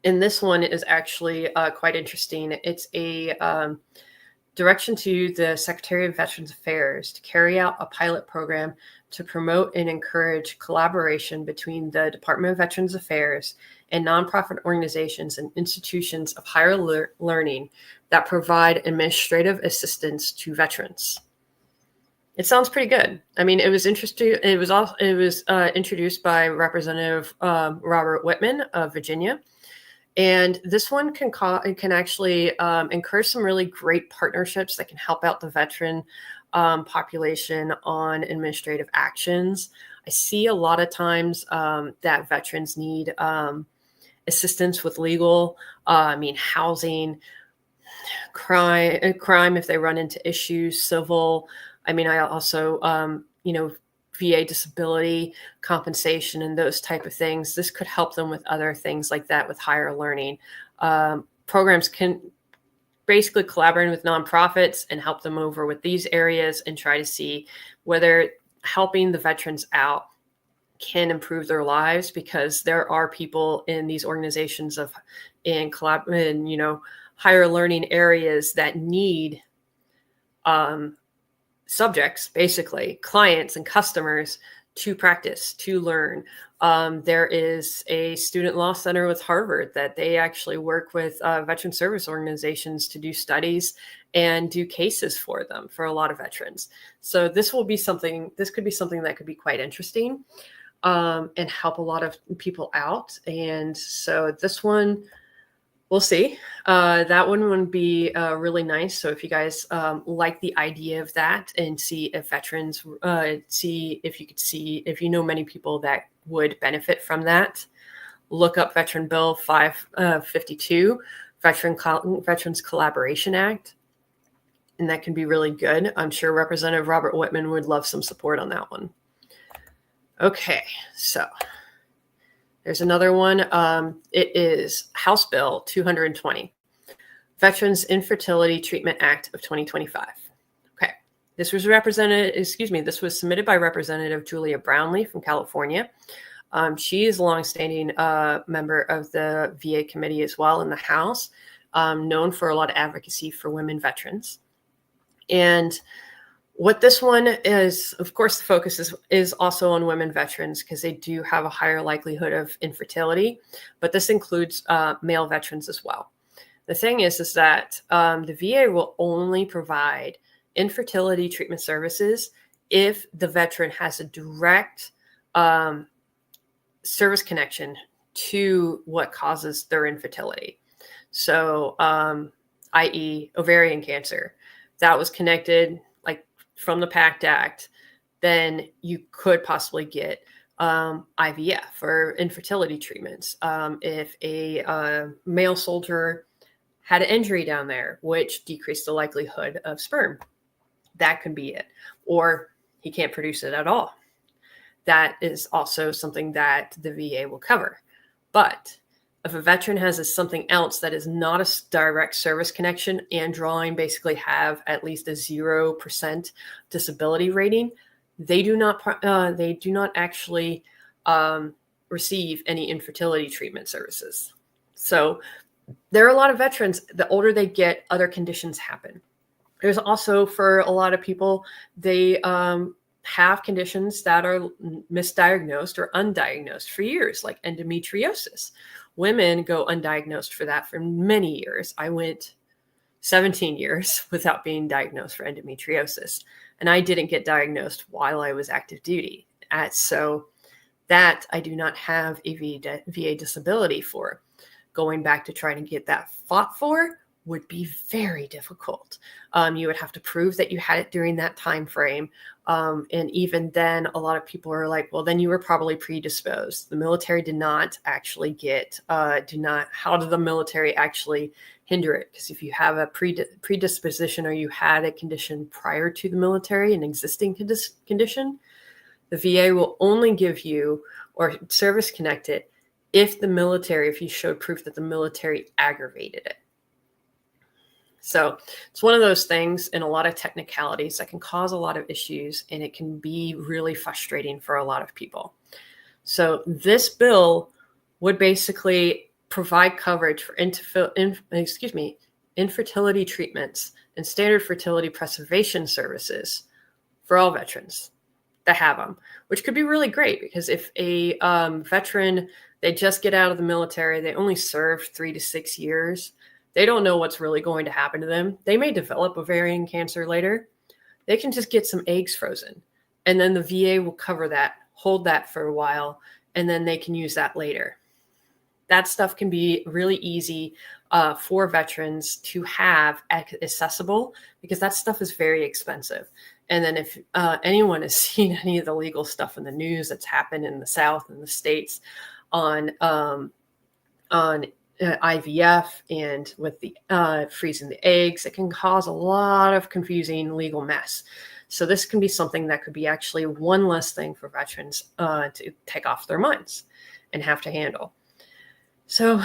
And this one is actually quite interesting. It's a direction to the Secretary of Veterans Affairs to carry out a pilot program to promote and encourage collaboration between the Department of Veterans Affairs and nonprofit organizations and institutions of higher learning that provide administrative assistance to veterans. It sounds pretty good. I mean, it was interesting. It was introduced by Representative Robert Whitman of Virginia. And this one can actually encourage some really great partnerships that can help out the veteran population on administrative actions. I see a lot of times that veterans need assistance with legal, housing, crime if they run into issues, civil. I mean, I also, VA disability compensation and those type of things. This could help them with other things like that with higher learning. Programs can basically collaborate with nonprofits and help them over with these areas and try to see whether helping the veterans out can improve their lives, because there are people in these organizations in higher learning areas that need subjects, basically clients and customers, to practice, to learn. There is a student law center with Harvard that they actually work with veteran service organizations to do studies and do cases for them for a lot of veterans. So this could be something that could be quite interesting and help a lot of people out. And so this one, we'll see. That one would be really nice. So if you guys like the idea of that and see if veterans, if you know many people that would benefit from that, look up Veteran Bill 552, Veterans Collaboration Act. And that can be really good. I'm sure Representative Robert Whitman would love some support on that one. Okay, so there's another one. It is House Bill 220, Veterans Infertility Treatment Act of 2025. Okay, this was submitted by Representative Julia Brownlee from California. She is a longstanding member of the VA committee as well in the House, known for a lot of advocacy for women veterans. And what this one is, of course, the focus is also on women veterans because they do have a higher likelihood of infertility, but this includes male veterans as well. The thing is that the VA will only provide infertility treatment services if the veteran has a direct service connection to what causes their infertility. So, i.e. ovarian cancer, that was connected from the PACT Act, then you could possibly get IVF or infertility treatments. If a male soldier had an injury down there, which decreased the likelihood of sperm, that could be it. Or he can't produce it at all. That is also something that the VA will cover. But if a veteran has something else that is not a direct service connection and drawing basically have at least a 0% disability rating, they do not actually receive any infertility treatment services. So there are a lot of veterans, the older they get, other conditions happen. There's also, for a lot of people, they have conditions that are misdiagnosed or undiagnosed for years, like endometriosis. Women go undiagnosed for that for many years. I went 17 years without being diagnosed for endometriosis, and I didn't get diagnosed while I was active duty. So That I do not have a VA disability for. Going back to trying to get that fought for would be very difficult. You would have to prove that you had it during that time frame. And even then, a lot of people are like, well, then you were probably predisposed. The military did not actually get, how did the military actually hinder it? Because if you have a predisposition or you had a condition prior to the military, an existing condition, the VA will only give you or service connect it if you showed proof that the military aggravated it. So it's one of those things and a lot of technicalities that can cause a lot of issues, and it can be really frustrating for a lot of people. So this bill would basically provide coverage for infertility treatments and standard fertility preservation services for all veterans that have them, which could be really great because if a veteran, they just get out of the military, they only serve 3 to 6 years, they don't know what's really going to happen to them. They may develop ovarian cancer later. They can just get some eggs frozen, and then the VA will cover that, hold that for a while, and then they can use that later. That stuff can be really easy for veterans to have accessible because that stuff is very expensive. And then if anyone has seen any of the legal stuff in the news that's happened in the South and the States on IVF and with the freezing the eggs, it can cause a lot of confusing legal mess. So this can be something that could be actually one less thing for veterans to take off their minds and have to handle. So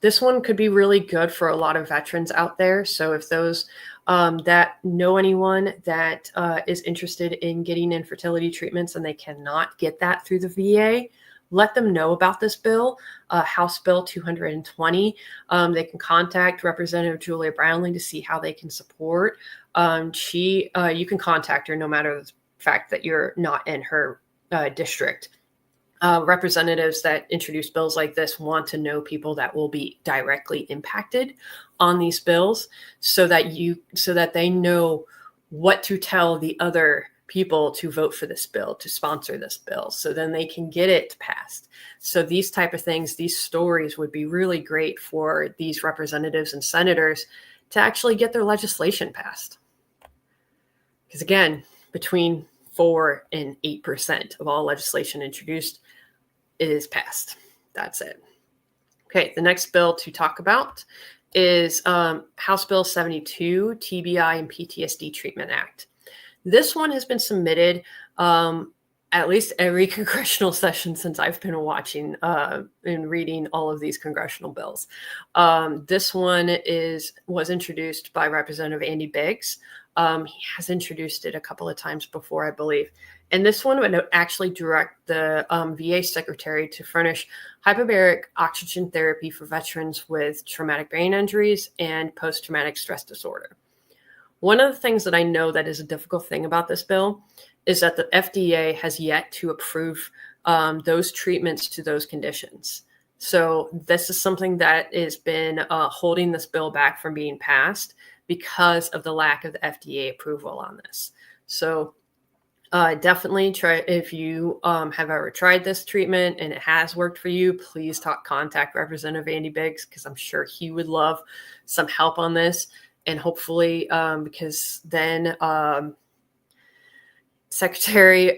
this one could be really good for a lot of veterans out there. So if those that know anyone that is interested in getting infertility treatments and they cannot get that through the VA, let them know about this bill, House Bill 220. They can contact Representative Julia Brownlee to see how they can support. You can contact her no matter the fact that you're not in her district. Representatives that introduce bills like this want to know people that will be directly impacted on these bills so that they know what to tell the other people to vote for this bill, to sponsor this bill, so then they can get it passed. So these type of things, these stories would be really great for these representatives and senators to actually get their legislation passed. Because again, between 4 and 8% of all legislation introduced is passed. That's it. Okay, the next bill to talk about is House Bill 72, TBI and PTSD Treatment Act. This one has been submitted at least every congressional session since I've been watching and reading all of these congressional bills. This one was introduced by Representative Andy Biggs. He has introduced it a couple of times before, I believe. And this one would actually direct the VA secretary to furnish hyperbaric oxygen therapy for veterans with traumatic brain injuries and post-traumatic stress disorder. One of the things that I know that is a difficult thing about this bill is that the FDA has yet to approve those treatments to those conditions. So this is something that has been holding this bill back from being passed because of the lack of the FDA approval on this. So definitely try, if you have ever tried this treatment and it has worked for you, please contact Representative Andy Biggs, because I'm sure he would love some help on this. And hopefully, because then Secretary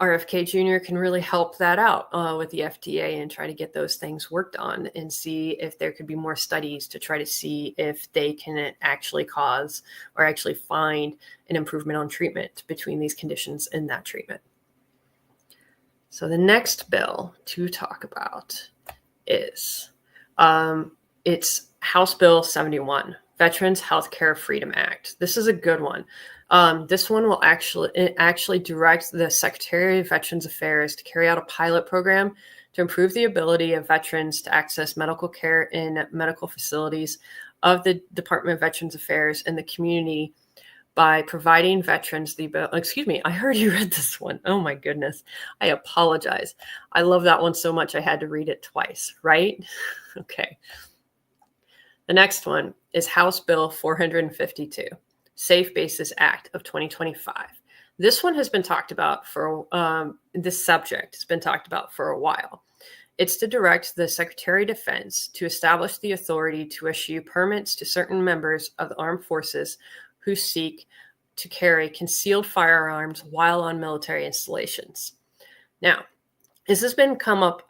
RFK Jr. can really help that out with the FDA and try to get those things worked on and see if there could be more studies to try to see if they can actually cause or actually find an improvement on treatment between these conditions and that treatment. So the next bill to talk about is it's House Bill 71, Veterans Healthcare Freedom Act. This is a good one. This one will actually direct the Secretary of Veterans Affairs to carry out a pilot program to improve the ability of veterans to access medical care in medical facilities of the Department of Veterans Affairs and the community by providing veterans the ability. Excuse me, I already read this one. Oh my goodness. I apologize. I love that one so much I had to read it twice, right? Okay. The next one is House Bill 452. Safe Bases Act of 2025. This one has been talked about for, this subject has been talked about for a while. It's to direct the Secretary of Defense to establish the authority to issue permits to certain members of the armed forces who seek to carry concealed firearms while on military installations. Now, this has been come up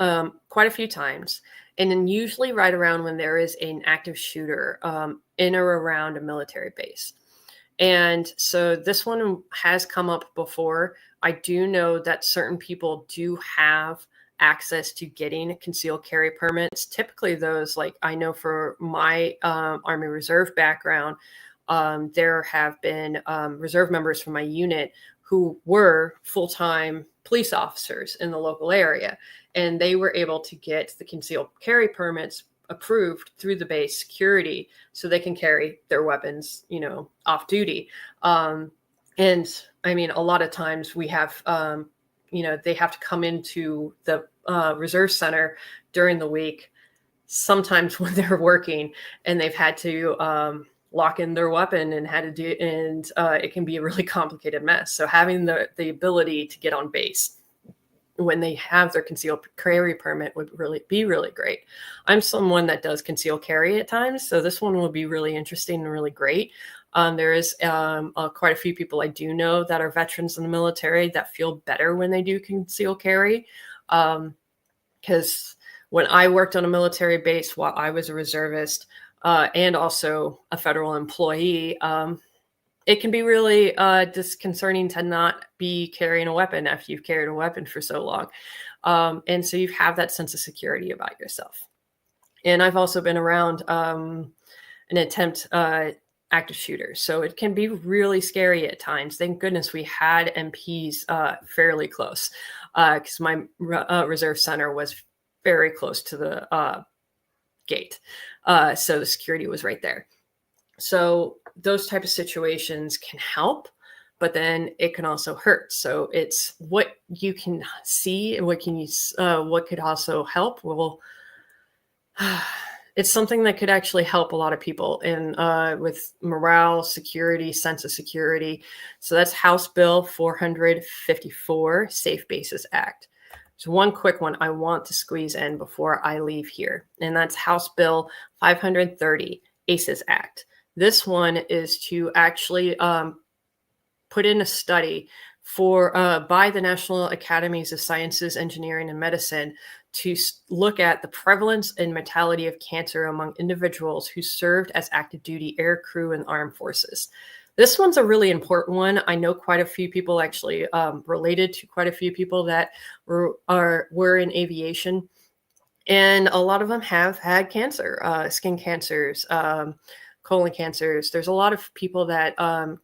quite a few times, and then usually right around when there is an active shooter in or around a military base. And so this one has come up before. I do know that certain people do have access to getting concealed carry permits. Typically those, like I know for my Army Reserve background, there have been reserve members from my unit who were full-time police officers in the local area, and they were able to get the concealed carry permits approved through the base security so they can carry their weapons, off duty. And I mean, a lot of times we have, they have to come into the reserve center during the week, sometimes when they're working, and they've had to lock in their weapon and had to do, and it can be a really complicated mess. So having the ability to get on base when they have their concealed carry permit would be really great. I'm someone that does concealed carry at times, so this one will be really interesting and really great. There is quite a few people I do know that are veterans in the military that feel better when they do concealed carry. Because when I worked on a military base while I was a reservist and also a federal employee, it can be really disconcerting to not be carrying a weapon after you've carried a weapon for so long. And so you have that sense of security about yourself. And I've also been around an attempt active shooters. So it can be really scary at times. Thank goodness we had MPs fairly close because my reserve center was very close to the gate. So the security was right there. So those type of situations can help, but then it can also hurt. So it's what you can see and what could also help. Well, it's something that could actually help a lot of people in with morale, security, sense of security. So that's House Bill 454, Safe Bases Act. So one quick one I want to squeeze in before I leave here, and that's House Bill 530, ACES Act. This one is to actually put in a study for by the National Academies of Sciences, Engineering, and Medicine to look at the prevalence and mortality of cancer among individuals who served as active duty air crew in the armed forces. This one's a really important one. I know quite a few people actually related to quite a few people that were in aviation, and a lot of them have had cancer, skin cancers, colon cancers. There's a lot of people that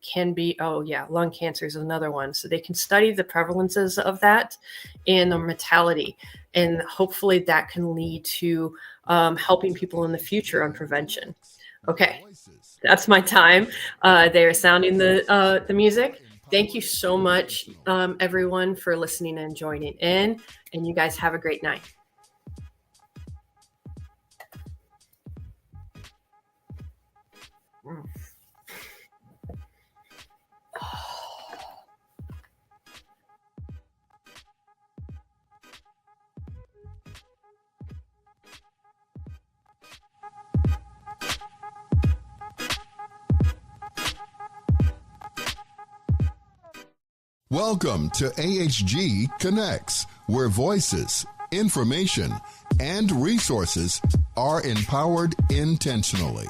can be, lung cancer is another one. So they can study the prevalences of that and the mortality. And hopefully that can lead to helping people in the future on prevention. Okay, that's my time. They're sounding the music. Thank you so much, everyone, for listening and joining in. And you guys have a great night. Welcome to AHG Connects, where voices, information, and resources are empowered intentionally.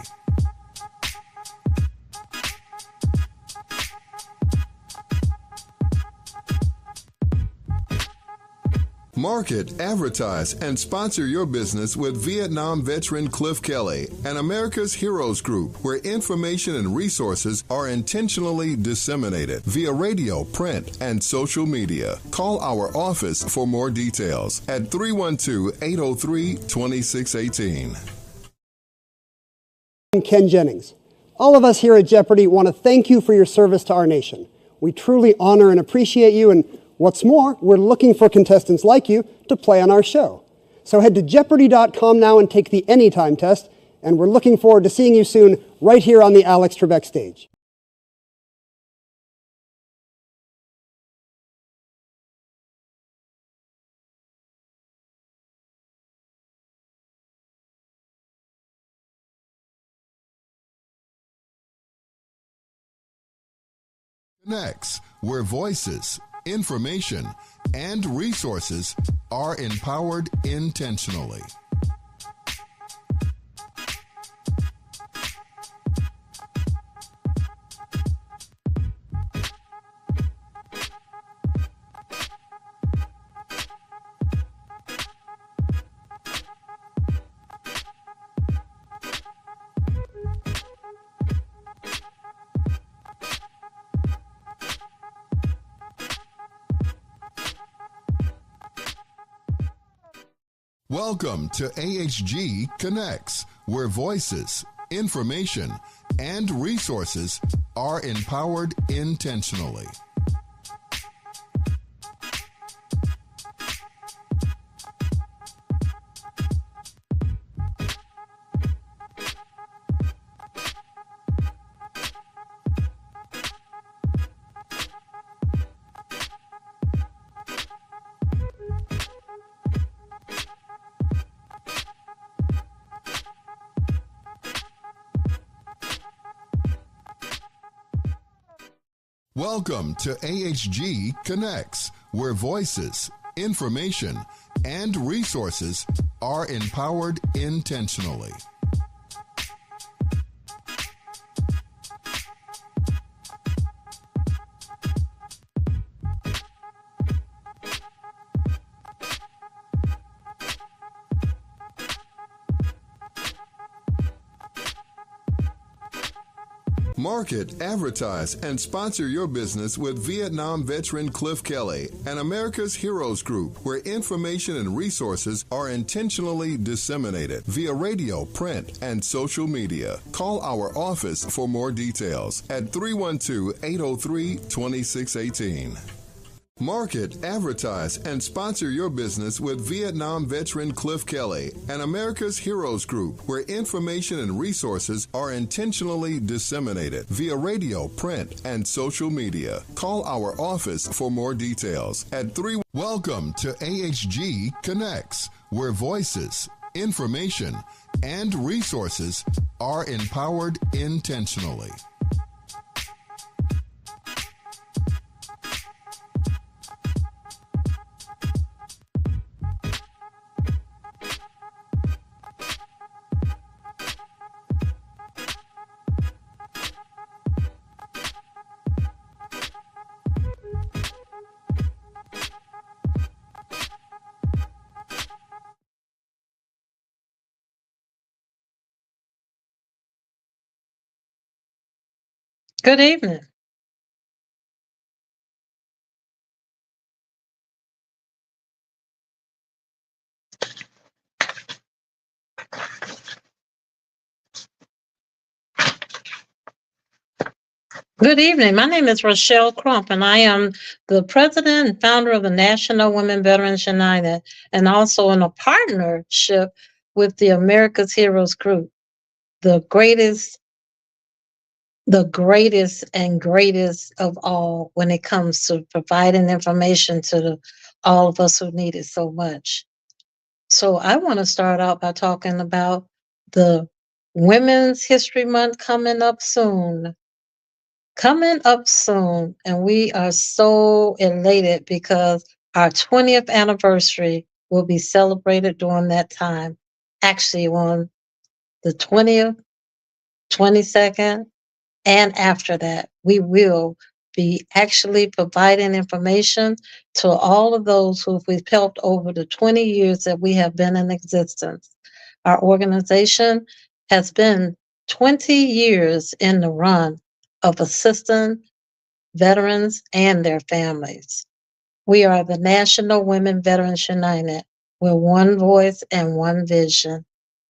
Market, advertise, and sponsor your business with Vietnam veteran Cliff Kelly and America's Heroes Group, where information and resources are intentionally disseminated via radio, print, and social media. Call our office for more details at 312-803-2618. I'm Ken Jennings. All of us here at Jeopardy want to thank you for your service to our nation. We truly honor and appreciate you, and what's more, we're looking for contestants like you to play on our show. So head to Jeopardy.com now and take the Anytime test, and we're looking forward to seeing you soon right here on the Alex Trebek stage. Connects, where voices, information, and resources are empowered intentionally. Welcome to AHG Connects, where voices, information, and resources are empowered intentionally. Welcome to AHG Connects, where voices, information, and resources are empowered intentionally. Market, advertise, and sponsor your business with Vietnam veteran Cliff Kelly and America's Heroes Group, where information and resources are intentionally disseminated via radio, print, and social media. Call our office for more details at 312-803-2618. Market, advertise, and sponsor your business with Vietnam veteran Cliff Kelly and America's Heroes Group, where information and resources are intentionally disseminated via radio, print, and social media. Call our office for more details at 3. Welcome to AHG Connects, where voices, information, and resources are empowered intentionally. Good evening. Good evening. My name is Rochelle Crump, and I am the president and founder of the National Women Veterans United, and also in a partnership with the America's Heroes Group, the greatest and greatest of all when it comes to providing information to all of us who need it so much. So I want to start out by talking about the Women's History Month coming up soon. And we are so elated because our 20th anniversary will be celebrated during that time. Actually, on the 20th, 22nd, and after that, we will be actually providing information to all of those who we've helped over the 20 years that we have been in existence. Our organization has been 20 years in the run of assisting veterans and their families. We are the National Women Veterans United with one voice and one vision.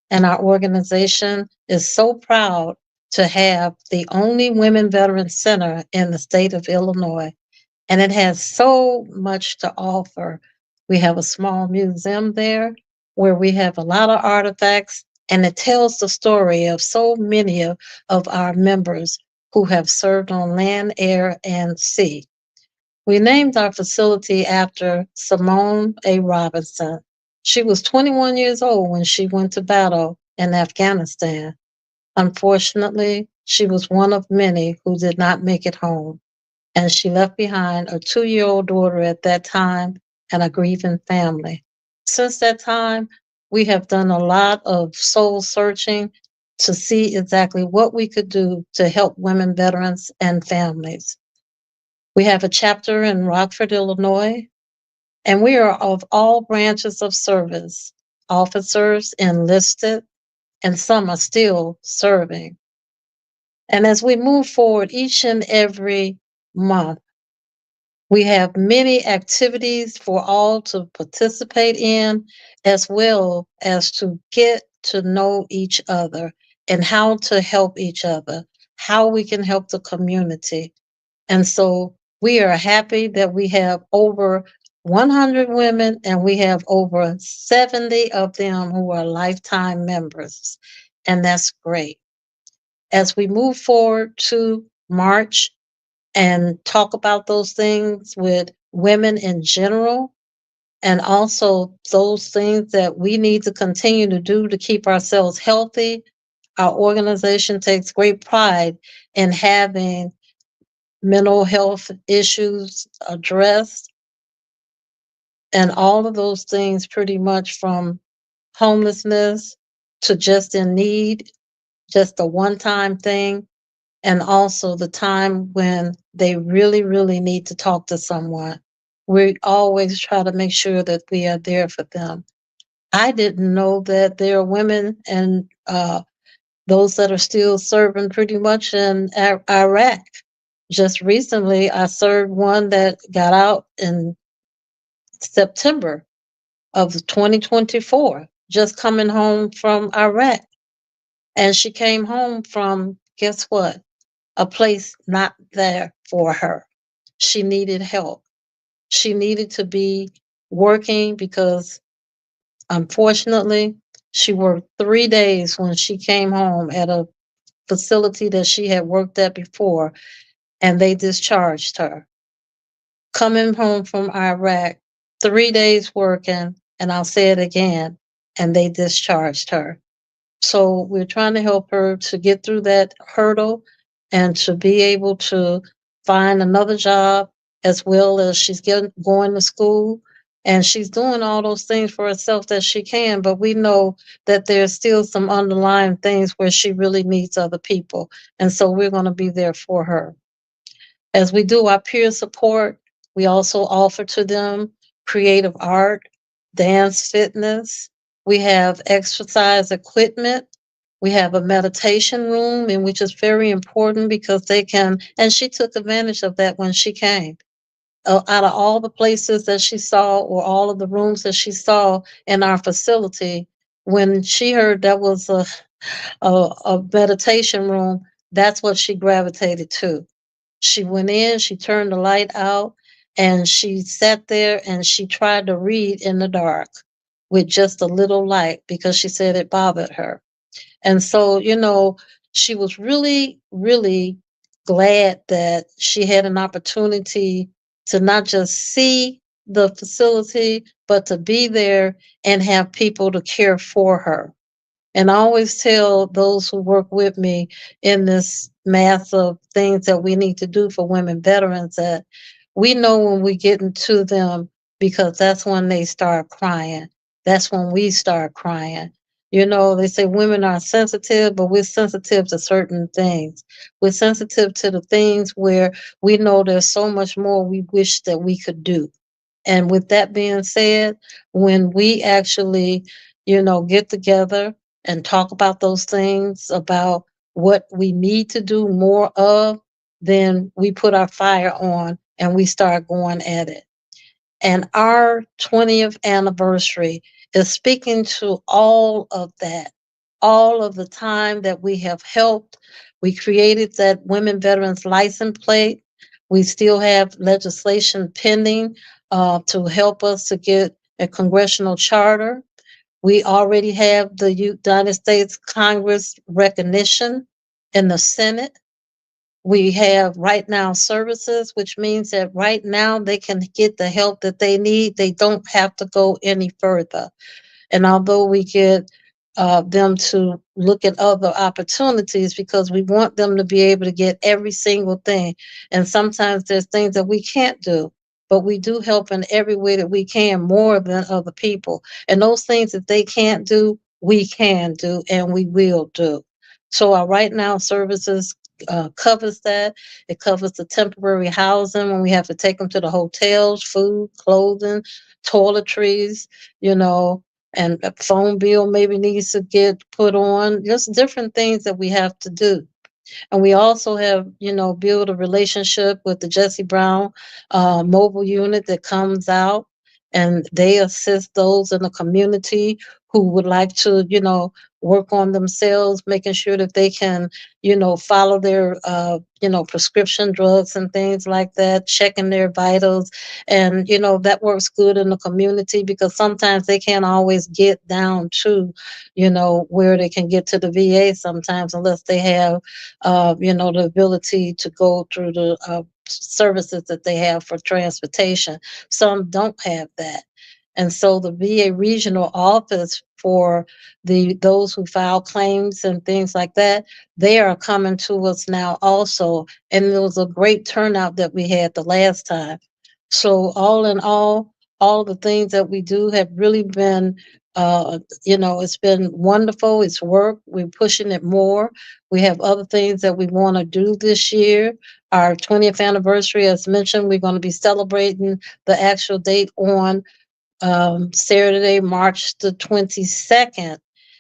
And our organization is so proud to have the only Women Veterans Center in the state of Illinois. And it has so much to offer. We have a small museum there where we have a lot of artifacts, and it tells the story of so many of our members who have served on land, air, and sea. We named our facility after Simone A. Robinson. She was 21 years old when she went to battle in Afghanistan. Unfortunately, she was one of many who did not make it home. And she left behind a 2-year-old daughter at that time and a grieving family. Since that time, we have done a lot of soul searching to see exactly what we could do to help women, veterans, and families. We have a chapter in Rockford, Illinois, and we are of all branches of service, officers, enlisted, and some are still serving. And as we move forward each and every month, we have many activities for all to participate in, as well as to get to know each other and how to help each other, how we can help the community. And so we are happy that we have over 100 women and we have over 70 of them who are lifetime members. And that's great. As we move forward to March and talk about those things with women in general, and also those things that we need to continue to do to keep ourselves healthy, our organization takes great pride in having mental health issues addressed, and all of those things, pretty much from homelessness to just in need, just a one-time thing, and also the time when they really, really need to talk to someone. We always try to make sure that we are there for them. I didn't know that there are women and those that are still serving pretty much in Iraq. Just recently, I served one that got out in September of 2024, just coming home from Iraq. And she came home from, guess what? A place not there for her. She needed help. She needed to be working because, unfortunately, she worked 3 days when she came home at a facility that she had worked at before, and they discharged her. Coming home from Iraq, 3 days working, and I'll say it again, and they discharged her. So we're trying to help her to get through that hurdle and to be able to find another job, as well as she's going to school. And she's doing all those things for herself that she can, but we know that there's still some underlying things where she really needs other people. And so we're going to be there for her. As we do our peer support, we also offer to them creative art, dance, fitness. We have exercise equipment. We have a meditation room, and which is very important because they can, and she took advantage of that when she came. Out of all the places that she saw, or all of the rooms that she saw in our facility, when she heard that was a meditation room, that's what she gravitated to. She went in, she turned the light out, and she sat there and she tried to read in the dark with just a little light because she said it bothered her. And so, she was really, really glad that she had an opportunity to not just see the facility, but to be there and have people to care for her. And I always tell those who work with me in this mass of things that we need to do for women veterans that we know when we get into them, because that's when they start crying. That's when we start crying. They say women are sensitive, but we're sensitive to certain things. We're sensitive to the things where we know there's so much more we wish that we could do. And with that being said, when we actually, get together and talk about those things, about what we need to do more of, then we put our fire on and we start going at it. And our 20th anniversary is speaking to all of that, all of the time that we have helped. We created that Women Veterans License Plate. We still have legislation pending to help us to get a congressional charter. We already have the United States Congress recognition in the Senate. We have right now services, which means that right now they can get the help that they need. They don't have to go any further. And although we get them to look at other opportunities, because we want them to be able to get every single thing. And sometimes there's things that we can't do, but we do help in every way that we can, more than other people. And those things that they can't do, we can do, and we will do. So our Right Now services covers that. It covers the temporary housing when we have to take them to the hotels, food, clothing, toiletries, and a phone bill maybe needs to get put on, just different things that we have to do. And we also have, build a relationship with the Jesse Brown mobile unit that comes out, and they assist those in the community who would like to, work on themselves, making sure that they can, follow their, prescription drugs and things like that, checking their vitals. And, that works good in the community, because sometimes they can't always get down to, where they can get to the VA sometimes, unless they have the ability to go through the services that they have for transportation. Some don't have that. And so the VA regional office for those who file claims and things like that, they are coming to us now also. And it was a great turnout that we had the last time. So all in all the things that we do have really been, it's been wonderful. It's work. We're pushing it more. We have other things that we want to do this year. Our 20th anniversary, as mentioned, we're going to be celebrating the actual date on Saturday, March the 22nd.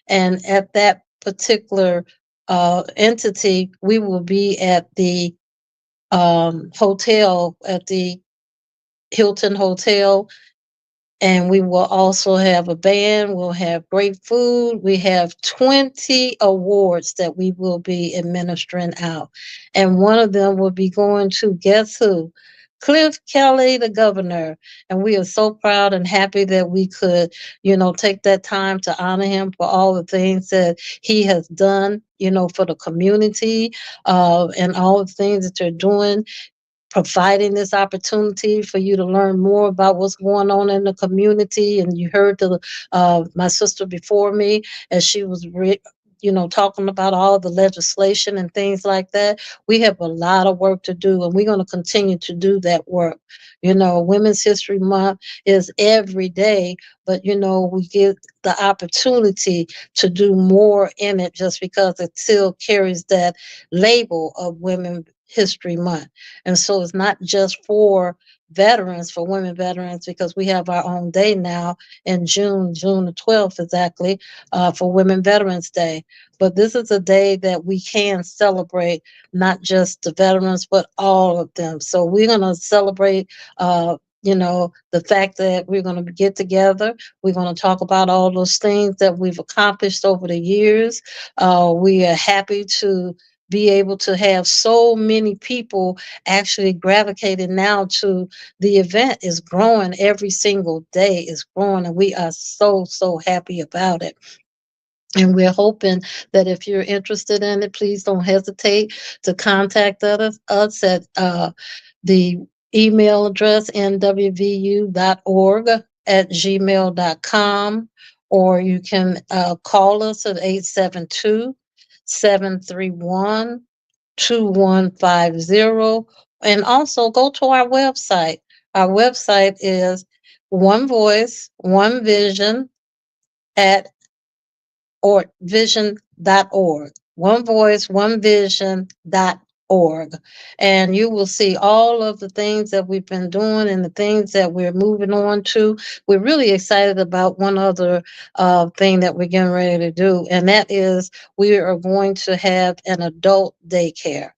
And at that particular entity, we will be at the hotel, at the Hilton Hotel, and we will also have a band. We'll have great food. We have 20 awards that we will be administering out. And one of them will be going to, guess who? Cliff Kelly, the governor. And we are so proud and happy that we could, take that time to honor him for all the things that he has done, for the community, and all the things that they're doing, providing this opportunity for you to learn more about what's going on in the community. And you heard my sister before me, as she was talking about all the legislation and things like that. We have a lot of work to do, and we're going to continue to do that work. Women's History Month is every day, but we get the opportunity to do more in it, just because it still carries that label of Women's History Month. And so it's not just for veterans, for women veterans, because we have our own day now in June the 12th exactly, for Women Veterans Day. But this is a day that we can celebrate not just the veterans, but all of them. So we're going to celebrate the fact that we're going to get together. We're going to talk about all those things that we've accomplished over the years. We are happy to be able to have so many people actually gravitating now to the event. Is growing every single day, is growing, and we are so happy about it. And we're hoping that if you're interested in it, please don't hesitate to contact us at the email address nwvu.org@gmail.com, or you can call us at 872-731-2150, and also go to our website. Our website is One Voice, One Vision or vision.org. One Voice, One Vision.org. And you will see all of the things that we've been doing and the things that we're moving on to. We're really excited about one other thing that we're getting ready to do, and that is we are going to have an adult daycare.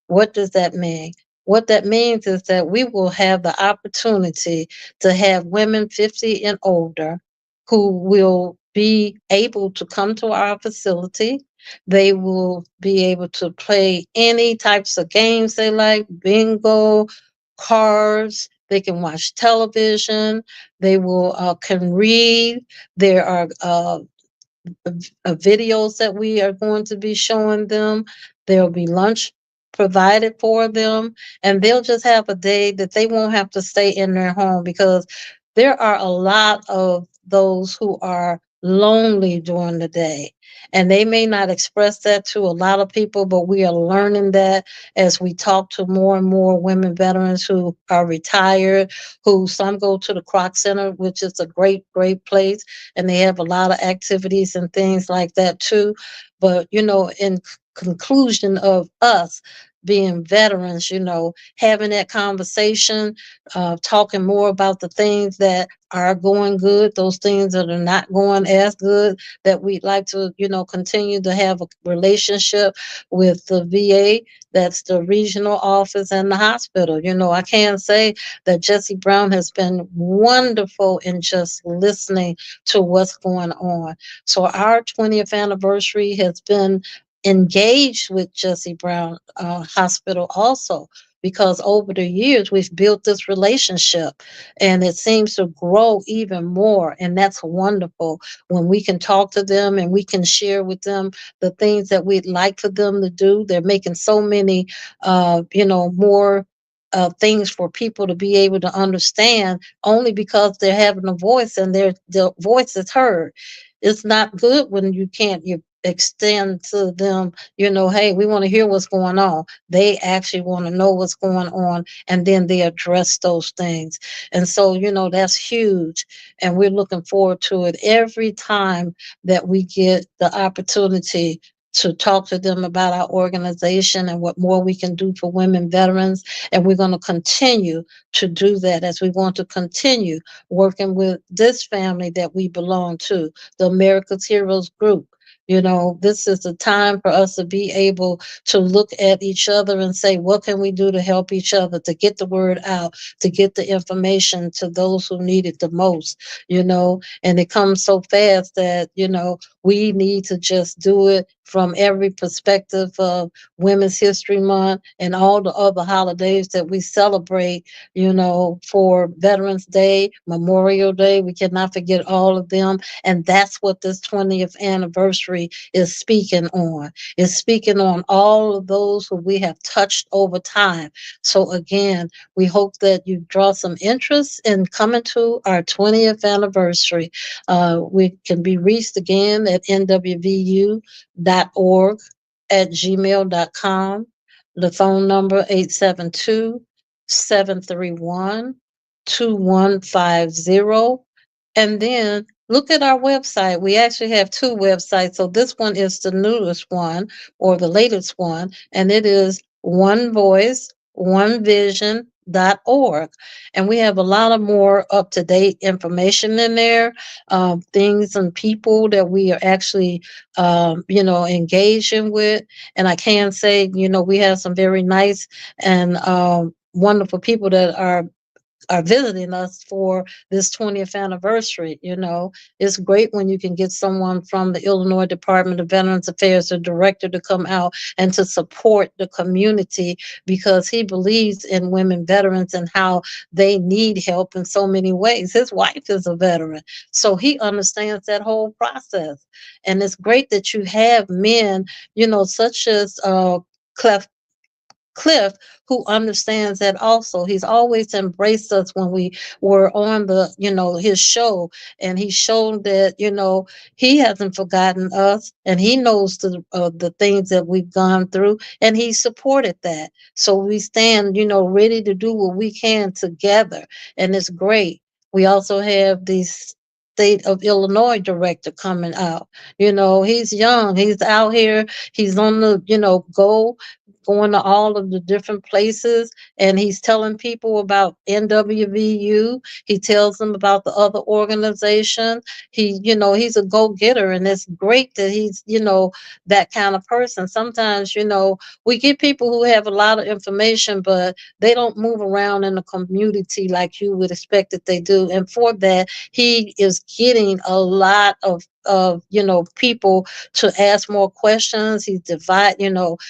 What does that mean? What that means is that we will have the opportunity to have women 50 and older who will be able to come to our facility. They will be able to play any types of games they like, bingo, cards. They can watch television. They will can read. There are videos that we are going to be showing them. There will be lunch provided for them, and they'll just have a day that they won't have to stay in their home, because there are a lot of those who are lonely during the day. And they may not express that to a lot of people, but we are learning that as we talk to more and more women veterans who are retired, who some go to the Croc Center, which is a great, great place. And they have a lot of activities and things like that too. But, in conclusion of us being veterans, having that conversation, talking more about the things that are going good, those things that are not going as good, that we'd like to, continue to have a relationship with the VA, that's the regional office and the hospital. I can say that Jesse Brown has been wonderful in just listening to what's going on. So our 20th anniversary has been engaged with Jesse Brown Hospital also, because over the years we've built this relationship and it seems to grow even more. And that's wonderful when we can talk to them and we can share with them the things that we'd like for them to do. They're making so many, more things for people to be able to understand, only because they're having a voice and their voice is heard. It's not good when you extend to them, hey, we want to hear what's going on. They actually want to know what's going on, and then they address those things. And so, that's huge. And we're looking forward to it every time that we get the opportunity to talk to them about our organization and what more we can do for women veterans. And we're going to continue to do that, as we want to continue working with this family that we belong to, the America's Heroes Group. This is the time for us to be able to look at each other and say, what can we do to help each other, to get the word out, to get the information to those who need it the most, and it comes so fast that, we need to just do it from every perspective of Women's History Month and all the other holidays that we celebrate, for Veterans Day, Memorial Day. We cannot forget all of them. And that's what this 20th anniversary is speaking on. It's speaking on all of those who we have touched over time. So again, we hope that you draw some interest in coming to our 20th anniversary. We can be reached again at nwvu.org@gmail.com. The phone number 872-731-2150. And then look at our website. We actually have two websites. So this one is the newest one, or the latest one, and it is onevoice.onevision.org. And we have a lot of more up-to-date information in there, things and people that we are actually, engaging with. And I can say, we have some very nice and wonderful people that are visiting us for this 20th anniversary. It's great when you can get someone from the Illinois Department of Veterans Affairs, the director, to come out and to support the community, because he believes in women veterans and how they need help in so many ways. His wife is a veteran, so he understands that whole process. And it's great that you have men, such as Cliff, who understands that also. He's always embraced us when we were on his show, and he showed that, he hasn't forgotten us, and he knows the things that we've gone through, and he supported that. So we stand, ready to do what we can together, and it's great. We also have the State of Illinois director coming out. He's young, he's out here, he's on the, going to all of the different places, and he's telling people about NWVU. He tells them about the other organization. He's a go-getter, and it's great that he's, that kind of person. Sometimes, we get people who have a lot of information, but they don't move around in the community like you would expect that they do. And for that, he is getting a lot of people to ask more questions. He's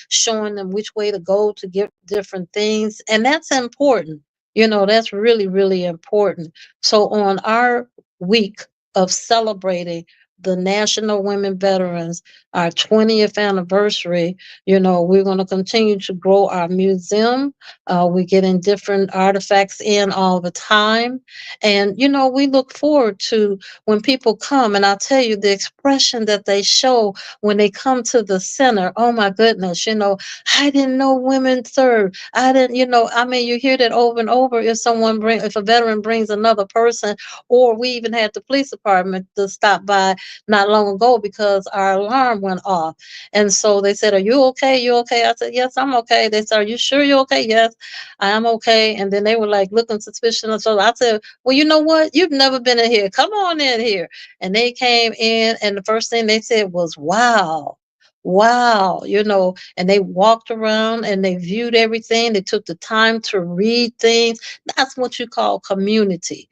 showing them which way to go to get different things. And that's important. That's really, really important. So on our week of celebrating the National Women Veterans, our 20th anniversary, we're going to continue to grow our museum. We're getting different artifacts in all the time. And, we look forward to when people come, and I'll tell you the expression that they show when they come to the center. Oh my goodness, I didn't know women served. I didn't, you hear that over and over if a veteran brings another person, or we even had the police department to stop by not long ago because our alarm went off. And so they said, "Are you okay? You okay?" I said, "Yes, I'm okay." They said, "Are you sure you're okay?" "Yes, I am okay." And then they were like looking suspicious. So I said, "Well, you know what? You've never been in here. Come on in here." And they came in, and the first thing they said was, "Wow. Wow," and they walked around and they viewed everything. They took the time to read things. That's what you call community,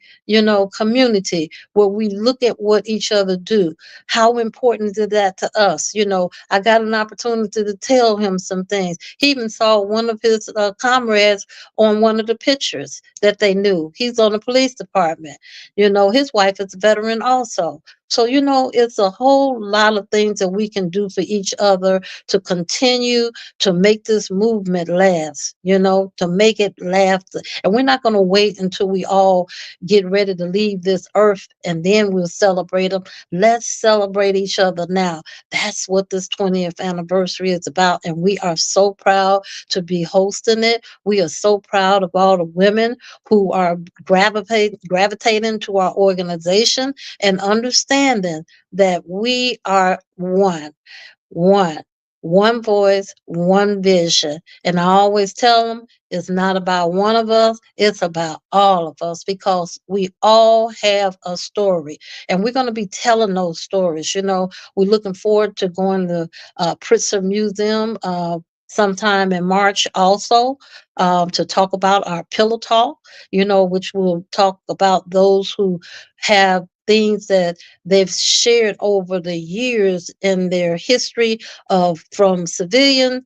community, where we look at what each other do. How important is that to us? I got an opportunity to tell him some things. He even saw one of his comrades on one of the pictures that they knew. He's on the police department. His wife is a veteran also. So, it's a whole lot of things that we can do for each other to continue to make this movement last, to make it last. And we're not going to wait until we all get ready to leave this earth and then we'll celebrate them. Let's celebrate each other now. That's what this 20th anniversary is about. And we are so proud to be hosting it. We are so proud of all the women who are gravitating to our organization and understanding that we are one voice, one vision. And I always tell them it's not about one of us, it's about all of us, because we all have a story. And we're going to be telling those stories. We're looking forward to going to Pritzker Museum sometime in March also, to talk about our Pillow Talk, which will talk about those who have things that they've shared over the years in their history of from civilian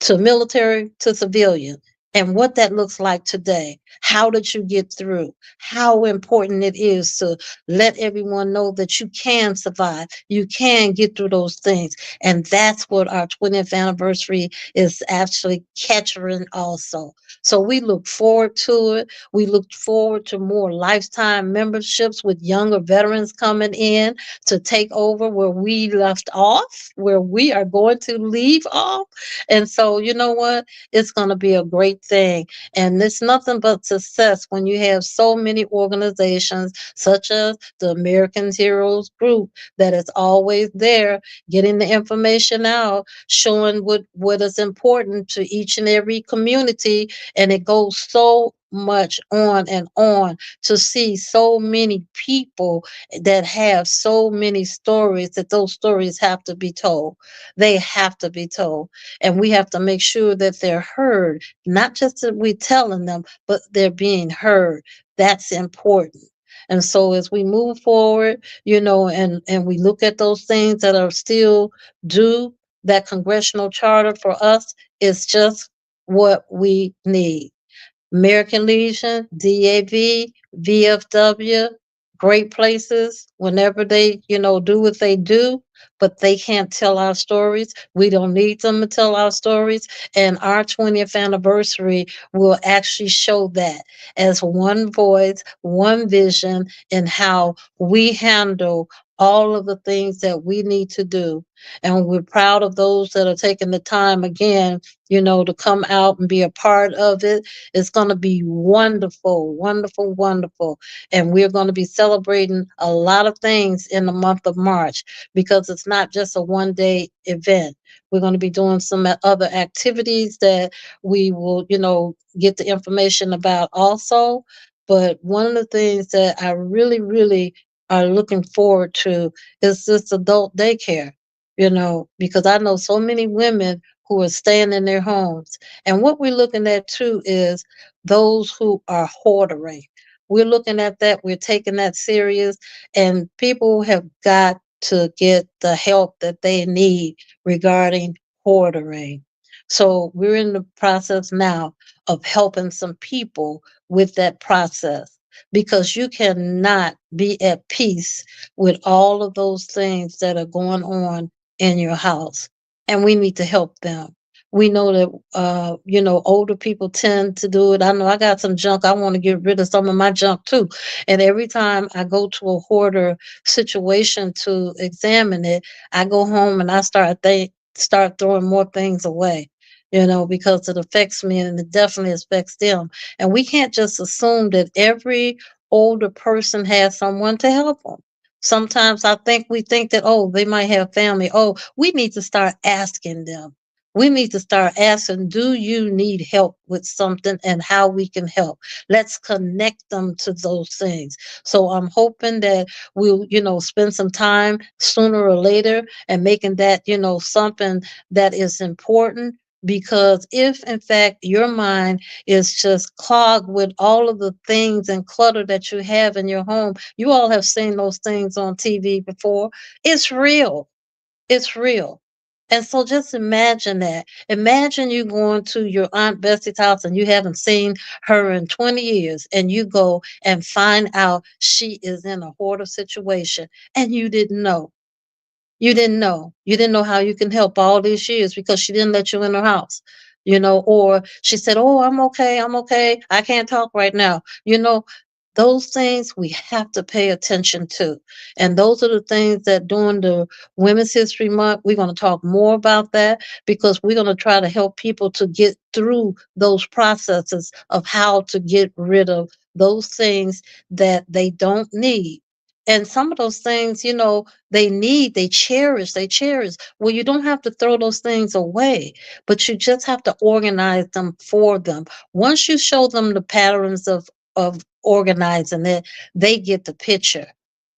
to military to civilian, and what that looks like today. How did you get through? How important it is to let everyone know that you can survive, you can get through those things. And that's what our 20th anniversary is actually capturing also. So we look forward to it. We look forward to more lifetime memberships with younger veterans coming in to take over where we left off, where we are going to leave off. And so, you know what? It's going to be a great thing. And it's nothing but success when you have so many organizations such as the American Heroes Group that is always there getting the information out, showing what is important to each and every community. And it goes so much on and on to see so many people that have so many stories, that those stories have to be told. They have to be told. And we have to make sure that they're heard, not just that we're telling them, but they're being heard. That's important. And so as we move forward, and we look at those things that are still due, that congressional charter for us is just what we need. American Legion, DAV, VFW, great places whenever they, do what they do, but they can't tell our stories. We don't need them to tell our stories. And our 20th anniversary will actually show that as one voice, one vision, in how we handle all of the things that we need to do. And we're proud of those that are taking the time again, to come out and be a part of it. It's going to be wonderful, wonderful, wonderful. And we're going to be celebrating a lot of things in the month of March, because it's not just a one-day event. We're going to be doing some other activities that we will, get the information about also. But one of the things that I really, really are looking forward to is this adult daycare, because I know so many women who are staying in their homes. And what we're looking at too is those who are hoarding. We're looking at that. We're taking that serious, and people have got to get the help that they need regarding hoarding. So we're in the process now of helping some people with that process. because you cannot be at peace with all of those things that are going on in your house. And we need to help them. We know that, older people tend to do it. I know I got some junk. I want to get rid of some of my junk too. And every time I go to a hoarder situation to examine it, I go home and I start throwing more things away, because it affects me and it definitely affects them. And we can't just assume that every older person has someone to help them. Sometimes we think that, oh, they might have family. Oh, we need to start asking them. We need to start asking, do you need help with something, and how we can help? Let's connect them to those things. So I'm hoping that we'll, spend some time sooner or later and making that, something that is important. Because if in fact your mind is just clogged with all of the things and clutter that you have in your home, you all have seen those things on TV before. It's real. It's real. And so just imagine that. Imagine you going to your Aunt Bessie's house and you haven't seen her in 20 years, and you go and find out she is in a hoarder situation and you didn't know. You didn't know. You didn't know how you can help all these years because she didn't let you in her house, or she said, oh, I'm okay. I can't talk right now. Those things we have to pay attention to. And those are the things that during the Women's History Month, we're going to talk more about that, because we're going to try to help people to get through those processes of how to get rid of those things that they don't need. And some of those things, they cherish. Well, you don't have to throw those things away, but you just have to organize them for them. Once you show them the patterns of organizing it, they get the picture.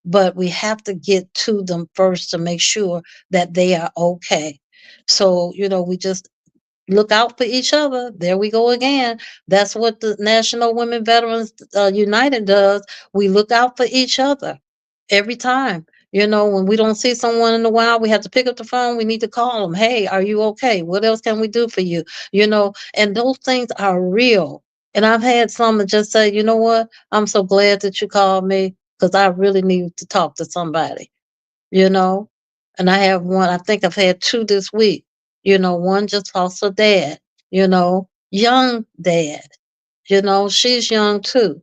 But we have to get to them first to make sure that they are okay. So, we just look out for each other. There we go again. That's what the National Women Veterans United does. We look out for each other every time. When we don't see someone in a while, we have to pick up the phone. We need to call them. Hey, are you okay? What else can we do for you? And those things are real. And I've had some that just say, you know what? I'm so glad that you called me, because I really need to talk to somebody, And I have one, I think I've had two this week. One just lost her dad, young dad. She's young too.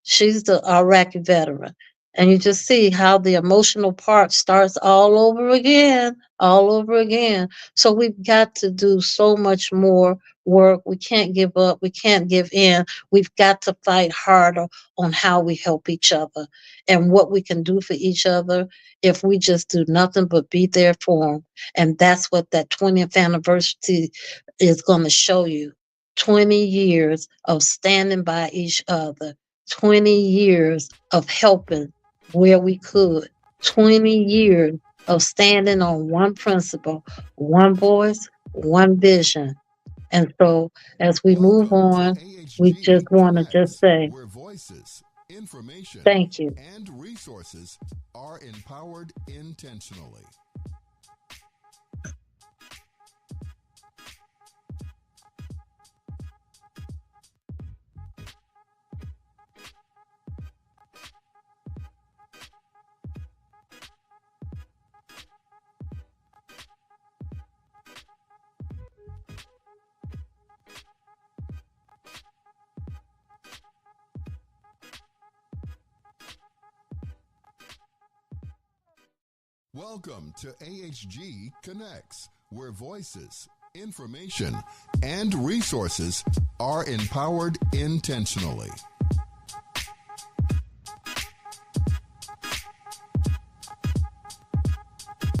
She's the Iraqi veteran. And you just see how the emotional part starts all over again. So we've got to do so much more work. We can't give up. We can't give in. We've got to fight harder on how we help each other and what we can do for each other if we just do nothing but be there for them. And that's what that 20th anniversary is going to show you. 20 years of standing by each other. 20 years of helping where we could, 20 years of standing on one principle, one voice, one vision. And so as we move on, we just want to just say, where voices, information, thank you. And resources are empowered intentionally. Welcome to AHG Connects, where voices, information, and resources are empowered intentionally.